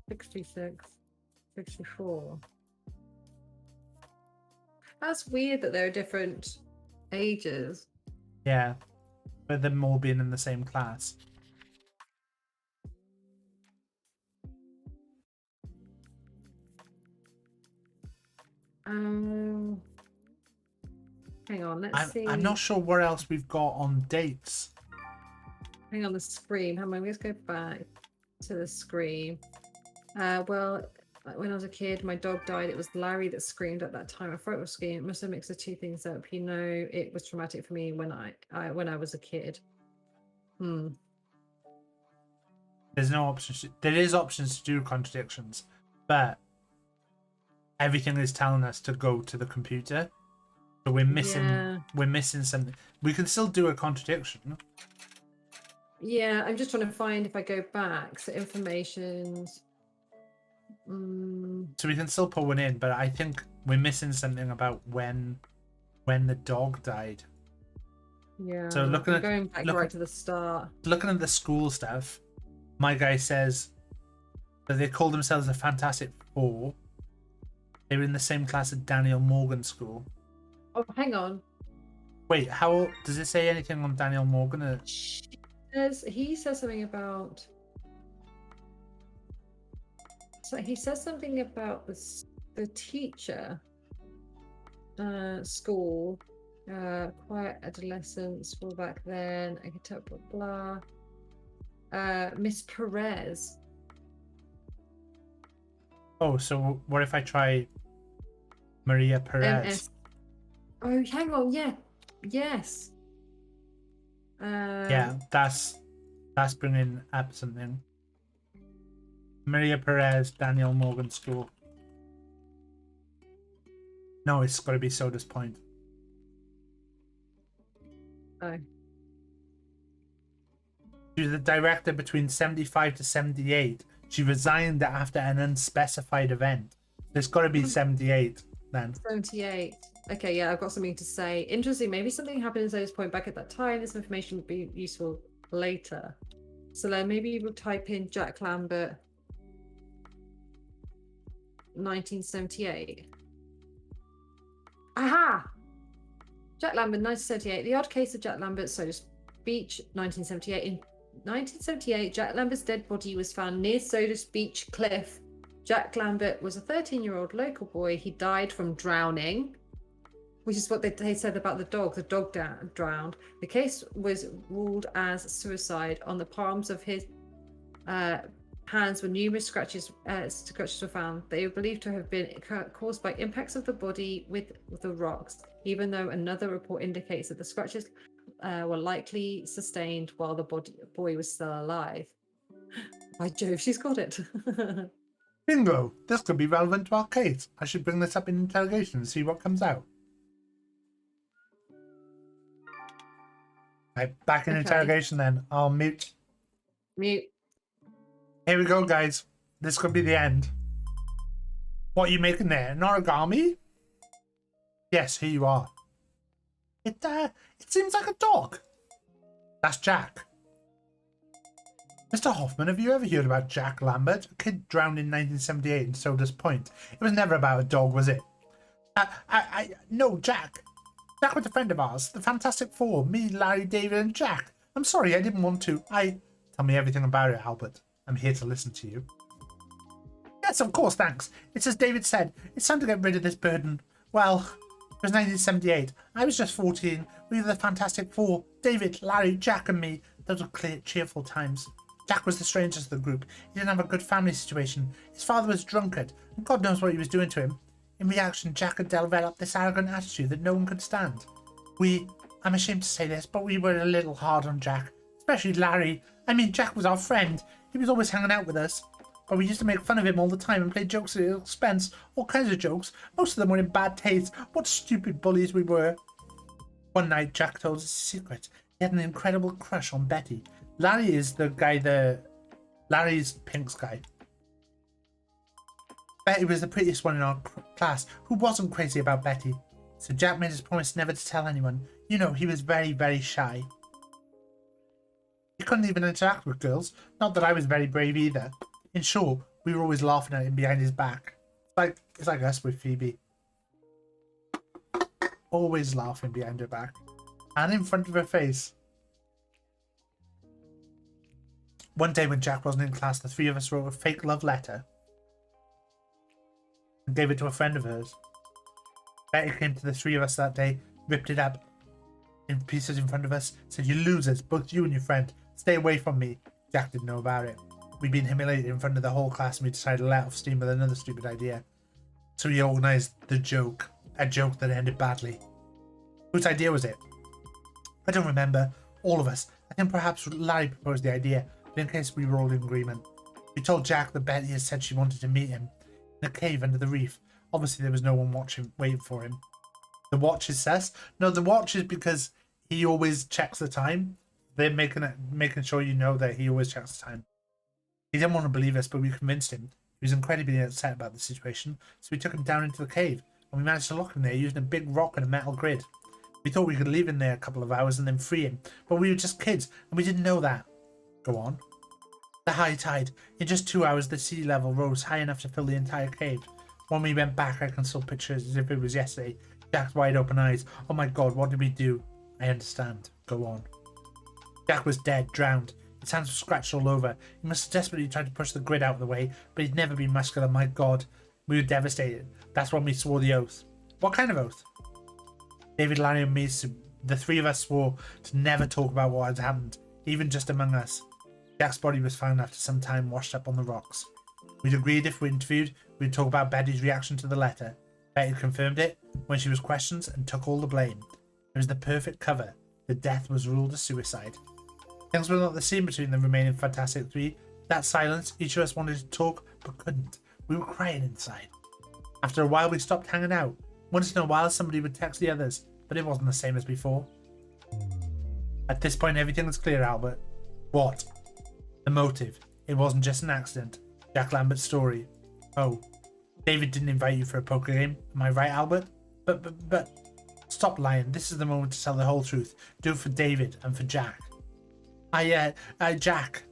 66, 64. That's weird that they're different ages. Yeah, but them all being in the same class. Um, hang on, let's see. I'm not sure what else we've got on dates. Hang on, the scream. Hang on, let's go back to the scream. Well, when I was a kid, my dog died. It was Larry that screamed at that time. I thought it was screaming. It must have mixed the two things up. You know, it was traumatic for me when I was a kid. There's no options. There is options to do contradictions, but everything is telling us to go to the computer. So we're missing. Yeah. We're missing something. We can still do a contradiction. Yeah, I'm just trying to find if I go back. So informations. So we can still put one in, but I think we're missing something about when the dog died. Yeah. So looking I'm at going back right to the start. Looking at the school stuff, my guy says that they call themselves the Fantastic Four. They were in the same class at Daniel Morgan School. Oh, hang on. Wait, how does it say anything on Daniel Morgan? He says something about. So he says something about the teacher, school, quiet adolescence, school back then. I could tell blah blah. Miss Perez. Oh, so what if I try Maria Perez? MS. Oh, hang on. Yeah. Yes. Yeah, that's bringing up something. Maria Perez, Daniel Morgan School. No, it's got to be Soda's Point. Oh. She was the director between 75 to 78. She resigned after an unspecified event. There's got to be 78 then. 78. Okay, yeah, I've got something to say. Interesting. Maybe something happened in Soda's Point back at that time. This information would be useful later. So then maybe we'll type in Jack Lambert 1978. Aha! Jack Lambert 1978. The Odd Case of Jack Lambert, Soda's Beach 1978. In 1978, Jack Lambert's dead body was found near Soda's Beach Cliff. Jack Lambert was a 13-year-old local boy. He died from drowning, which is what they said about the dog. The dog drowned. The case was ruled as suicide. On the palms of his hands were numerous scratches were found. They were believed to have been caused by impacts of the body with the rocks, even though another report indicates that the scratches were likely sustained while the boy was still alive. By Jove, she's got it. Bingo! This could be relevant to our case. I should bring this up in interrogation and see what comes out. Right, back in interrogation then. I'll mute. Mute. Here we go, guys. This could be the end. What are you making there? An origami? Yes, here you are. It seems like a dog. That's Jack. Mr. Hoffman, have you ever heard about Jack Lambert? A kid drowned in 1978 in Soda's Point. It was never about a dog, was it? No, Jack. Jack was a friend of ours. The Fantastic Four. Me, Larry, David, and Jack. I'm sorry, I didn't want to. Tell me everything about it, Albert. I'm here to listen to you. Yes, of course, thanks. It's as David said. It's time to get rid of this burden. Well, it was 1978. I was just 14. We were the Fantastic Four. David, Larry, Jack, and me. Those were clear, cheerful times. Jack was the strangest of the group. He didn't have a good family situation. His father was a drunkard, and God knows what he was doing to him. In reaction, Jack had developed this arrogant attitude that no one could stand. I'm ashamed to say this, but we were a little hard on Jack. Especially Larry. I mean, Jack was our friend. He was always hanging out with us. But we used to make fun of him all the time and play jokes at his expense. All kinds of jokes. Most of them were in bad taste. What stupid bullies we were. One night, Jack told us a secret. He had an incredible crush on Betty. Larry is the guy Larry's Pink's guy. Betty was the prettiest one in our class who wasn't crazy about Betty. So Jack made his promise never to tell anyone. You know, he was very, very shy. He couldn't even interact with girls. Not that I was very brave either. In short, we were always laughing at him behind his back. It's like us with Phoebe. Always laughing behind her back. And in front of her face. One day when Jack wasn't in class, the three of us wrote a fake love letter and gave it to a friend of hers. Betty came to the three of us that day, ripped it up in pieces in front of us, said, "You losers, both you and your friend. Stay away from me." Jack didn't know about it. We'd been humiliated in front of the whole class and we decided to let off steam with another stupid idea. So we organised the joke. A joke that ended badly. Whose idea was it? I don't remember. All of us. I think perhaps Larry proposed the idea, but in case we were all in agreement. We told Jack that Betty had said she wanted to meet him in a cave under the reef. Obviously there was no one waiting for him. The watch is sus? No, the watch is because he always checks the time. They're making sure you know that he always checks the time. He didn't want to believe us, but we convinced him. He was incredibly upset about the situation, so we took him down into the cave, and we managed to lock him there using a big rock and a metal grid. We thought we could leave him there a couple of hours and then free him, but we were just kids, and we didn't know that. Go on. The high tide. In just 2 hours, the sea level rose high enough to fill the entire cave. When we went back, I can still picture it as if it was yesterday. Jack's wide open eyes. "Oh my god, what did we do?" "I understand. Go on." Jack was dead, drowned. His hands were scratched all over. He must have desperately tried to push the grid out of the way, but he'd never been muscular. My god. We were devastated. That's when we swore the oath. What kind of oath? David, Larry and me, the three of us swore to never talk about what had happened, even just among us. Jack's body was found after some time washed up on the rocks. We'd agreed if we interviewed, we'd talk about Betty's reaction to the letter. Betty confirmed it when she was questioned and took all the blame. It was the perfect cover. The death was ruled a suicide. Things were not the same between the remaining Fantastic Three. That silence, each of us wanted to talk, but couldn't. We were crying inside. After a while, we stopped hanging out. Once in a while, somebody would text the others, but it wasn't the same as before. At this point, everything was clear, Albert. What? The motive. It wasn't just an accident. Jack Lambert's story. Oh, David didn't invite you for a poker game. Am I right, Albert? But, stop lying. This is the moment to tell the whole truth. Do it for David and for Jack. Jack.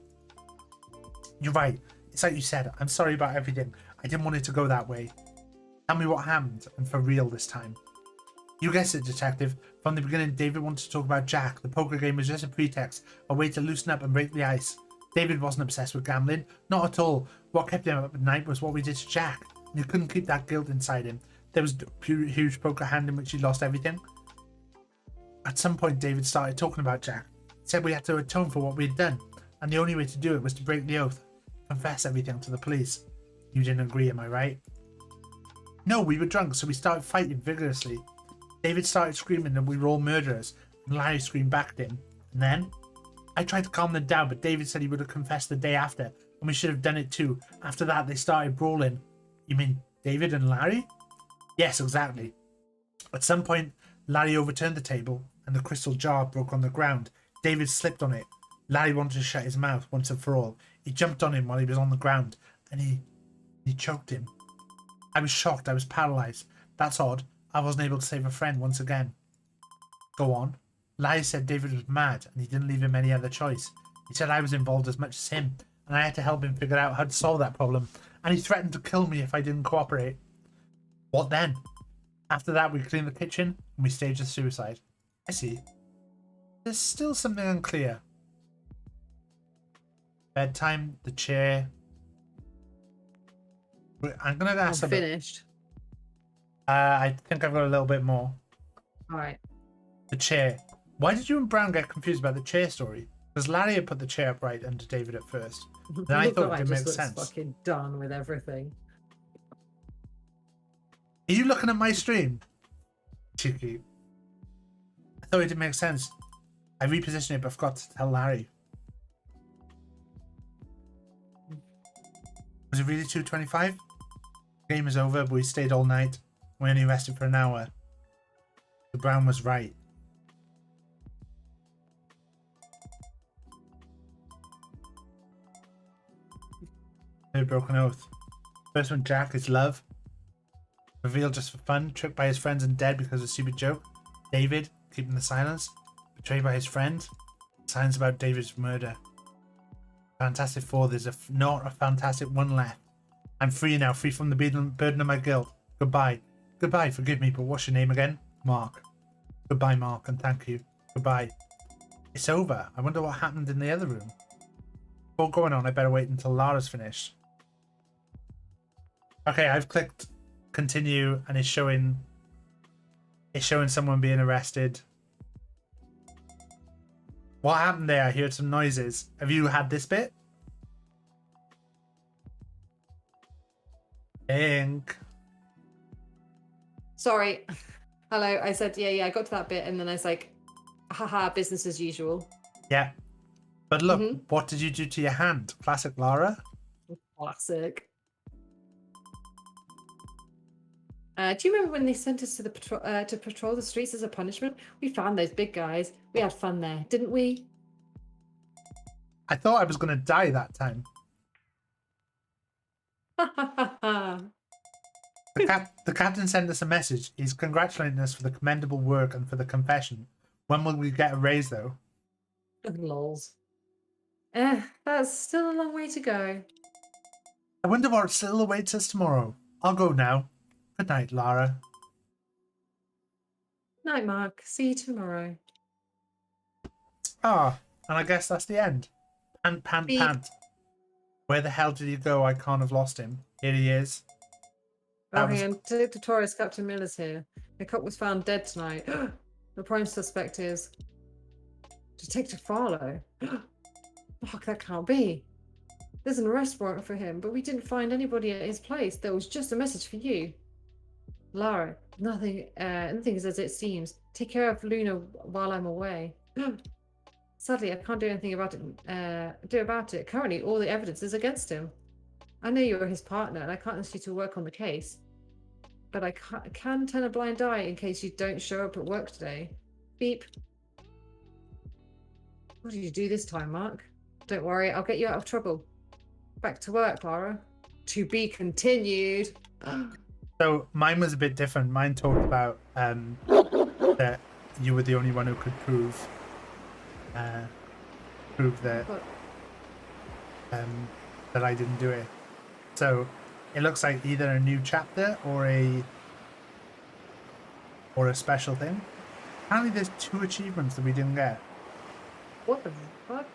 You're right. It's like you said. I'm sorry about everything. I didn't want it to go that way. Tell me what happened, and for real this time. You guessed it, Detective. From the beginning, David wanted to talk about Jack. The poker game was just a pretext, a way to loosen up and break the ice. David wasn't obsessed with gambling. Not at all. What kept him up at night was what we did to Jack. And he couldn't keep that guilt inside him. There was a huge poker hand in which he lost everything. At some point, David started talking about Jack. He said we had to atone for what we had done, and the only way to do it was to break the oath, confess everything to the police. You didn't agree, am I right? No, we were drunk, so we started fighting vigorously. David started screaming that we were all murderers, and Larry screamed back at him. And then? I tried to calm them down, but David said he would have confessed the day after, and we should have done it too. After that, they started brawling. You mean David and Larry? Yes, exactly. At some point, Larry overturned the table, and the crystal jar broke on the ground. David slipped on it. Larry wanted to shut his mouth once and for all. He jumped on him while he was on the ground, and he choked him. I was shocked. I was paralyzed. That's odd. I wasn't able to save a friend once again. Go on. Larry said David was mad, and he didn't leave him any other choice. He said I was involved as much as him, and I had to help him figure out how to solve that problem, and he threatened to kill me if I didn't cooperate. What then? After that, we cleaned the kitchen, and we staged a suicide. I see. There's still something unclear. Bedtime, the chair. I'm gonna ask I'm finished. I think I've got a little bit more. Alright. The chair. Why did you and Brown get confused about the chair story? Because Larry had put the chair upright under David at first. Then I thought it didn't make sense. Fucking done with everything. Are you looking at my stream? Cheeky. I thought it didn't make sense. I repositioned it, but I forgot to tell Larry. Was it really 2:25? Game is over, but we stayed all night. We only rested for an hour. The Brown was right. Third broken oath. First one, Jack, is love. Revealed just for fun. Tricked by his friends and dead because of a stupid joke. David, keeping the silence. Betrayed by his friend. Silence about David's murder. Fantastic Four. There's not a Fantastic One left. I'm free now, free from the burden of my guilt. Goodbye. Goodbye, forgive me, but what's your name again? Mark. Goodbye, Mark, and thank you. Goodbye. It's over. I wonder what happened in the other room. Before going on, I better wait until Lara's finished. Okay, I've clicked continue, and it's showing It's showing someone being arrested. What happened there? I heard some noises. Have you had this bit? Ink. Sorry. Hello. I said, yeah, I got to that bit and then I was like, haha, business as usual. Yeah. But look, what did you do to your hand? Classic Lara. Classic. Do you remember when they sent us to the to patrol the streets as a punishment? We found those big guys. We had fun there, didn't we? I thought I was going to die that time. The captain sent us a message. He's congratulating us for the commendable work and for the confession. When will we get a raise, though? Lols. That's still a long way to go. I wonder what still awaits us tomorrow. I'll go now. Good night, Lara. Night, Mark. See you tomorrow. Ah, and I guess that's the end. Pant. Beep. Where the hell did he go? I can't have lost him. Here he is. Oh, hang on. Detective Captain Miller's here. The cop was found dead tonight. The prime suspect is Detective Farlow. Fuck, that can't be. There's an arrest warrant for him, but we didn't find anybody at his place. There was just a message for you. Lara, nothing is as it seems. Take care of Luna while I'm away. Sadly, I can't do anything about it. Currently, all the evidence is against him. I know you're his partner, and I can't ask you to work on the case. But I can turn a blind eye in case you don't show up at work today. Beep. What did you do this time, Mark? Don't worry, I'll get you out of trouble. Back to work, Lara. To be continued. So mine was a bit different. Mine talked about that you were the only one who could prove that that I didn't do it. So it looks like either a new chapter or a special thing. Apparently there's 2 achievements that we didn't get. What the fuck?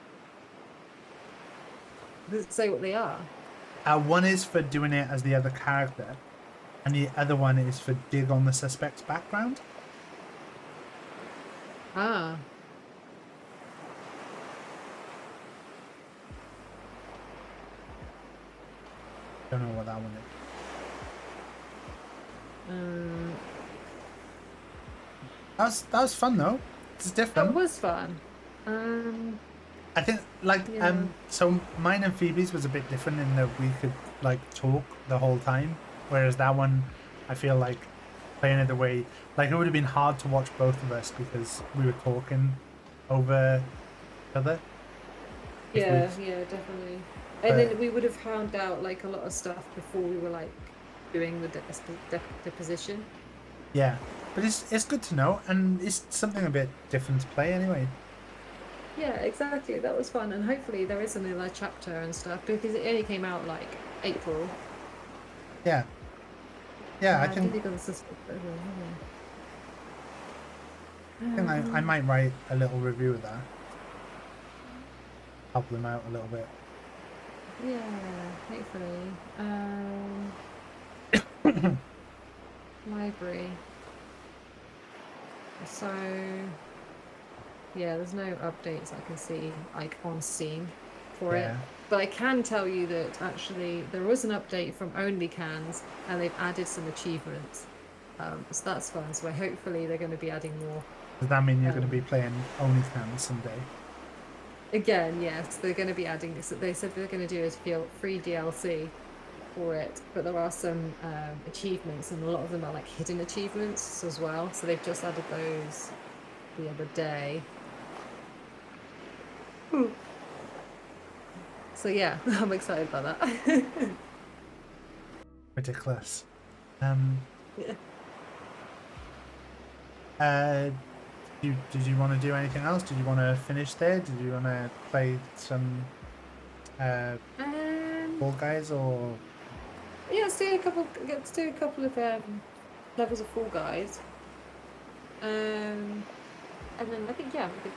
Does it say what they are? One is for doing it as the other character, and the other one is for dig on the suspect's background. Ah. Don't know what that one is. That was fun though. It's different. That was fun. I think like Yeah. so mine and Phoebe's was a bit different in that we could like talk the whole time, whereas that one I feel like playing it the way like it would have been hard to watch both of us because we were talking over each other. Yeah, definitely. And then we would have found out like a lot of stuff before we were like doing the deposition. Yeah, but it's good to know, and it's something a bit different to play anyway. Yeah, exactly. That was fun, and hopefully there is another chapter and stuff because it only came out like April. Yeah. Yeah, I think think of the suspect over, I might write a little review of that. Help them out a little bit. Yeah, hopefully. Library. So, yeah, there's no updates I can see, like on Steam for it. Yeah. But I can tell you that actually there was an update from OnlyCans and they've added some achievements. So that's fun. So hopefully they're going to be adding more. Does that mean you're going to be playing OnlyFans someday? Again, yes, they're going to be adding this. They said they're going to do is free DLC for it, but there are some achievements, and a lot of them are like hidden achievements as well. So they've just added those the other day. So yeah, I'm excited about that. Ridiculous. Yeah. Did you want to do anything else? Did you want to finish there? Did you want to play some Fall Guys or? Yeah, let's do a couple of levels of Fall Guys. And then I think we could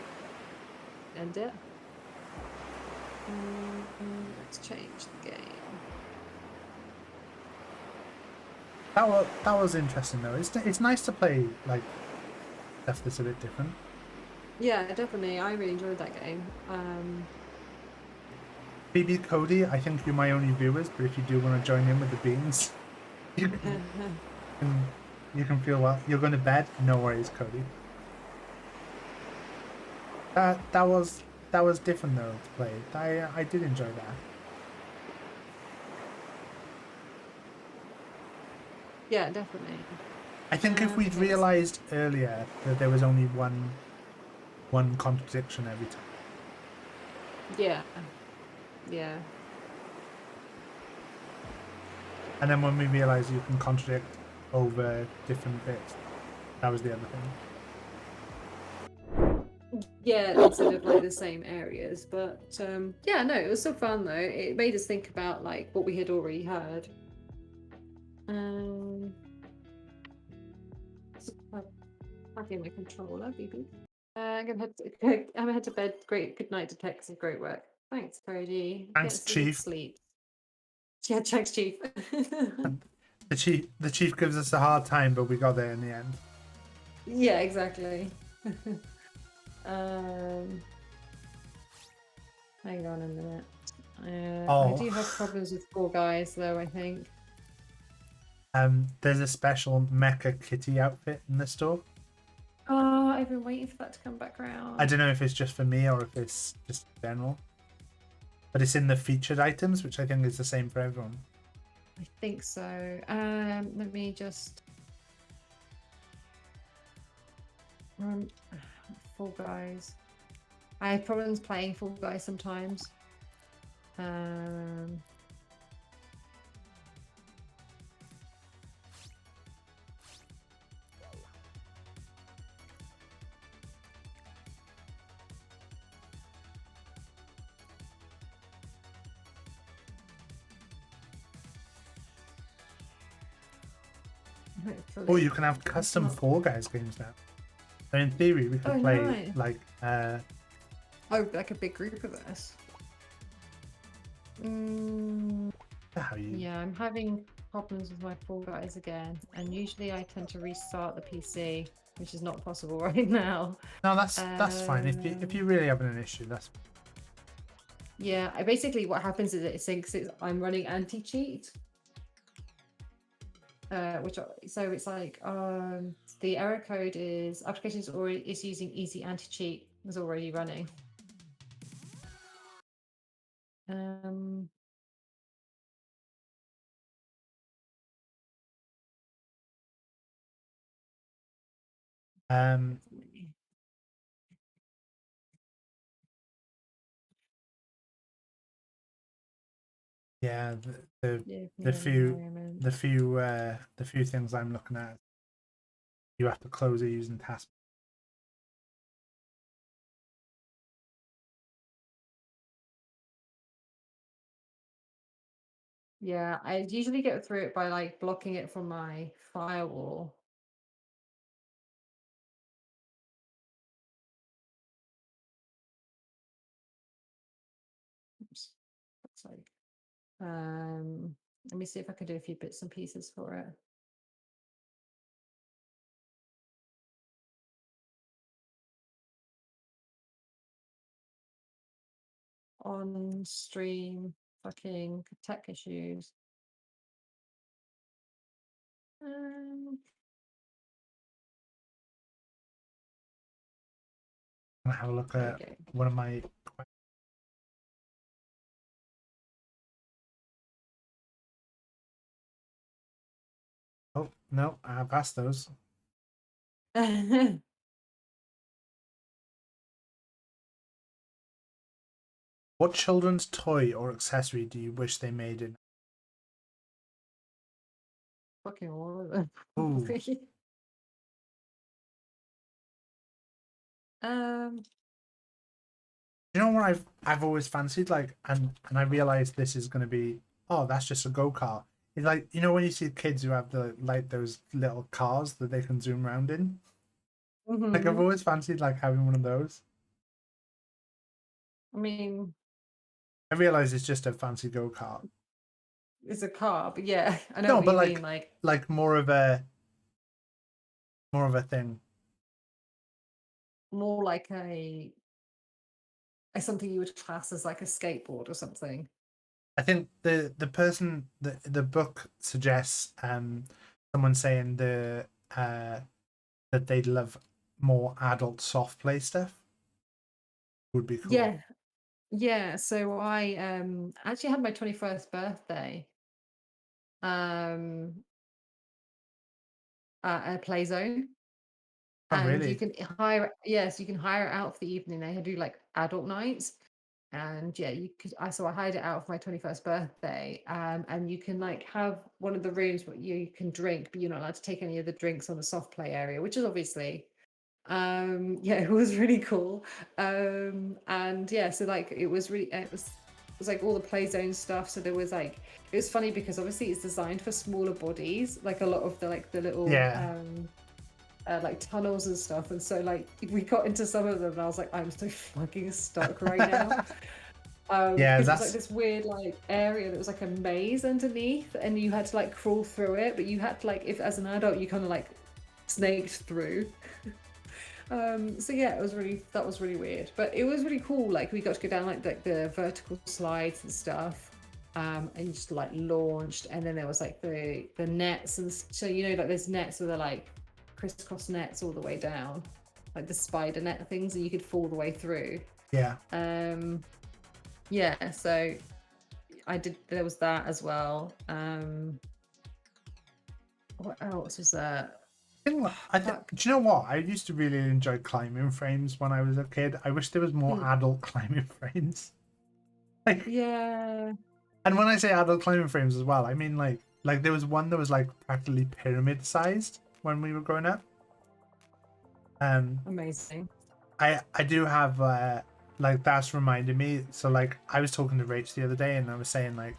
end it. Let's change the game. That was interesting though. It's nice to play like stuff that's a bit different. Yeah, definitely. I really enjoyed that game. Phoebe, Cody, I think you're my only viewers, but if you do want to join in with the beans, you can feel well. You're going to bed? No worries, Cody. That was different though to play. I did enjoy that. Yeah, definitely. I think if we'd It's- realised earlier that there was only one contradiction every time. Yeah. Yeah. And then when we realised you can contradict over different bits, that was the other thing. Yeah, instead of like the same areas. But yeah, no, it was so fun though. It made us think about like what we had already heard. Plugging my controller, BB. I'm gonna head to bed. Good night to Tex and great work. Thanks, Cody. Thanks, Get some good Chief. sleep. Yeah, thanks, Chief. The chief gives us a hard time, but we got there in the end. Yeah, exactly. Hang on a minute. I do have problems with Four Guys, though, I think. There's a special Mecha Kitty outfit in the store. Oh, I've been waiting for that to come back around. I don't know if it's just for me or if it's just general. But it's in the featured items, which I think is the same for everyone. I think so. Let me just... Fall Guys. I have problems playing Fall Guys sometimes. Oh, you can have custom Fall Guys games now. So in theory, we could play nice. like oh, like a big group of us. how you. Yeah, I'm having problems with my Fall Guys again, and usually I tend to restart the PC, which is not possible right now. No, that's fine. If you're really having an issue, that's. Yeah, I basically what happens is it thinks I'm running anti-cheat. So it's like the error code is application is using easy anti-cheat is already running. Yeah, Yeah, the few things I'm looking at, you have to close it using task. Yeah, I usually get through it by like blocking it from my firewall. Oops. Looks like let me see if I can do a few bits and pieces for it. On stream fucking tech issues. I'm gonna have a look at Okay. one of my. Oh no, I passed those. What children's toy or accessory do you wish they made in? Fucking all of them. Ooh. You know what I've always fancied, like, and I realized this is gonna be, oh, that's just a go-kart. It's like, you know when you see kids who have the like those little cars that they can zoom around in? Like I've Mhm. always fancied like having one of those. I mean, I realize it's just a fancy go-kart. it's a car, but yeah, I know No, what but you mean. Like, like more of a thing. more like a something you would class as like a skateboard or something. I think the book suggests someone saying that they'd love more adult soft play stuff would be cool. Yeah, yeah. So I actually had my 21st birthday um at a play zone, Oh and you really? can hire, yes, you can hire it out for the evening. They do like adult nights. And yeah, you could I hired it out for my 21st birthday. And you can like have one of the rooms where you can drink, but you're not allowed to take any of the drinks on the soft play area, which is obviously yeah, it was really cool. And yeah, so like it was like all the play zone stuff. So there was like, it was funny because obviously it's designed for smaller bodies, like a lot of the like the little Yeah. like tunnels and stuff. And so like we got into some of them and I was like, I'm so fucking stuck right now. Yeah, Because it was like that's this weird like area that was like a maze underneath, and you had to like crawl through it, but you had to like, if as an adult you kind of like snaked through. So yeah, that was really weird, but it was really cool. Like we got to go down like the vertical slides and stuff, and you just like launched, and then there was like the nets, and so you know like there's nets where they're like crisscross nets all the way down, like the spider net things, and you could fall the way through. yeah. Yeah, so there was that as well. What else was there? Do you know what? I used to really enjoy climbing frames when I was a kid. I wish there was more adult climbing frames. Like, Yeah. and when I say adult climbing frames as well, I mean like there was one that was like practically pyramid sized when we were growing up. Amazing. I do have like that's reminded me. So like I was talking to Rach the other day, and I was saying like,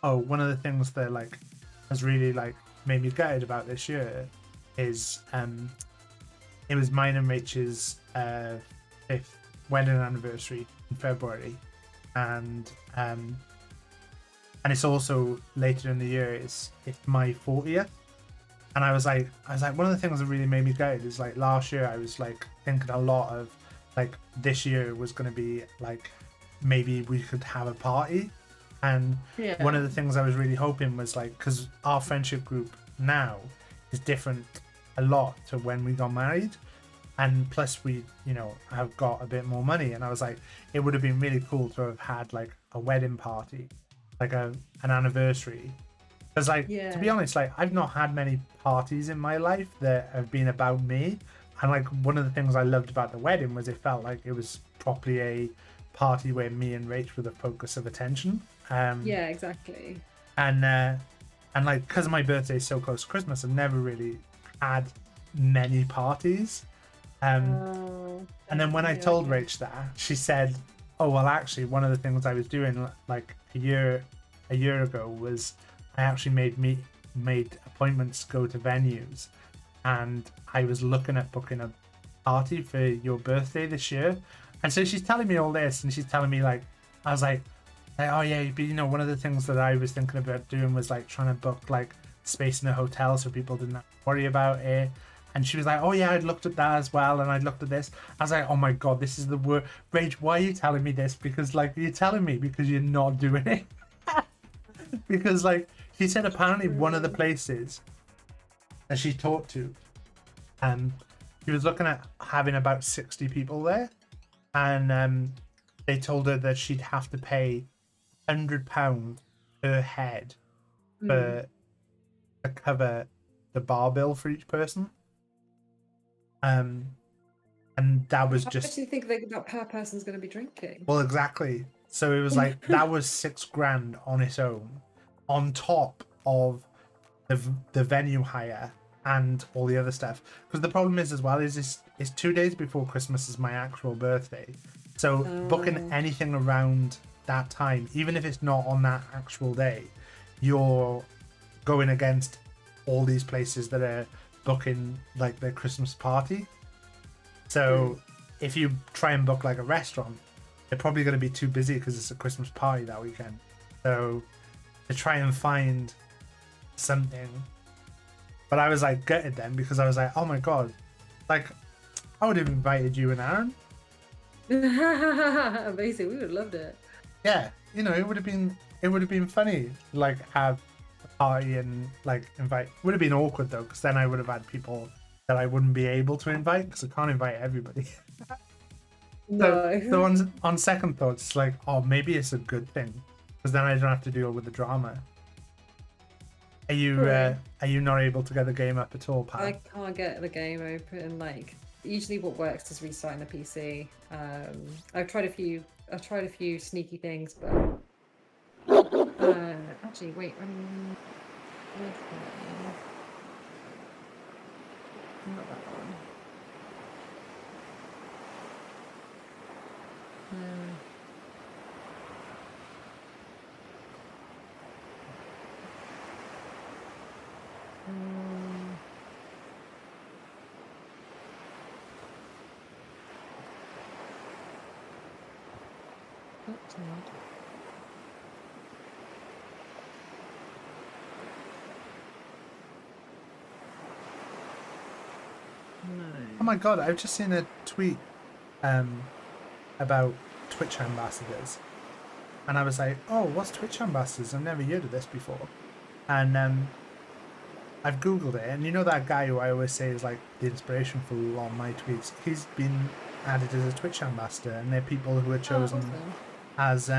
oh, one of the things that like has really like made me gutted about this year is it was mine and Rach's 5th wedding anniversary in February, and it's also later in the year. It's my 40th, and I was like one of the things that really made me gutted is like last year I was like thinking a lot of like this year was going to be like maybe we could have a party, and Yeah. one of the things I was really hoping was like, because our friendship group now is different a lot to when we got married, and plus we have got a bit more money, and I was like it would have been really cool to have had like a wedding party, like an anniversary, because like to be Yeah. honest, like I've not had many parties in my life that have been about me, and like one of the things I loved about the wedding was it felt like it was properly a party where me and Rach were the focus of attention. Yeah, exactly. And like because my birthday is so close to Christmas, I've never really had many parties. Oh, And then when I told Rach that, she said, "Oh well, actually, one of the things I was doing like a year ago was I actually made appointments to go to venues, and I was looking at booking a party for your birthday this year." And so she's telling me all this, and she's telling me like, I was like, oh yeah, but one of the things that I was thinking about doing was like trying to book like space in a hotel so people didn't have to worry about it. And she was like, oh yeah, I'd looked at that as well, and I'd looked at this. I was like, oh my god, this is the word. Rach, why are you telling me this? Because like you're telling me because you're not doing it. Because like she said, apparently one of the places that she talked to, she was looking at having about 60 people there, and they told her that she'd have to pay £100 per head to cover the bar bill for each person. And that was How much just do you think that per person's going to be drinking? well, exactly. So it was like that was £6,000 on its own, on top of the venue hire and all the other stuff. Because the problem is as well is it's 2 days before Christmas is my actual birthday, so booking anything around that time, even if it's not on that actual day, you're going against all these places that are booking like their Christmas party. So if you try and book like a restaurant, they're probably going to be too busy because it's a Christmas party that weekend. So to try and find something, but I was like gutted then because I was like, oh my god, like I would have invited you and Aaron. Amazing. We would have loved it. Yeah, you know, it would have been funny, like have a party and like invite. Would have been awkward though, because then I would have had people that I wouldn't be able to invite because I can't invite everybody. No. So on second thoughts, it's like, oh, maybe it's a good thing because then I don't have to deal with the drama. Are you not able to get the game up at all, pal? I can't get the game open. Like usually, what works is restarting the PC. I've tried a few sneaky things, but actually, wait. Not that one. That's odd. No. Oh my god, I've just seen a tweet about Twitch ambassadors. And I was like, oh, what's Twitch ambassadors? I've never heard of this before. And I've Googled it, and you know that guy who I always say is like the inspiration for a lot of my tweets? He's been added as a Twitch ambassador, and they're people who are chosen as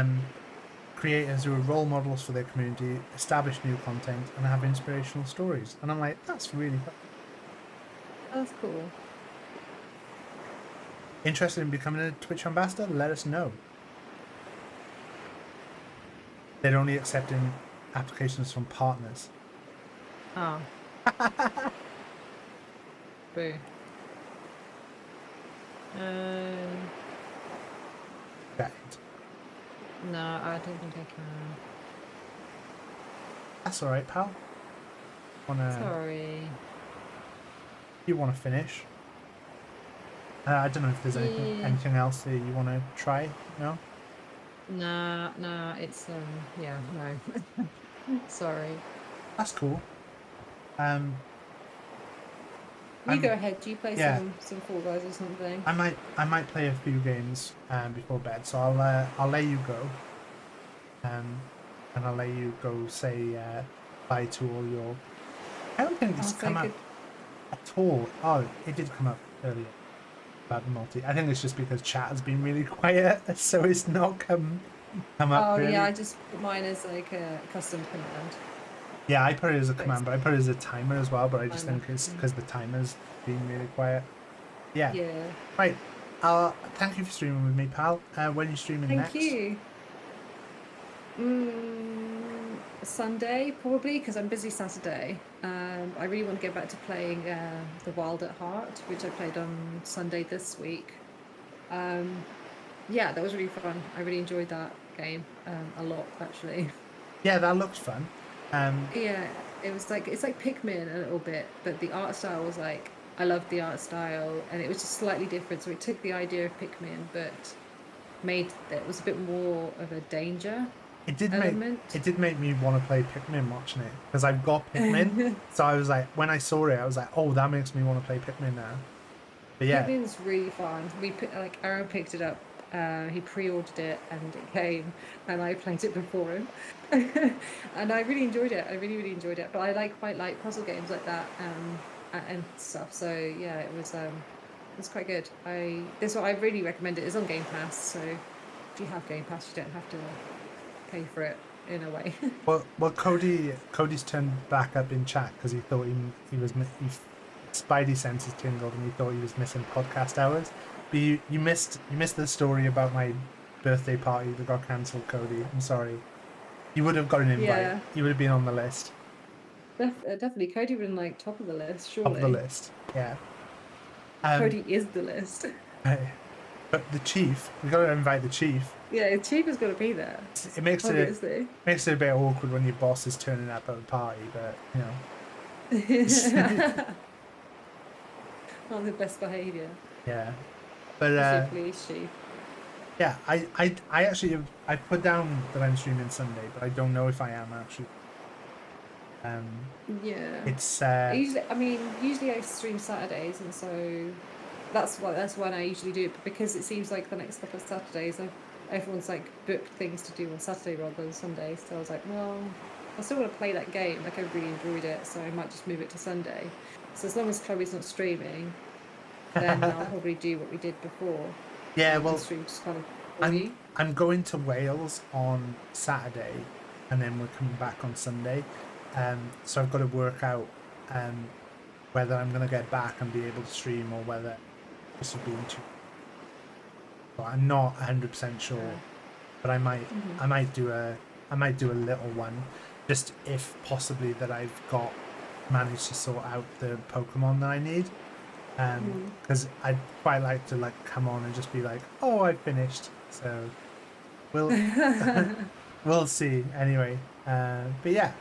creators who are role models for their community, establish new content, and have inspirational stories. And I'm like, that's really fun. That's cool. Interested in becoming a Twitch ambassador? Let us know. They're only accepting applications from partners. Oh. Boo. Right. No, I don't think I can. That's alright, pal. Sorry. You want to finish? I don't know if there's anything else that you want to try. No. No, it's yeah, no. Sorry. That's cool. You go ahead. Do you play some Fall Guys or something? I might play a few games before bed, so I'll let you go. And I'll let you go say bye to all your. I don't think it's come up at all. Oh, it did come up earlier about the multi. I think it's just because chat has been really quiet, so it's not come up. Oh really. yeah, I just put mine as like a custom command. Yeah, I put it as a command, but I put it as a timer as well. But I just think it's because the timer's being really quiet. Yeah. Yeah. Right. Thank you for streaming with me, pal. When are you streaming next? Thank you. Sunday probably because I'm busy Saturday. I really want to get back to playing The Wild at Heart, which I played on Sunday this week. Yeah, that was really fun. I really enjoyed that game a lot actually. Yeah, that looks fun. Yeah, it's like Pikmin a little bit, but the art style was like, I loved the art style, and it was just slightly different. So it took the idea of Pikmin, but made it was a bit more of a danger. It did element. make me want to play Pikmin watching it because I've got Pikmin. So I was like, when I saw it, I was like, oh, that makes me want to play Pikmin now. But yeah, Pikmin's really fun. Aaron picked it up. He pre-ordered it and it came, and I played it before him, and I really enjoyed it. I really enjoyed it. But I quite like puzzle games like that and stuff. So yeah, it was quite good. This one I really recommend it. It's on Game Pass, so if you have Game Pass, you don't have to pay for it in a way. well, Cody's turned back up in chat because he thought he was Spidey senses tingled and he thought he was missing podcast hours. But you missed the story about my birthday party that got cancelled, Cody. I'm sorry. You would have got an invite. Yeah. You would have been on the list. Definitely, Cody would have been like top of the list, surely. Top of the list, yeah. Cody is the list. But the chief, we got to invite the chief. Yeah, the chief is going to be there. It makes obviously. it a bit awkward when your boss is turning up at a party, but you know. On the best behaviour. Yeah. But police chief. yeah, I actually I put down that I'm streaming Sunday, but I don't know if I am actually. Yeah. It's Usually I stream Saturdays, and so that's when I usually do it. But because it seems like the next couple of Saturdays, everyone's like booked things to do on Saturday rather than Sunday. So I was like, well, I still want to play that game. Like I really enjoyed it, so I might just move it to Sunday. So as long as Chloe's not streaming, then I'll probably do what we did before. Yeah, The well, stream just kind of for you. I'm going to Wales on Saturday, and then we're coming back on Sunday. So I've got to work out whether I'm going to get back and be able to stream or whether this will be too. But I'm not 100% sure, but I might do a little one, just if possibly that I've managed to sort out the Pokemon that I need. Because I'd quite like to like come on and just be like, oh, I finished. So we'll see. Anyway, but yeah,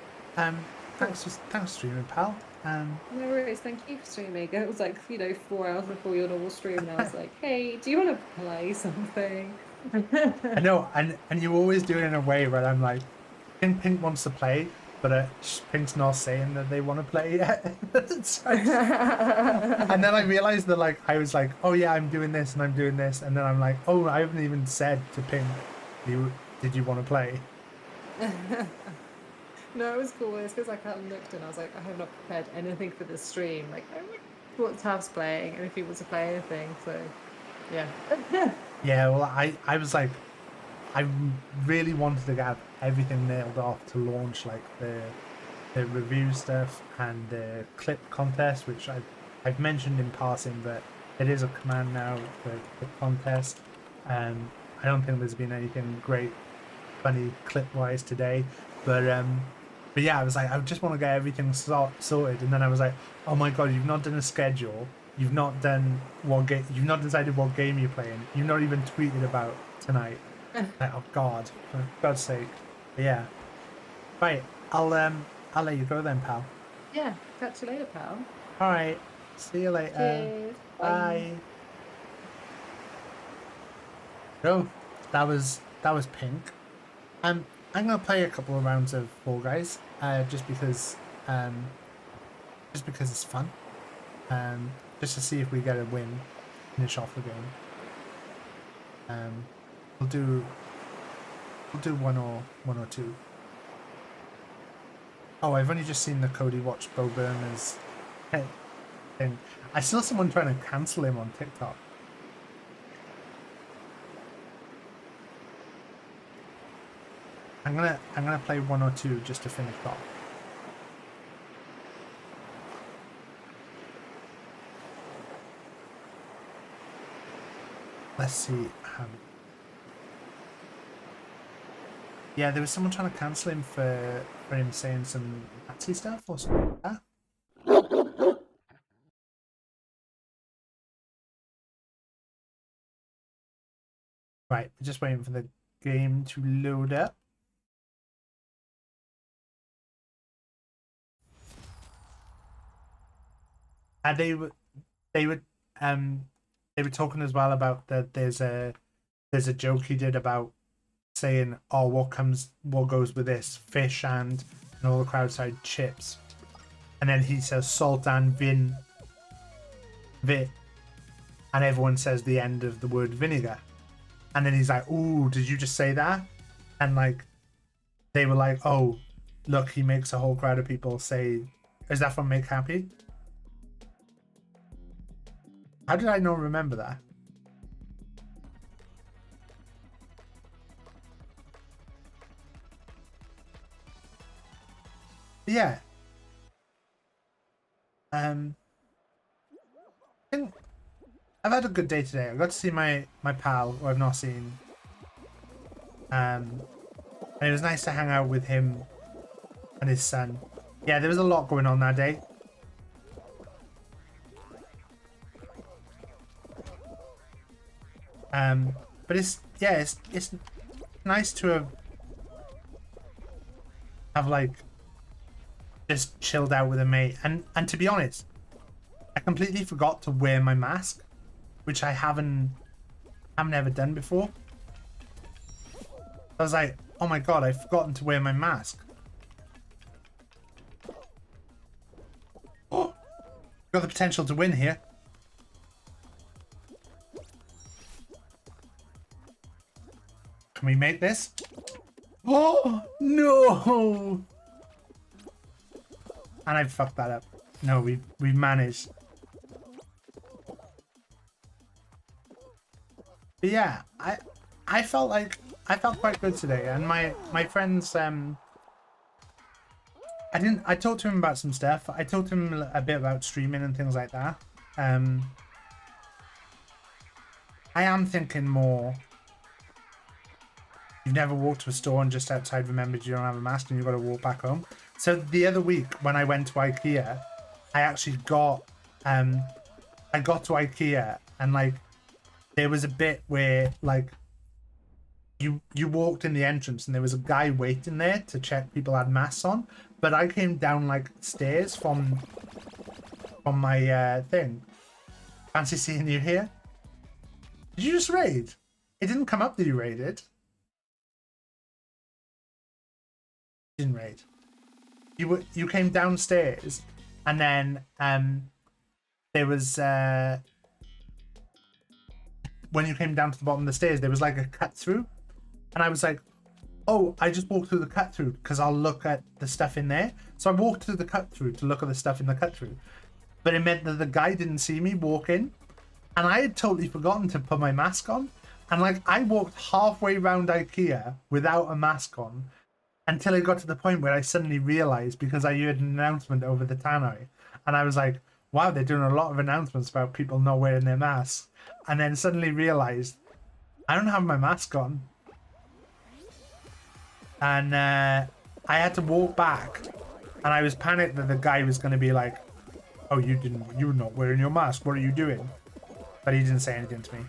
thanks for streaming, pal. No worries, thank you for streaming. It was like 4 hours before your normal stream, and I was like, hey, do you want to play something? I know, and you always do it in a way where I'm like, Pink wants to play, but Pink's not saying that they want to play yet. And then I realized that like I was like, oh yeah, I'm doing this and I'm doing this, and then I'm like, oh, I haven't even said to Pink, did you want to play? No, it was cool. It's because I kind of looked and I was like, I have not prepared anything for this stream. Like, I don't know what Tav's playing and if he wants to play anything. So, yeah. Yeah, well, I was like, I really wanted to have everything nailed off to launch like the review stuff and the clip contest, which I've mentioned in passing, but it is a command now for the contest. I don't think there's been anything great, funny clip-wise today, but yeah, I was like, I just want to get everything sorted, and then I was like, oh my god, you've not done a schedule, you've not done you've not decided what game you're playing, you've not even tweeted about tonight. Like, oh god, for God's sake. But yeah, right, I'll let you go then, pal. Yeah, catch you later, pal. All right, see you later. Cheers. Bye. So that was Pink. I'm gonna play a couple of rounds of Fall Guys, just because it's fun, just to see if we get a win, finish off the game. We'll do one or two. Oh, I've only just seen the Cody watch Bo Burners thing. I saw someone trying to cancel him on TikTok. I'm gonna play one or two just to finish off. Let's see how. Yeah, there was someone trying to cancel him for him saying some Nazi stuff or something like that. Right, we're just waiting for the game to load up. And they were talking as well about that there's a joke he did about saying, oh, what goes with this? Fish and all the crowd side chips. And then he says salt and vit. And everyone says the end of the word vinegar. And then he's like, ooh, did you just say that? And like they were like, oh, look, he makes a whole crowd of people say, is that from Make Happy? How did I not remember that? Yeah. I think I've had a good day today. I got to see my pal, who I've not seen. And it was nice to hang out with him and his son. Yeah, there was a lot going on that day. But it's nice to have like just chilled out with a mate, and to be honest, I completely forgot to wear my mask, which I haven't ever done before. I was like, oh my god, I've forgotten to wear my mask. Oh, got the potential to win here. Can we make this? Oh, no! And I fucked that up. No, we've managed. But yeah, I felt quite good today, and my friends I talked to him about some stuff. I talked to him a bit about streaming and things like that. I am thinking more. You've never walked to a store and just outside remembered you don't have a mask and you've got to walk back home. So the other week when I went to IKEA, I actually got I got to IKEA and like there was a bit where like you walked in the entrance and there was a guy waiting there to check people had masks on, but I came down like stairs from my thing. Fancy seeing you here. Did you just raid? It didn't come up that you raided. You didn't raid. You came downstairs and then there was when you came down to the bottom of the stairs there was like a cut through. And I was like, oh, I just walked through the cut through because I'll look at the stuff in there. So I walked through the cut through to look at the stuff in the cut through. But it meant that the guy didn't see me walk in. And I had totally forgotten to put my mask on. And like I walked halfway around IKEA without a mask on until it got to the point where I suddenly realized because I heard an announcement over the tannoy. And I was like, wow, they're doing a lot of announcements about people not wearing their masks. And then suddenly realized I don't have my mask on. And I had to walk back, and I was panicked that the guy was going to be like, "Oh, you're not wearing your mask. What are you doing?" But he didn't say anything to me.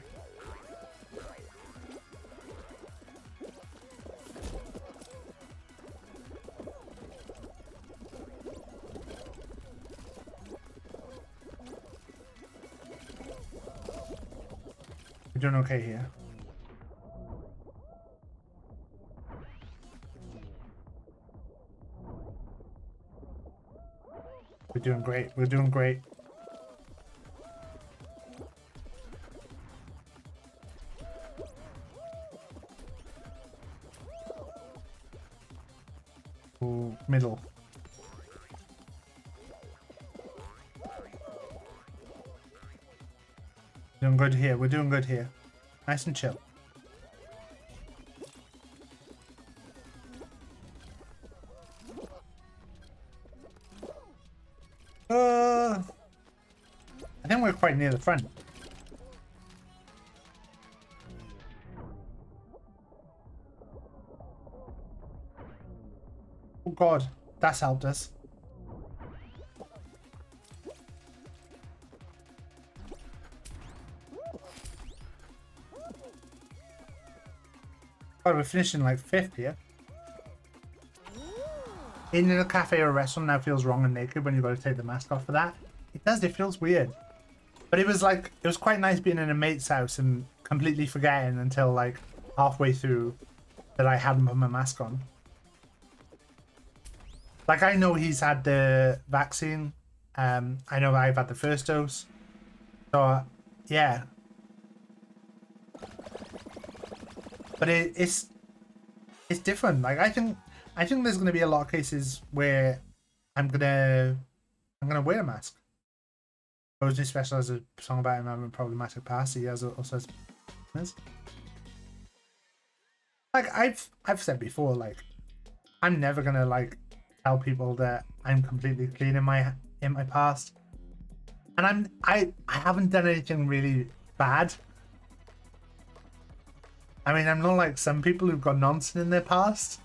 We're doing okay here. We're doing great. We're doing great. Ooh, middle. Doing good here. We're doing good here. Nice and chill. I think we're quite near the front. Oh god, that's helped us. God, we're finishing like 5th here. Eating in a cafe or a restaurant now feels wrong and naked when you've got to take the mask off for that. It does, it feels weird. But it was like, it was quite nice being in a mate's house and completely forgetting until like halfway through that I hadn't put my mask on. Like I know he's had the vaccine. I know I've had the first dose. So yeah. But it's different. Like I think there's gonna be a lot of cases where I'm gonna wear a mask. Posey Special has a song about him having a problematic past. He has also has, like I've said before, like I'm never gonna like tell people that I'm completely clean in my past, and I haven't done anything really bad. I mean, I'm not like some people who've got nonsense in their past,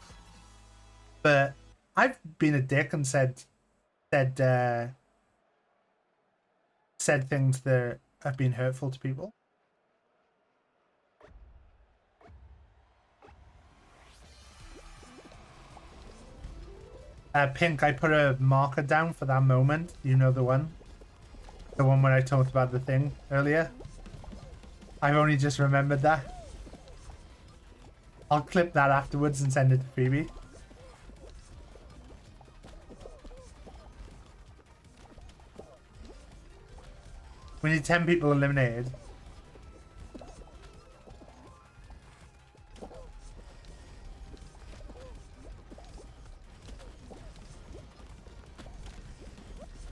but I've been a dick and said things that have been hurtful to people. Pink, I put a marker down for that moment. You know the one? The one where I talked about the thing earlier. I've only just remembered that. I'll clip that afterwards and send it to Phoebe. We need 10 people eliminated.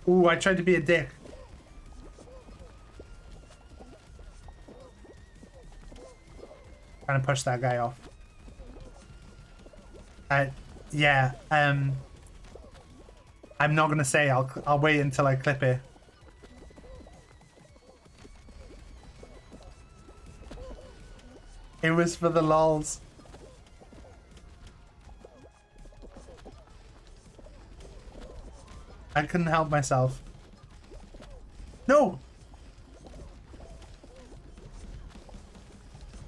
Ooh, I tried to be a dick. Trying to push that guy off. Yeah, I'm not gonna say. I'll wait until I clip it. It was for the lols. I couldn't help myself. No!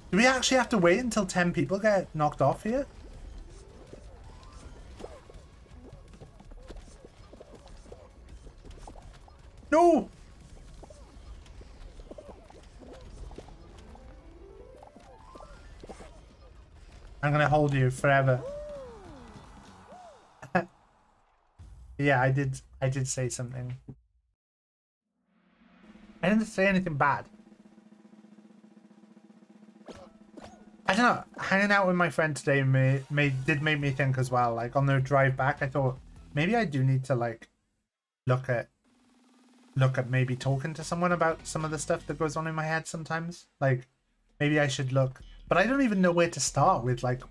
Do we actually have to wait until 10 people get knocked off here? No! I'm gonna hold you forever. Yeah, I did say something. I didn't say anything bad. I don't know. Hanging out with my friend today did make me think as well. Like on the drive back, I thought maybe I do need to like look at maybe talking to someone about some of the stuff that goes on in my head sometimes. Like maybe I should look, but I don't even know where to start with. Like,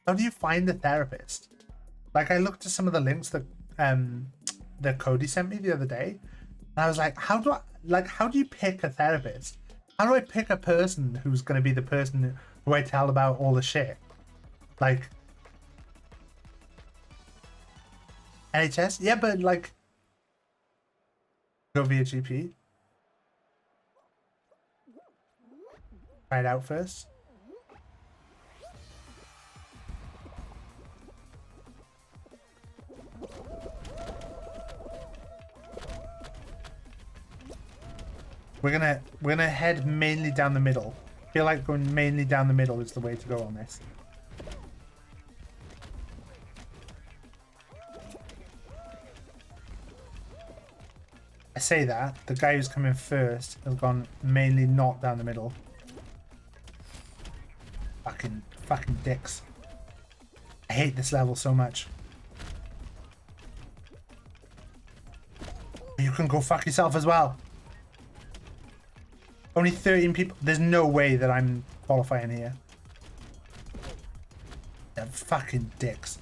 how do you find a therapist? Like I looked at some of the links that Cody sent me the other day, and I was like, how do you pick a therapist? How do I pick a person who's going to be the person who I tell about all the shit? Like NHS? Yeah, but like go via GP. Try it out first. We're gonna head mainly down the middle. I feel like going mainly down the middle is the way to go on this. I say that, the guy who's coming first has gone mainly not down the middle. Fucking dicks. I hate this level so much. You can go fuck yourself as well. Only 13 people. There's no way that I'm qualifying here. They're fucking dicks.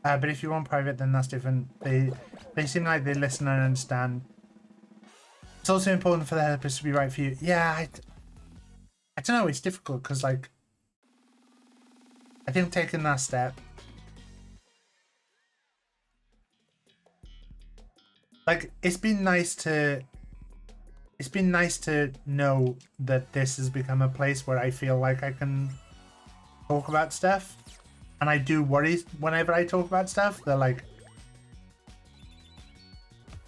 But if you want private, then that's different. They seem like they listen and understand. It's also important for the therapist to be right for you. Yeah, I don't know. It's difficult because, like, I think taking that step, like, it's been nice to know that this has become a place where I feel like I can talk about stuff, and I do worry whenever I talk about stuff. They're like,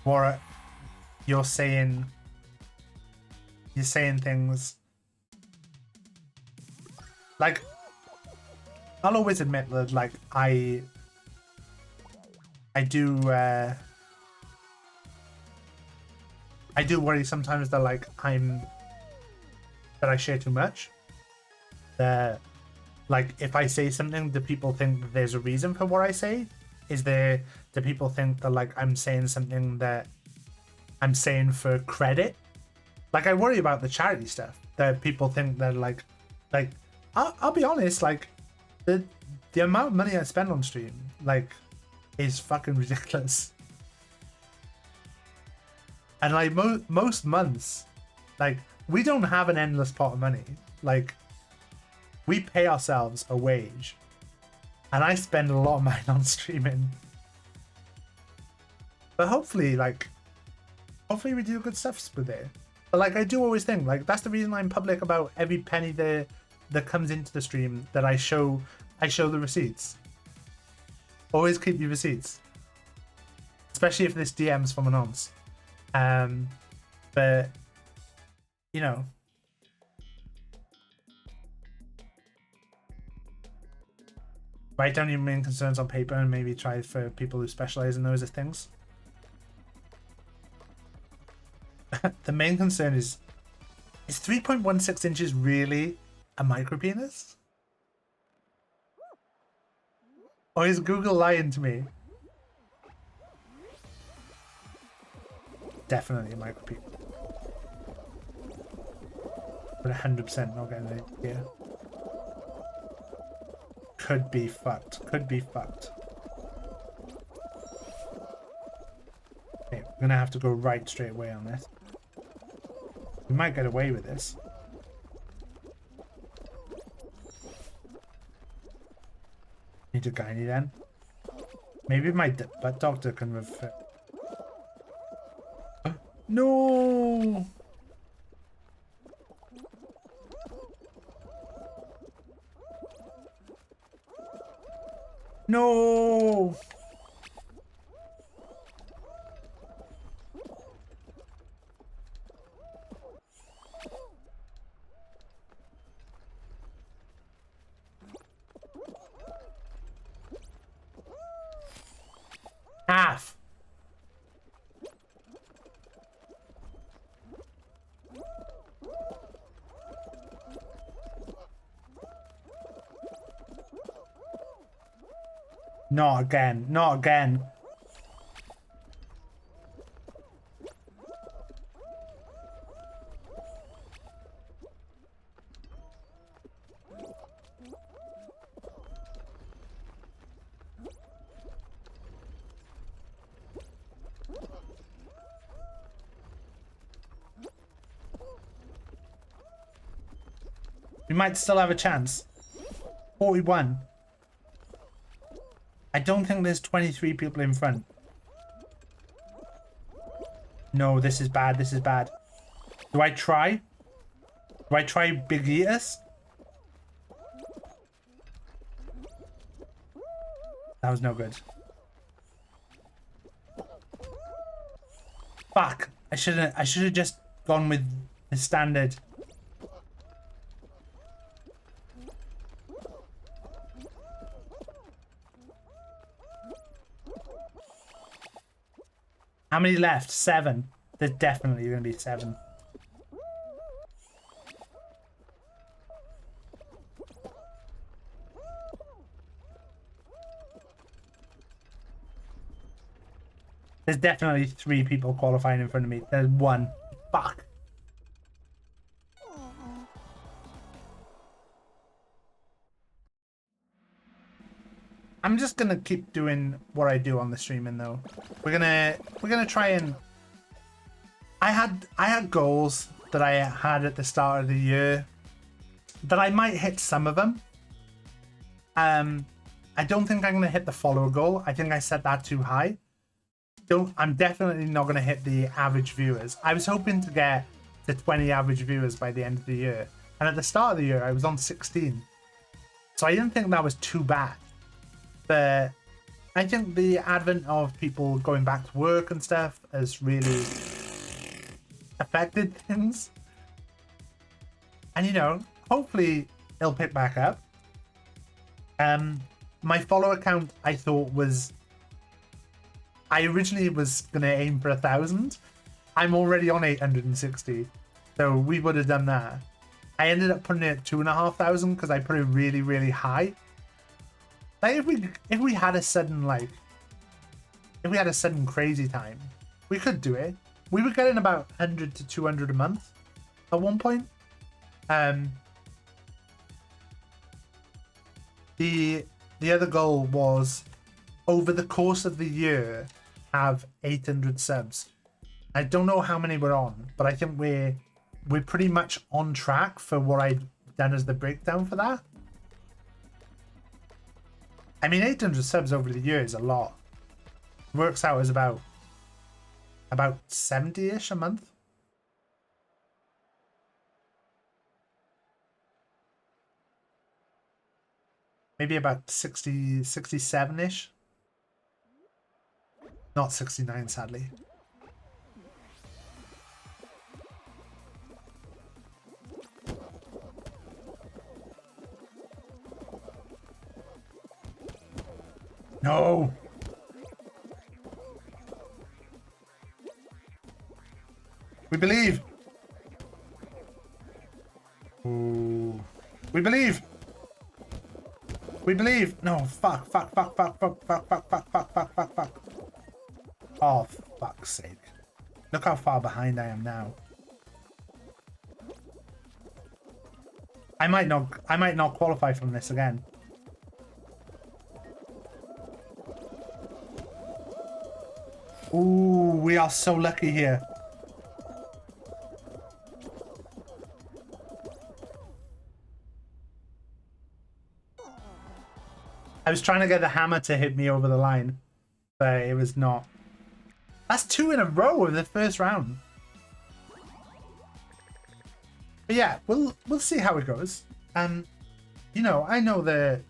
"What you're saying things." Like, I'll always admit that, like, I do worry sometimes that, like, that I share too much. That, like, if I say something, do people think that there's a reason for what I say? Do people think that, like, I'm saying something that I'm saying for credit? Like, I worry about the charity stuff, that people think that, like, I'll be honest, like, the amount of money I spend on stream, like, is fucking ridiculous. And, like, most months, like, we don't have an endless pot of money. Like, we pay ourselves a wage, and I spend a lot of mine on streaming. But hopefully we do good stuff with it. But, like, I do always think, like, that's the reason I'm public about every penny that comes into the stream, that I show the receipts. Always keep your receipts, especially if this DM's from an nonce. But, you know, write down your main concerns on paper and maybe try for people who specialize in those things. The main concern is 3.16 inches really a micropenis? Or is Google lying to me? Definitely a micropenis. But 100% not getting it here. Could be fucked. Could be fucked. Okay, we're gonna have to go right straight away on this. We might get away with this. Need a gynae then. Maybe my butt doctor can refer. No! No! Half. Not again. Not again. We might still have a chance. 41. I don't think there's 23 people in front. No, this is bad. This is bad. Do I try? Do I try Big Eaters? That was no good. Fuck. I should have just gone with the standard. How many left? 7. There's definitely going to be 7. There's definitely 3 people qualifying in front of me. There's 1. Fuck. I'm just gonna keep doing what I do on the streaming though. We're gonna try and I had goals that I had at the start of the year that I might hit some of them. I don't think I'm gonna hit the follower goal. I think I set that too high. I'm definitely not gonna hit the average viewers. I was hoping to get to 20 average viewers by the end of the year. And at the start of the year I was on 16. So I didn't think that was too bad. But I think the advent of people going back to work and stuff has really affected things. And you know, hopefully it'll pick back up. My follower count I thought was... I originally was going to aim for 1,000. I'm already on 860. So we would have done that. I ended up putting it at 2,500 because I put it really, really high. Like if we had a sudden crazy time, we could do it. We were getting about 100 to 200 a month at one point. The other goal was over the course of the year have 800 subs. I don't know how many we're on, but I think we're pretty much on track for what I've done as the breakdown for that. I mean, 800 subs over the year is a lot. Works out as about 70-ish a month. Maybe about 60, 67-ish. Not 69, sadly. No! We believe. Ooh. We believe. We believe. No, fuck, fuck, fuck, fuck, fuck, fuck, fuck, fuck, fuck, fuck, fuck, fuck. Oh, fuck's sake. Look how far behind I am now. I might not qualify from this again. Ooh, we are so lucky here. I was trying to get the hammer to hit me over the line, but it was not. That's 2 in a row of the first round. But yeah, we'll see how it goes. You know, I know that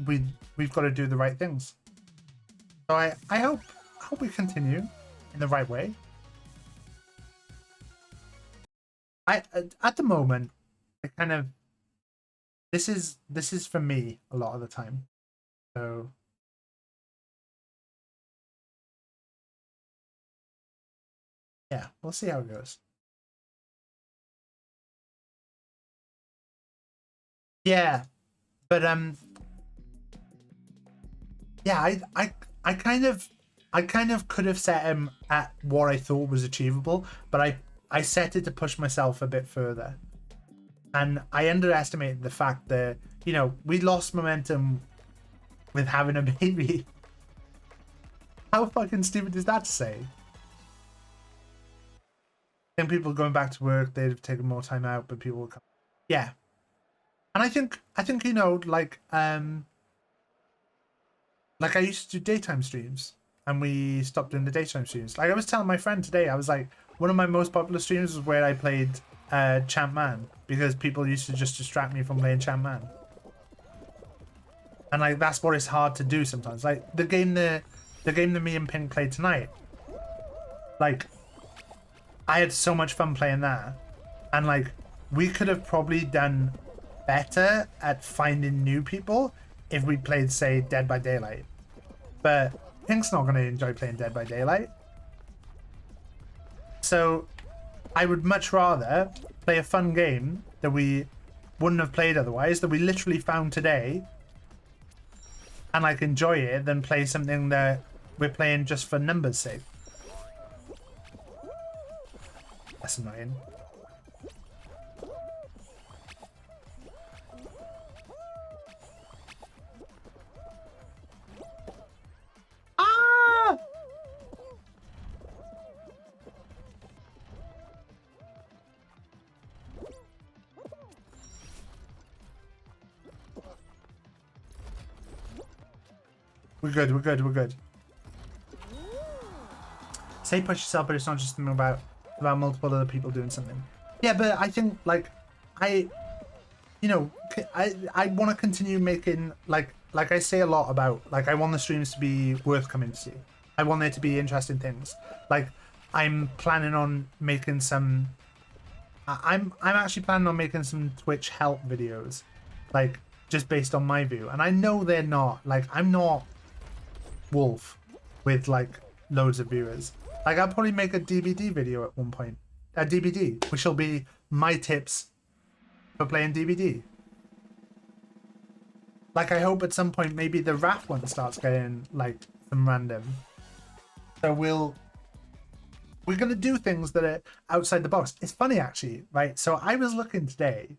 we've got to do the right things. So I hope we continue in the right way. At the moment, I kind of this is for me a lot of the time. So yeah, we'll see how it goes. Yeah, but yeah, I kind of could have set him at what I thought was achievable, but I set it to push myself a bit further. And I underestimated the fact that, you know, we lost momentum with having a baby. How fucking stupid is that to say? Then people going back to work, they've taken more time out, but people will come. Yeah. And I think you know, like I used to do daytime streams, and we stopped doing the daytime streams. Like I was telling my friend today, I was like, one of my most popular streams was where I played Champ Man, because people used to just distract me from playing Champ Man. And like that's what it's hard to do sometimes. Like the game that me and Pink played tonight. Like I had so much fun playing that, and like we could have probably done better at finding new people if we played, say, Dead by Daylight. But Pink's not going to enjoy playing Dead by Daylight. So I would much rather play a fun game that we wouldn't have played otherwise, that we literally found today, and like enjoy it, than play something that we're playing just for numbers' sake. That's annoying. Ah! We're good, we're good, we're good. Say push yourself, but it's not just about multiple other people doing something. Yeah, but I think, like, you know, I want to continue making, like I say a lot about, like, I want the streams to be worth coming to see. I want there to be interesting things. Like, I'm planning on making some, I'm actually planning on making some Twitch help videos, like, just based on my view. And I know they're not, like, I'm not Wolf with, like, loads of viewers. Like, I'll probably make a DVD video at one point. A DVD, which will be my tips for playing DVD. Like, I hope at some point maybe the RAF one starts getting, like, some random. So we're going to do things that are outside the box. It's funny, actually, right? So I was looking today.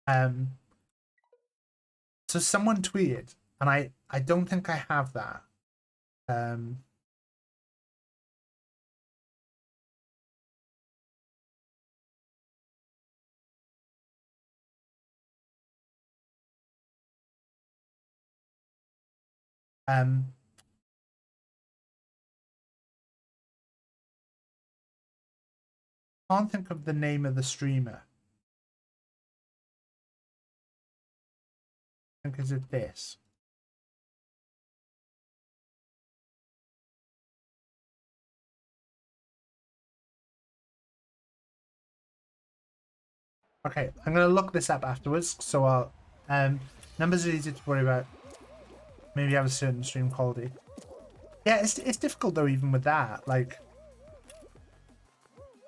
So someone tweeted, and I don't think I have that. Can't think of the name of the streamer. I think is it this. Okay, I'm gonna look this up afterwards, so I'll numbers are easy to worry about. Maybe have a certain stream quality. Yeah, it's difficult though, even with that, like,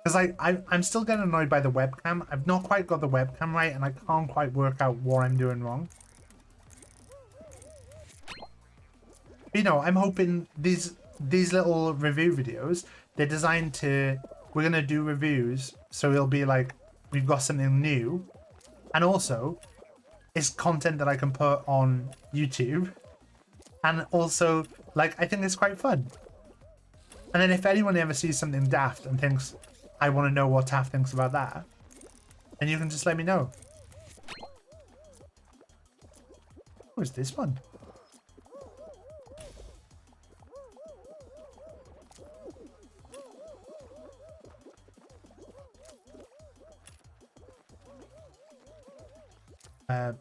Because I'm still getting annoyed by the webcam. I've not quite got the webcam right, and I can't quite work out what I'm doing wrong. You know, I'm hoping these little review videos, they're designed to, we're gonna do reviews, so it'll be like we've got something new, and also it's content that I can put on YouTube, and also like I think it's quite fun. And then if anyone ever sees something daft and thinks I want to know what Taff thinks about that, then you can just let me know. What's this one?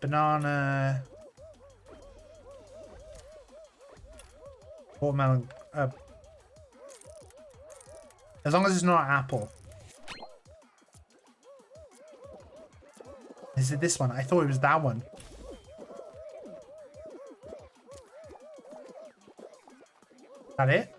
Banana, watermelon. As long as it's not apple. Is it this one? I thought it was that one. Is that it?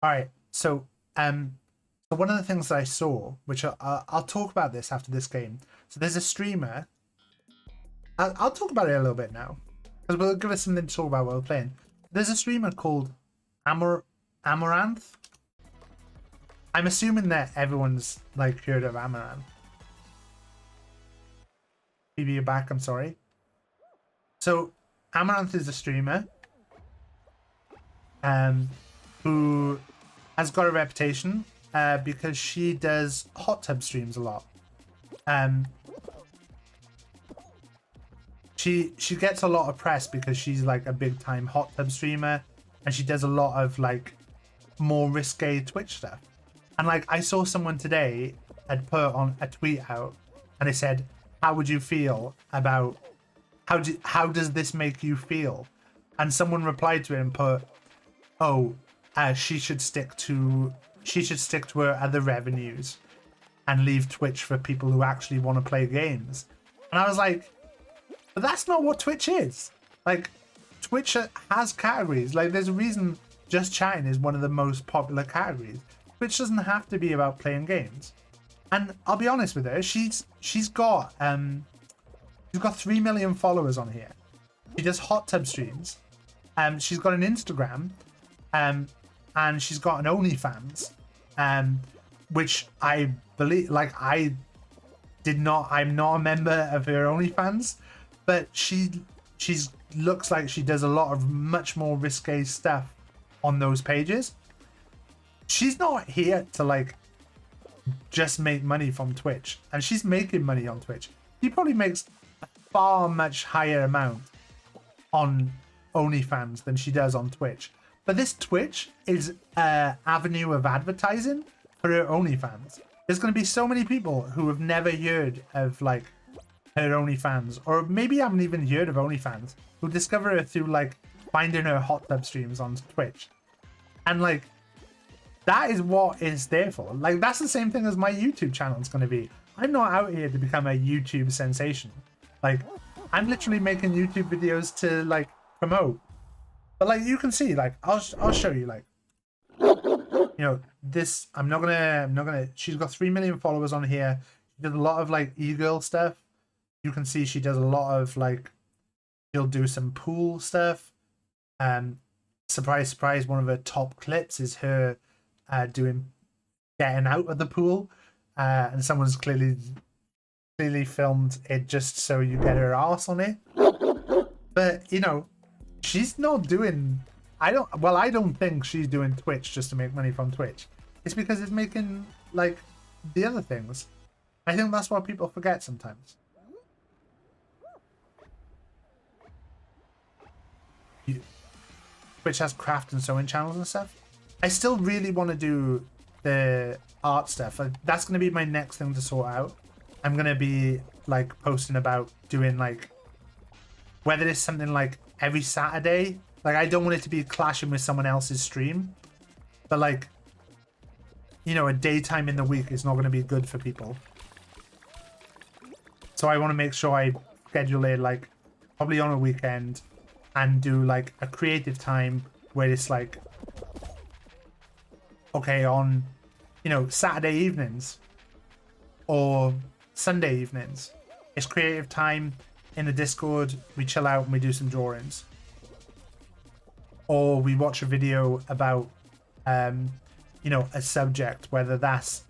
All right, so one of the things that I saw, which I'll talk about this after this game. So there's a streamer. I'll talk about it a little bit now, because we'll give us something to talk about while we're playing. There's a streamer called Amaranth. I'm assuming that everyone's like heard of Amaranth. Phoebe, you're back. I'm sorry. So Amaranth is a streamer, who has got a reputation because she does hot tub streams a lot. She gets a lot of press because she's like a big time hot tub streamer, and she does a lot of like more risque Twitch stuff. And like I saw someone today had put on a tweet out, and it said, "How would you feel about how does this make you feel?" And someone replied to it and put, "Oh, she should stick to her other revenues and leave Twitch for people who actually want to play games." And I was like, but that's not what Twitch is. Like, Twitch has categories. Like, there's a reason just chatting is one of the most popular categories. Twitch doesn't have to be about playing games. And I'll be honest with her, she's got 3 million followers on here. She does hot tub streams. She's got an Instagram. And she's got an OnlyFans, which I believe, like, I'm not a member of her OnlyFans, but she's looks like she does a lot of much more risque stuff on those pages. She's not here to like just make money from Twitch, and she's making money on Twitch. She probably makes a far much higher amount on OnlyFans than she does on Twitch. But this Twitch is an avenue of advertising for her OnlyFans. There's going to be so many people who have never heard of like her OnlyFans, or maybe haven't even heard of OnlyFans, who discover her through like finding her hot tub streams on Twitch. And like, that is what it's there for. Like, that's the same thing as my YouTube channel is going to be. I'm not out here to become a YouTube sensation. Like, I'm literally making YouTube videos to like promote. But like, you can see, like, I'll show you, like, you know, this. I'm not gonna. She's got 3 million followers on here. She does a lot of like e-girl stuff. You can see she does a lot of like, she'll do some pool stuff. Surprise, surprise! One of her top clips is her getting out of the pool, and someone's clearly filmed it just so you get her ass on it. But you know, she's not doing. I don't think she's doing Twitch just to make money from Twitch. It's because it's making like the other things. I think that's what people forget sometimes. Twitch has craft and sewing channels and stuff. I still really want to do the art stuff. That's going to be my next thing to sort out. I'm going to be like posting about doing like, whether it's something like every Saturday Like, I don't want it to be clashing with someone else's stream. But, like, you know, a daytime in the week is not going to be good for people. So I want to make sure I schedule it, like, probably on a weekend and do, like, a creative time where it's, like, okay, on, you know, Saturday evenings or Sunday evenings. It's creative time in the Discord. We chill out and we do some drawings. Or we watch a video about, you know, a subject, whether that's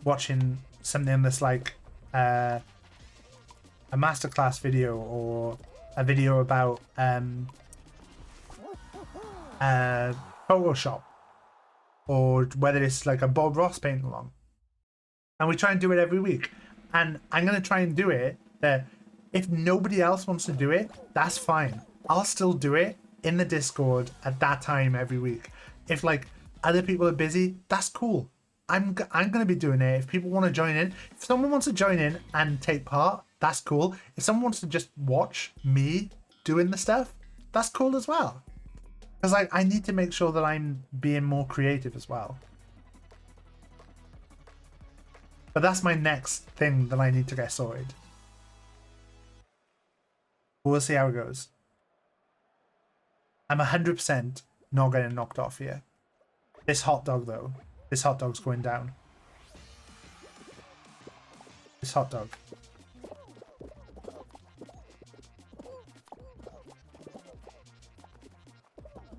watching something that's like a masterclass video or a video about Photoshop, or whether it's like a Bob Ross paint along. And we try and do it every week. And I'm going to try and do it that if nobody else wants to do it, that's fine. I'll still do it in the Discord at that time every week. If like other people are busy, that's cool. I'm going to be doing it. If people want to join in, if someone wants to join in and take part, that's cool. If someone wants to just watch me doing the stuff, that's cool as well. Because like I need to make sure that I'm being more creative as well. But that's my next thing that I need to get sorted. We'll see how it goes. I'm 100% not getting knocked off here. This hot dog, though. This hot dog's going down. This hot dog.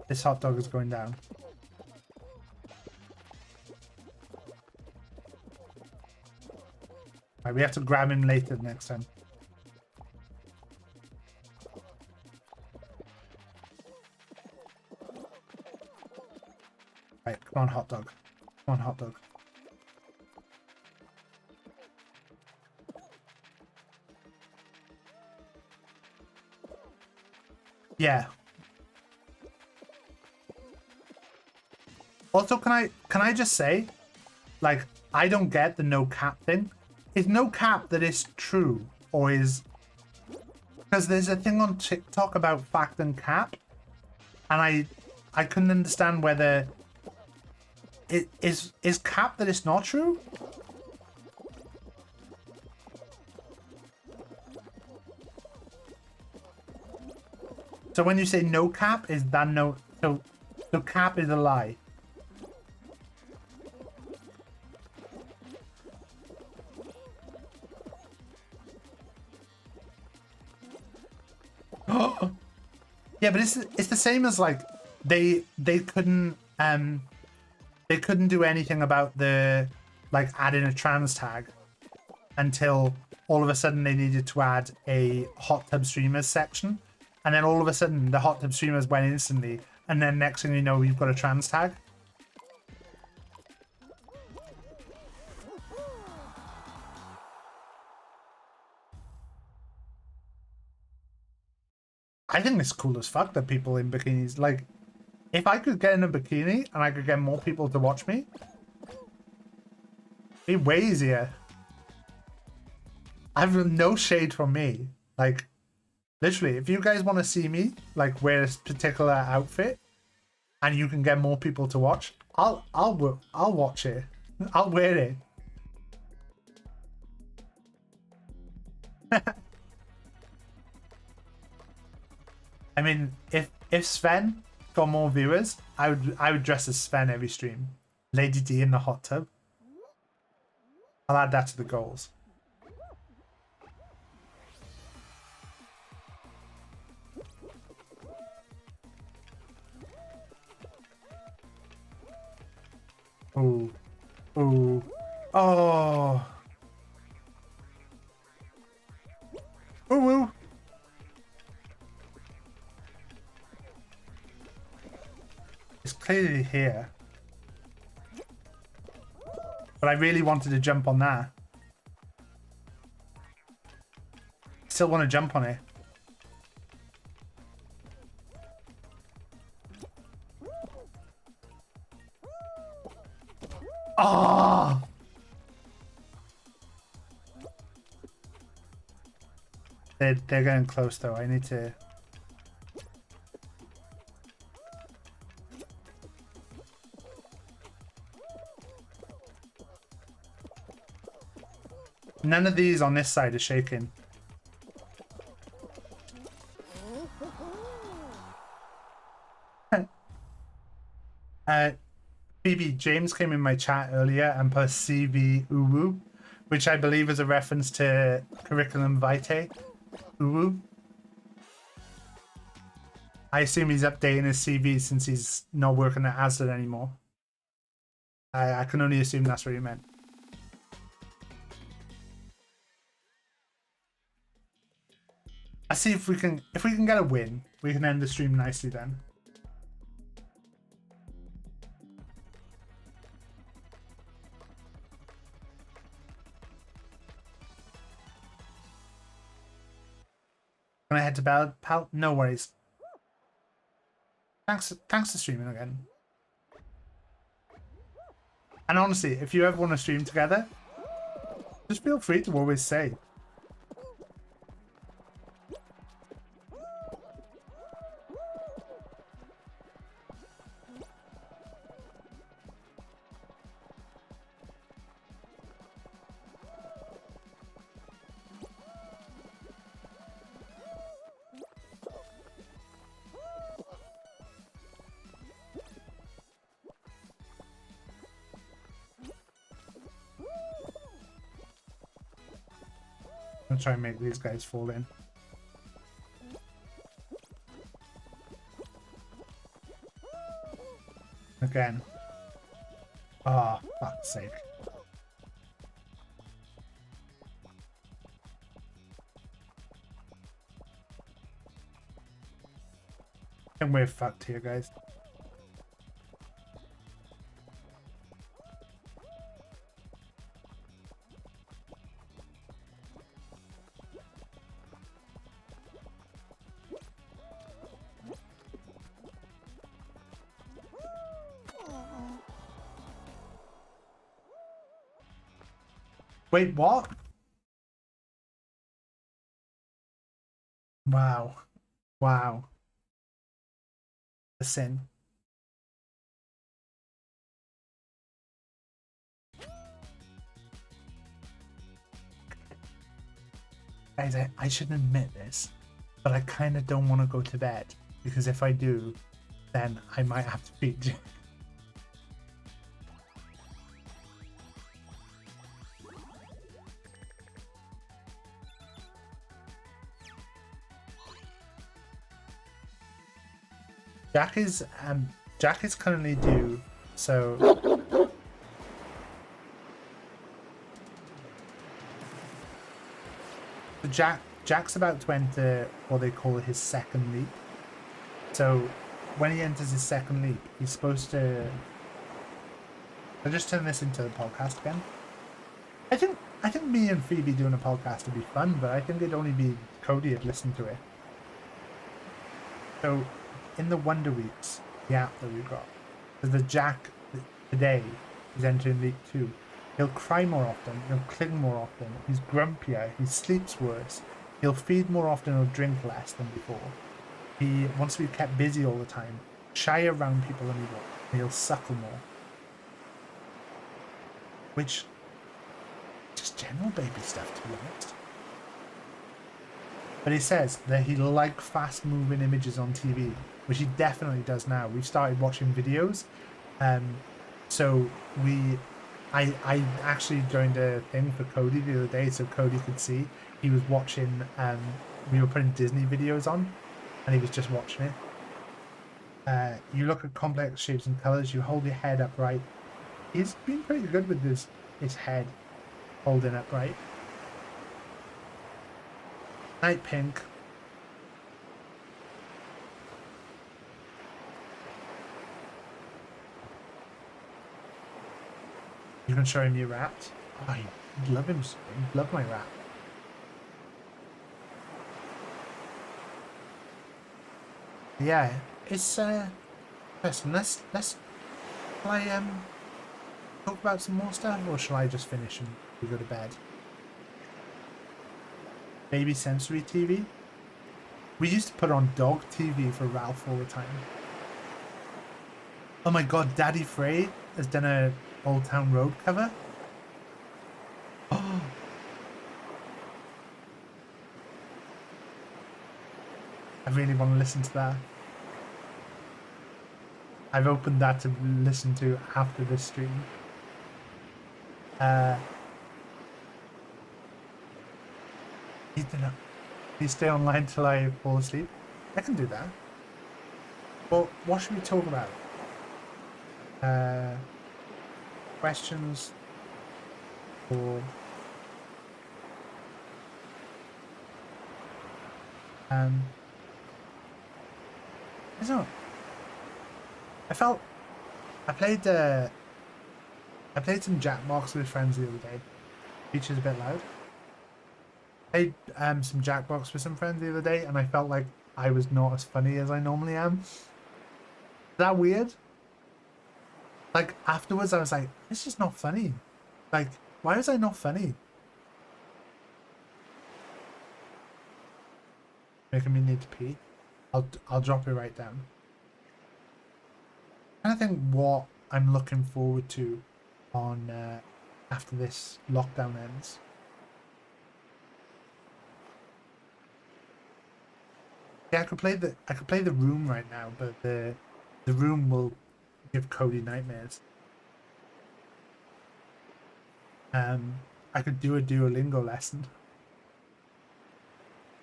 This hot dog is going down. Right, we have to grab him later next time. Right, come on, hot dog. Come on, hot dog. Yeah. Also, can I just say, like, I don't get the no cap thing. Is no cap that is true, or is, because there's a thing on TikTok about fact and cap, and I couldn't understand whether it is cap that it's not true. So when you say no cap, is that no, so cap is a lie. Yeah, but it's the same as like they couldn't do anything about the like adding a trans tag until all of a sudden they needed to add a hot tub streamers section, and then all of a sudden the hot tub streamers went instantly, and then next thing you know you've got a trans tag. I think it's cool as fuck that people in bikinis, like, if I could get in a bikini and I could get more people to watch me, it'd be way easier. I have no shade from me. Like, literally, if you guys want to see me, like, wear a particular outfit and you can get more people to watch, I'll watch it. I'll wear it. I mean, if Sven got more viewers, I would dress as Sven every stream. Lady D in the hot tub. I'll add that to the goals. Ooh. Ooh. Oh. Ooh, ooh. It's clearly here. But I really wanted to jump on that. Still want to jump on it. Oh! They're getting close though. I need to... None of these on this side are shaking. Phoebe, James came in my chat earlier and put CV Uwu, which I believe is a reference to Curriculum Vitae. Uwu. I assume he's updating his CV since he's not working at Asda anymore. I can only assume that's what he meant. I see if we can get a win, we can end the stream nicely then. Can I head to bed, pal? No worries. Thanks for streaming again. And honestly, if you ever want to stream together, just feel free to always say. I'll try and make these guys fall in. Again. Ah, oh, fuck's sake. And we're fucked here, guys. Wait, what? Wow. Wow. The sin. Guys, I shouldn't admit this, but I kind of don't want to go to bed, because if I do, then I might have to beat you. Jack is currently due, so Jack's about to enter what they call his second leap. So when he enters his second leap, he's supposed to. I'll just turn this into the podcast again. I think me and Phoebe doing a podcast would be fun, but I think it'd only be Cody would listen to it. So in the Wonder Weeks, the app that we've got, the Jack today is entering League 2. He'll cry more often, he'll cling more often, he's grumpier, he sleeps worse, he'll feed more often, he'll drink less than before. He wants to be kept busy all the time, shy around people anymore, and he'll suckle more. Which, just general baby stuff to be honest. But he says that he likes fast moving images on TV, which he definitely does now. We've started watching videos. So I actually joined a thing for Cody the other day so Cody could see. He was watching, we were putting Disney videos on and he was just watching it. You look at complex shapes and colors, you hold your head upright. He's been pretty good with his head holding upright. Night Pink. You can show him your rat. Oh, you'd love him. You'd love my rat. Yeah, it's listen, let's shall I talk about some more stuff, or shall I just finish and we go to bed? Baby sensory TV. We used to put on dog TV for Ralph all the time. Oh my god, Daddy Frey has done a Old Town Road cover. Oh, really want to listen to that. I've opened that to listen to after this stream. Please stay online till I fall asleep. I can do that. Well, what should we talk about? Questions or I don't know. I played some Jackbox with friends the other day. Feature's a bit loud. I played some Jackbox with some friends the other day, and I felt like I was not as funny as I normally am. Is that weird? Like, afterwards I was like, it's just not funny. Like, why was I not funny? Making me need to pee. I'll drop it right down. I think what I'm looking forward to on after this lockdown ends. Yeah, I could play the room right now, but the room will give Cody nightmares. I could do a Duolingo lesson.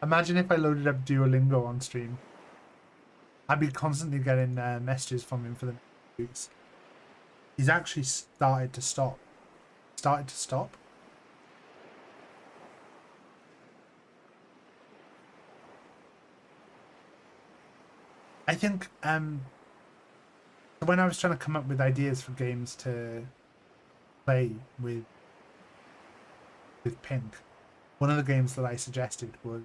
Imagine if I loaded up Duolingo on stream. I'd be constantly getting messages from him for the next weeks. He's actually started to stop. I think when I was trying to come up with ideas for games to play with Pink, one of the games that I suggested was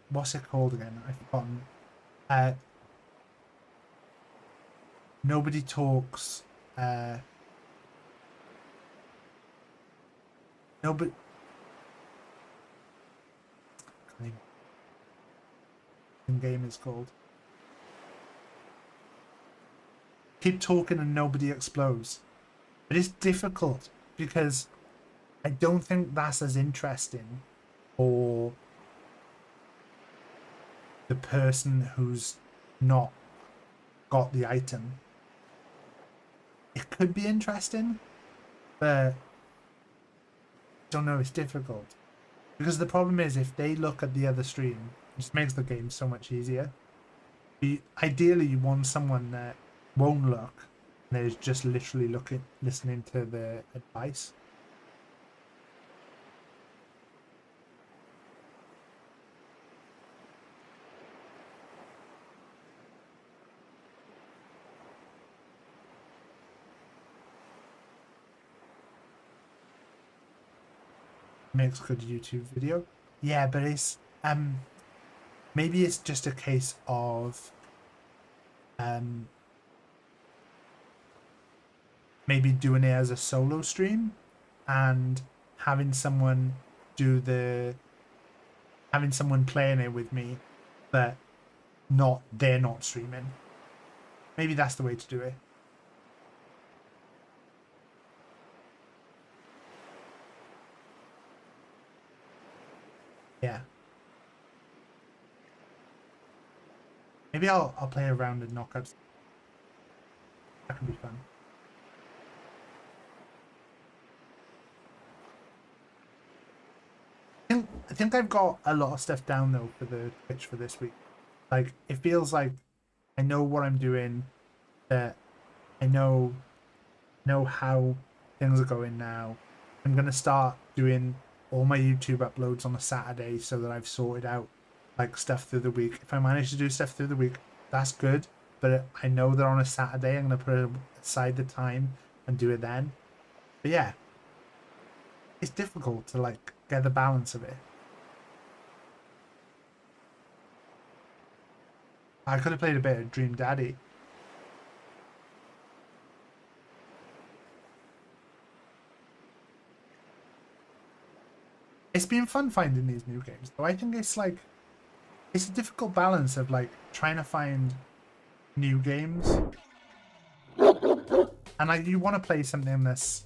what's it called again? I've forgotten. Nobody talks. Nobody. Game is called. Keep talking and nobody explodes. But it's difficult because I don't think that's as interesting for the person who's not got the item. It could be interesting, but I don't know, it's difficult. Because the problem is if they look at the other stream, it just makes the game so much easier. Ideally, you want someone that won't look and is just literally listening to the advice. Makes good YouTube video. Yeah, but it's maybe it's just a case of maybe doing it as a solo stream and having someone playing it with me, but they're not streaming. Maybe that's the way to do it. Yeah. Maybe I'll play a round of knockouts. That can be fun. I think I've got a lot of stuff down though for the Twitch for this week. Like, it feels like I know what I'm doing, that I know how things are going now. I'm gonna start doing all my YouTube uploads on a Saturday so that I've sorted out like stuff through the week. If I manage to do stuff through the week, that's good. But I know that on a Saturday I'm gonna put aside the time and do it then. But yeah, it's difficult to like get the balance of it. I could have played a bit of Dream Daddy. It's been fun finding these new games, though. I think it's like it's a difficult balance of like trying to find new games, and like you want to play something that's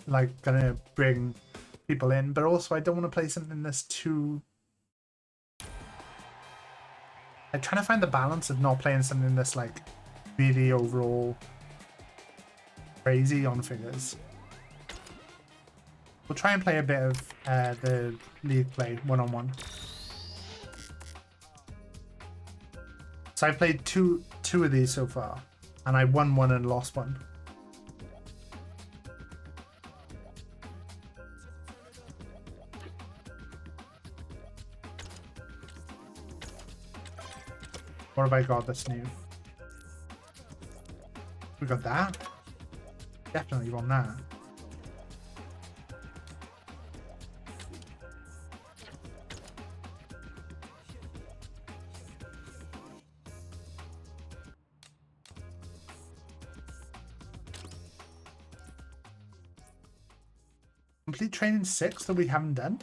like gonna bring people in, but also I don't want to play something that's too... I'm trying to find the balance of not playing something that's like really overall crazy on figures. We'll try and play a bit of the league play one-on-one. So I've played two of these so far, and I won one and lost one. What have I got that's new? We got that? Definitely want that. Complete training 6 that we haven't done?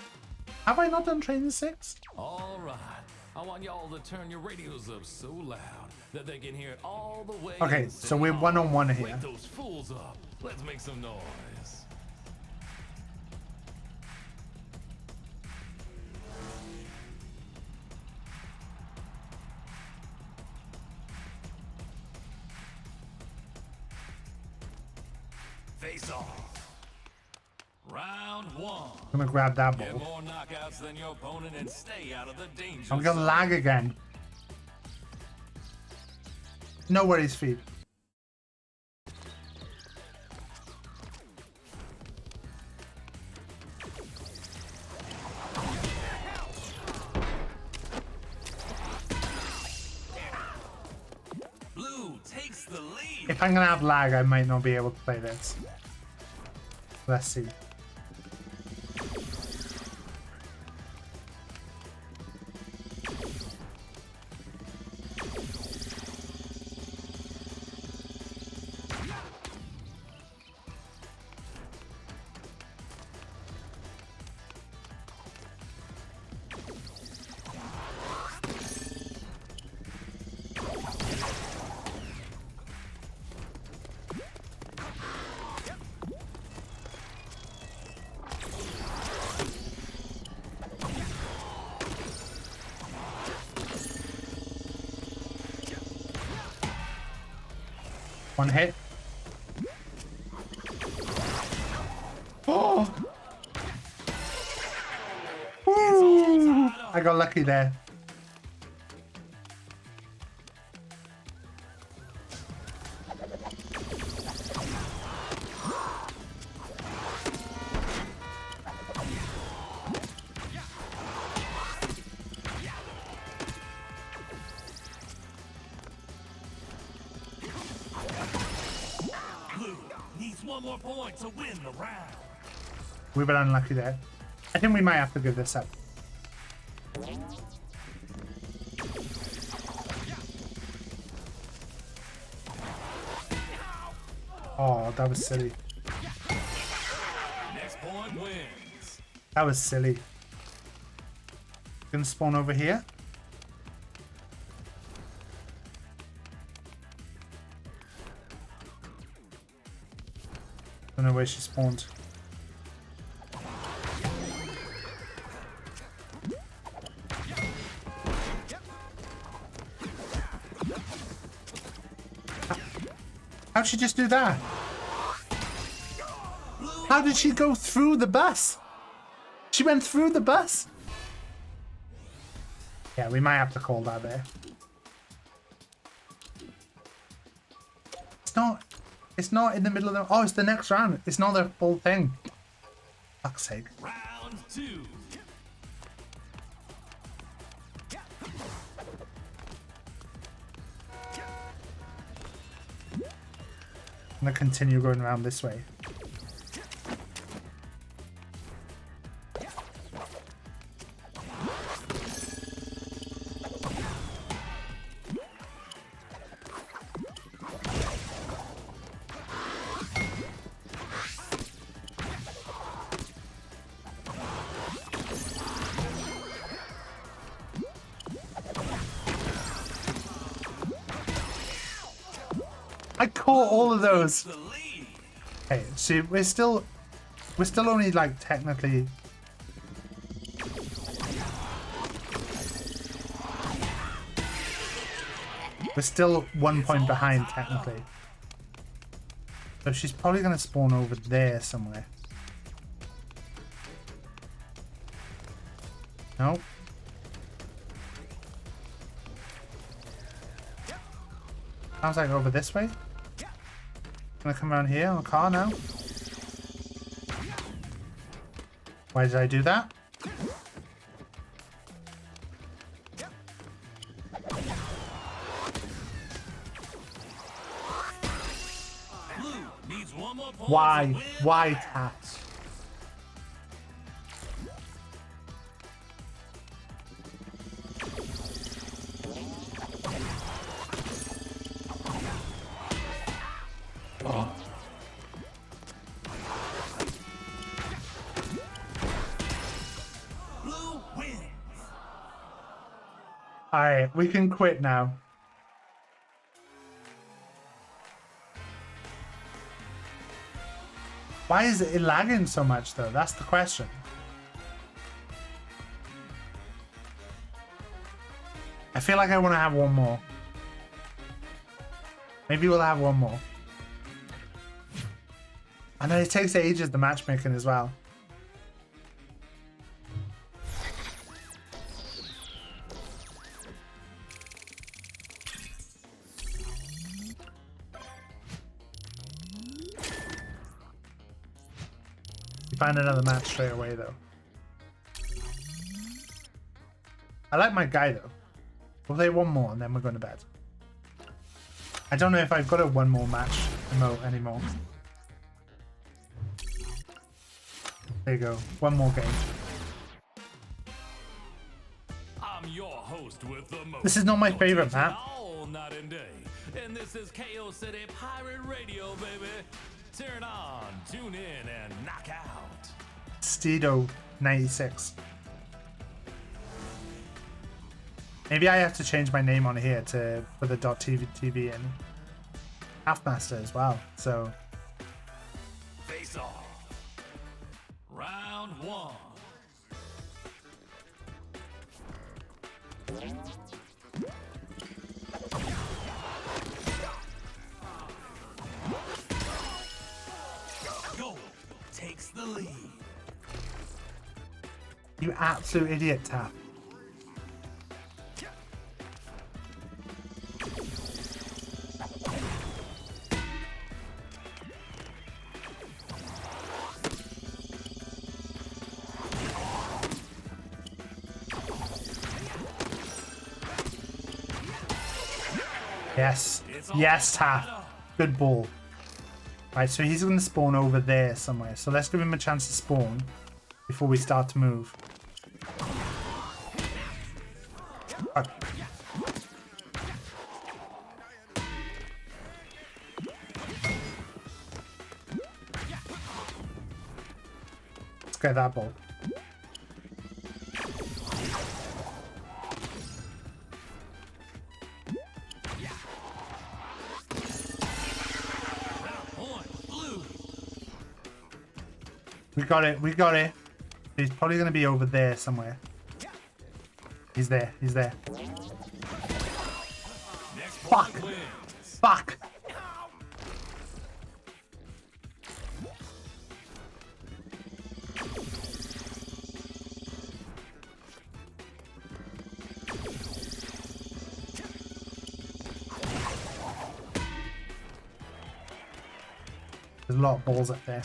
Have I not done training 6? All right. I want y'all to turn your radios up so loud that they can hear it all the way. Okay, in so we're City one-on-one Hall. here. Wake those fools up. Let's make some noise. Face off. Round one. I'm gonna grab that Get ball. more knockouts than your opponent and stay out of the danger I'm gonna zone. lag again. No worries, Phoebe. Blue takes the lead. If I'm gonna have lag, I might not be able to play this. Let's see. One hit. Oh! Woo! I got lucky there. Blue needs one more point to win the round. We've been unlucky there. I think we might have to give this up. Oh, that was silly. Next point wins. That was silly. Gonna spawn over here. Don't know where she spawned. How'd she just do that? How did she go through the bus? She went through the bus? Yeah, we might have to call that there. It's not in the middle of the... Oh, it's the next round. It's not the full thing. Fuck's sake. Round two. I'm gonna continue going around this way. I caught all of those. The lead. Okay, see, we're still We're still only like technically. We're still 1 point behind technically. So she's probably gonna spawn over there somewhere. Nope. Sounds like over this way. Gonna come around here on a car now. Why did I do that? Why? Why Tats? Oh. Alright, we can quit now. Why is it lagging so much though? That's the question. I feel like I want to have one more. Maybe we'll have one more. I know it takes ages, the matchmaking as well. You find another match straight away though. I like my guy though. We'll play one more and then we're going to bed. I don't know if I've got a one more match emote anymore. There you go. One more game. I'm your host with the most. This is not my favorite map. All night and day. And this is KO City Pirate Radio, baby. Turn on, tune in, and knock out. Steedo 96. Maybe I have to change my name on here to for the .tv and Halfmaster as well. So Face off. Round one. Go takes the lead. you absolute idiot, Taff. Yes. Yes, Taff. Good ball. Right, so he's going to spawn over there somewhere. So let's give him a chance to spawn before we start to move. Fuck. Let's get that ball. We got it, we got it. He's probably going to be over there somewhere. He's there, he's there. Fuck! Fuck! There's a lot of balls up there.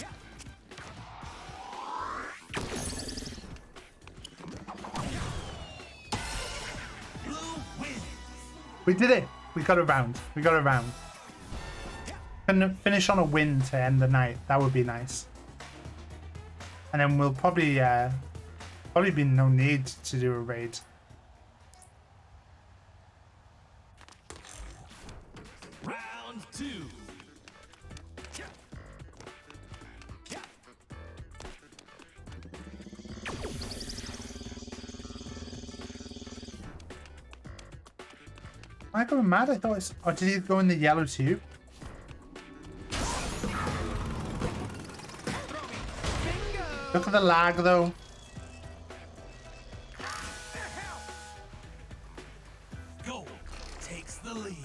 We did it! We got a round. We got a round. Can finish on a win to end the night. That would be nice. And then we'll probably be no need to do a raid. Round two. I got mad. I thought it's. Oh, did he go in the yellow tube? Look at the lag though. Gold takes the lead.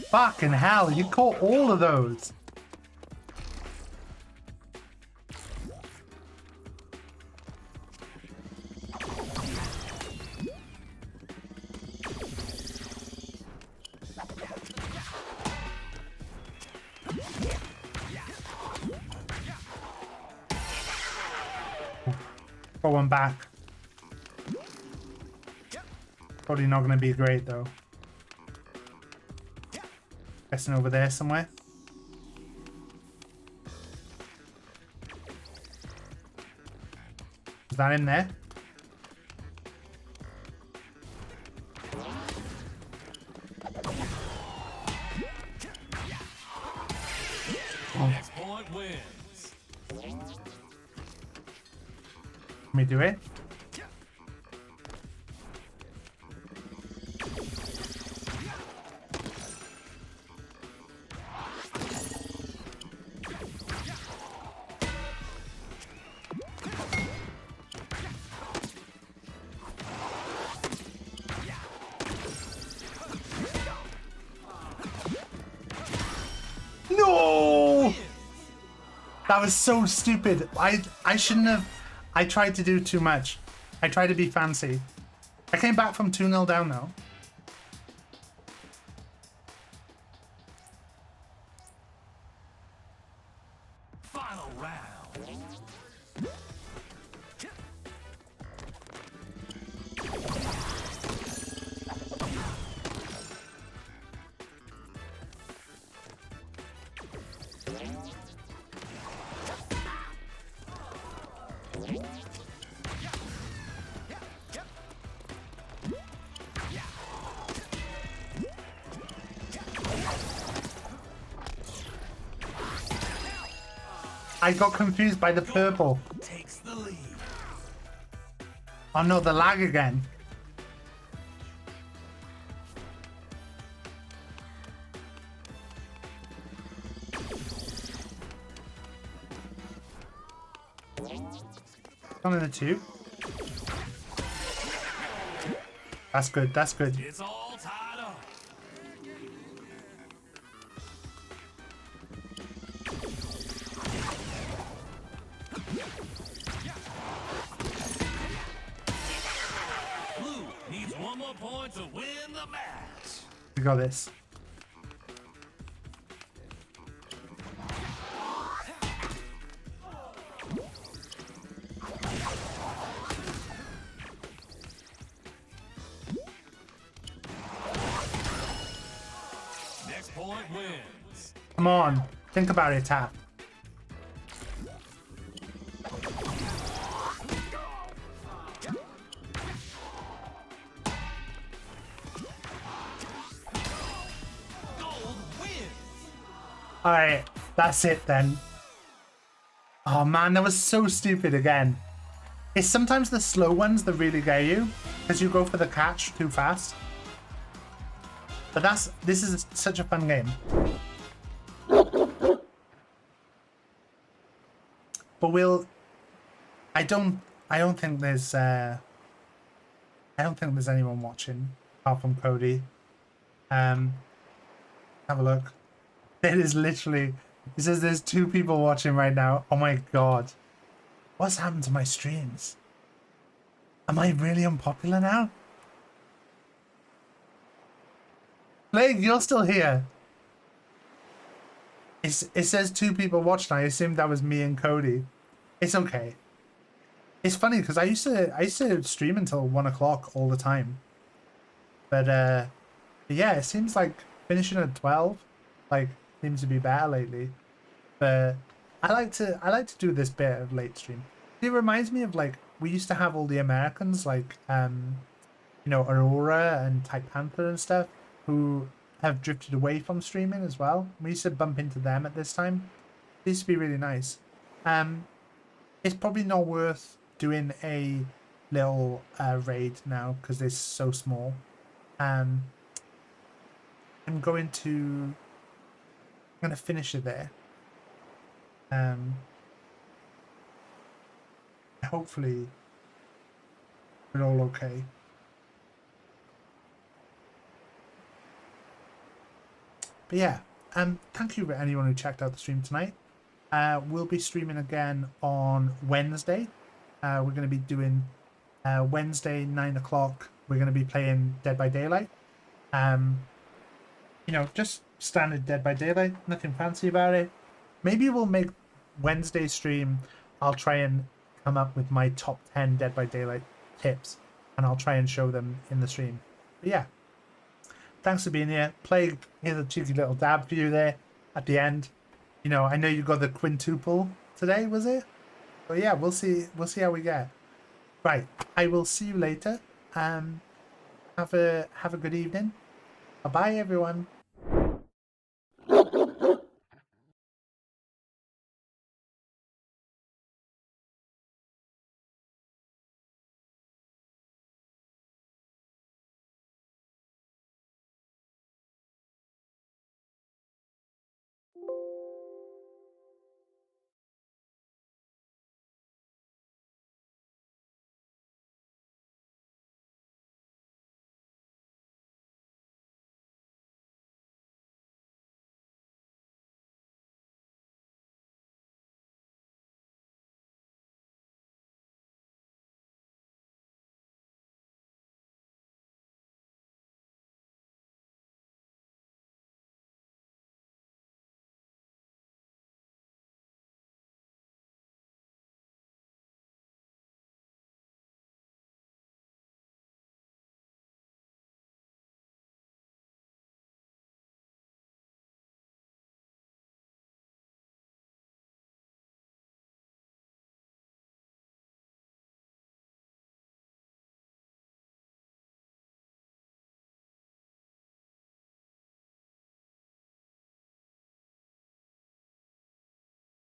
Fucking hell, you caught all of those. Got one back. Probably not going to be great though. Guessing over there somewhere. Is that in there? Next point wins. Let me do it. No! That was so stupid. I shouldn't have. I tried to do too much. I tried to be fancy. I came back from 2-0 down though. Final round. I got confused by the purple. Takes the lead. Oh no, the lag again. One in the two. That's good, that's good. It's all tied up. Blue needs one more point to win the match. We got this. Next point wins. Come on, think about it, Tap. Gold wins. Alright, that's it then. Oh man, that was so stupid again. It's sometimes the slow ones that really get you, because you go for the catch too fast. But this is such a fun game. But I don't think there's anyone watching apart from Cody. Have a look. It is literally, it says there's 2 people watching right now. Oh my god. What's happened to my streams? Am I really unpopular now? Plague, you're still here. It says 2 people watching. I assumed that was me and Cody. It's okay. It's funny because I used to stream until 1 o'clock all the time. But yeah, it seems like finishing at 12 like seems to be better lately. But I like to do this bit of late stream. It reminds me of like we used to have all the Americans like you know, Aurora and Type Panther and stuff who have drifted away from streaming as well. We used to bump into them at this time. It used to be really nice. It's probably not worth doing a little raid now because they're so small. I'm going to finish it there. Hopefully we're all okay. But yeah, thank you for anyone who checked out the stream tonight. We'll be streaming again on Wednesday. We're going to be doing Wednesday 9 o'clock. We're going to be playing Dead by Daylight. You know, just standard Dead by Daylight. Nothing fancy about it. Maybe we'll make Wednesday stream. I'll try and come up with my top 10 Dead by Daylight tips, and I'll try and show them in the stream. But yeah, thanks for being here. Here's a cheeky little dab for you there at the end. You know, I know you got the quintuple today, was it? But yeah, we'll see how we get. Right, I will see you later. Have a good evening. Bye bye everyone.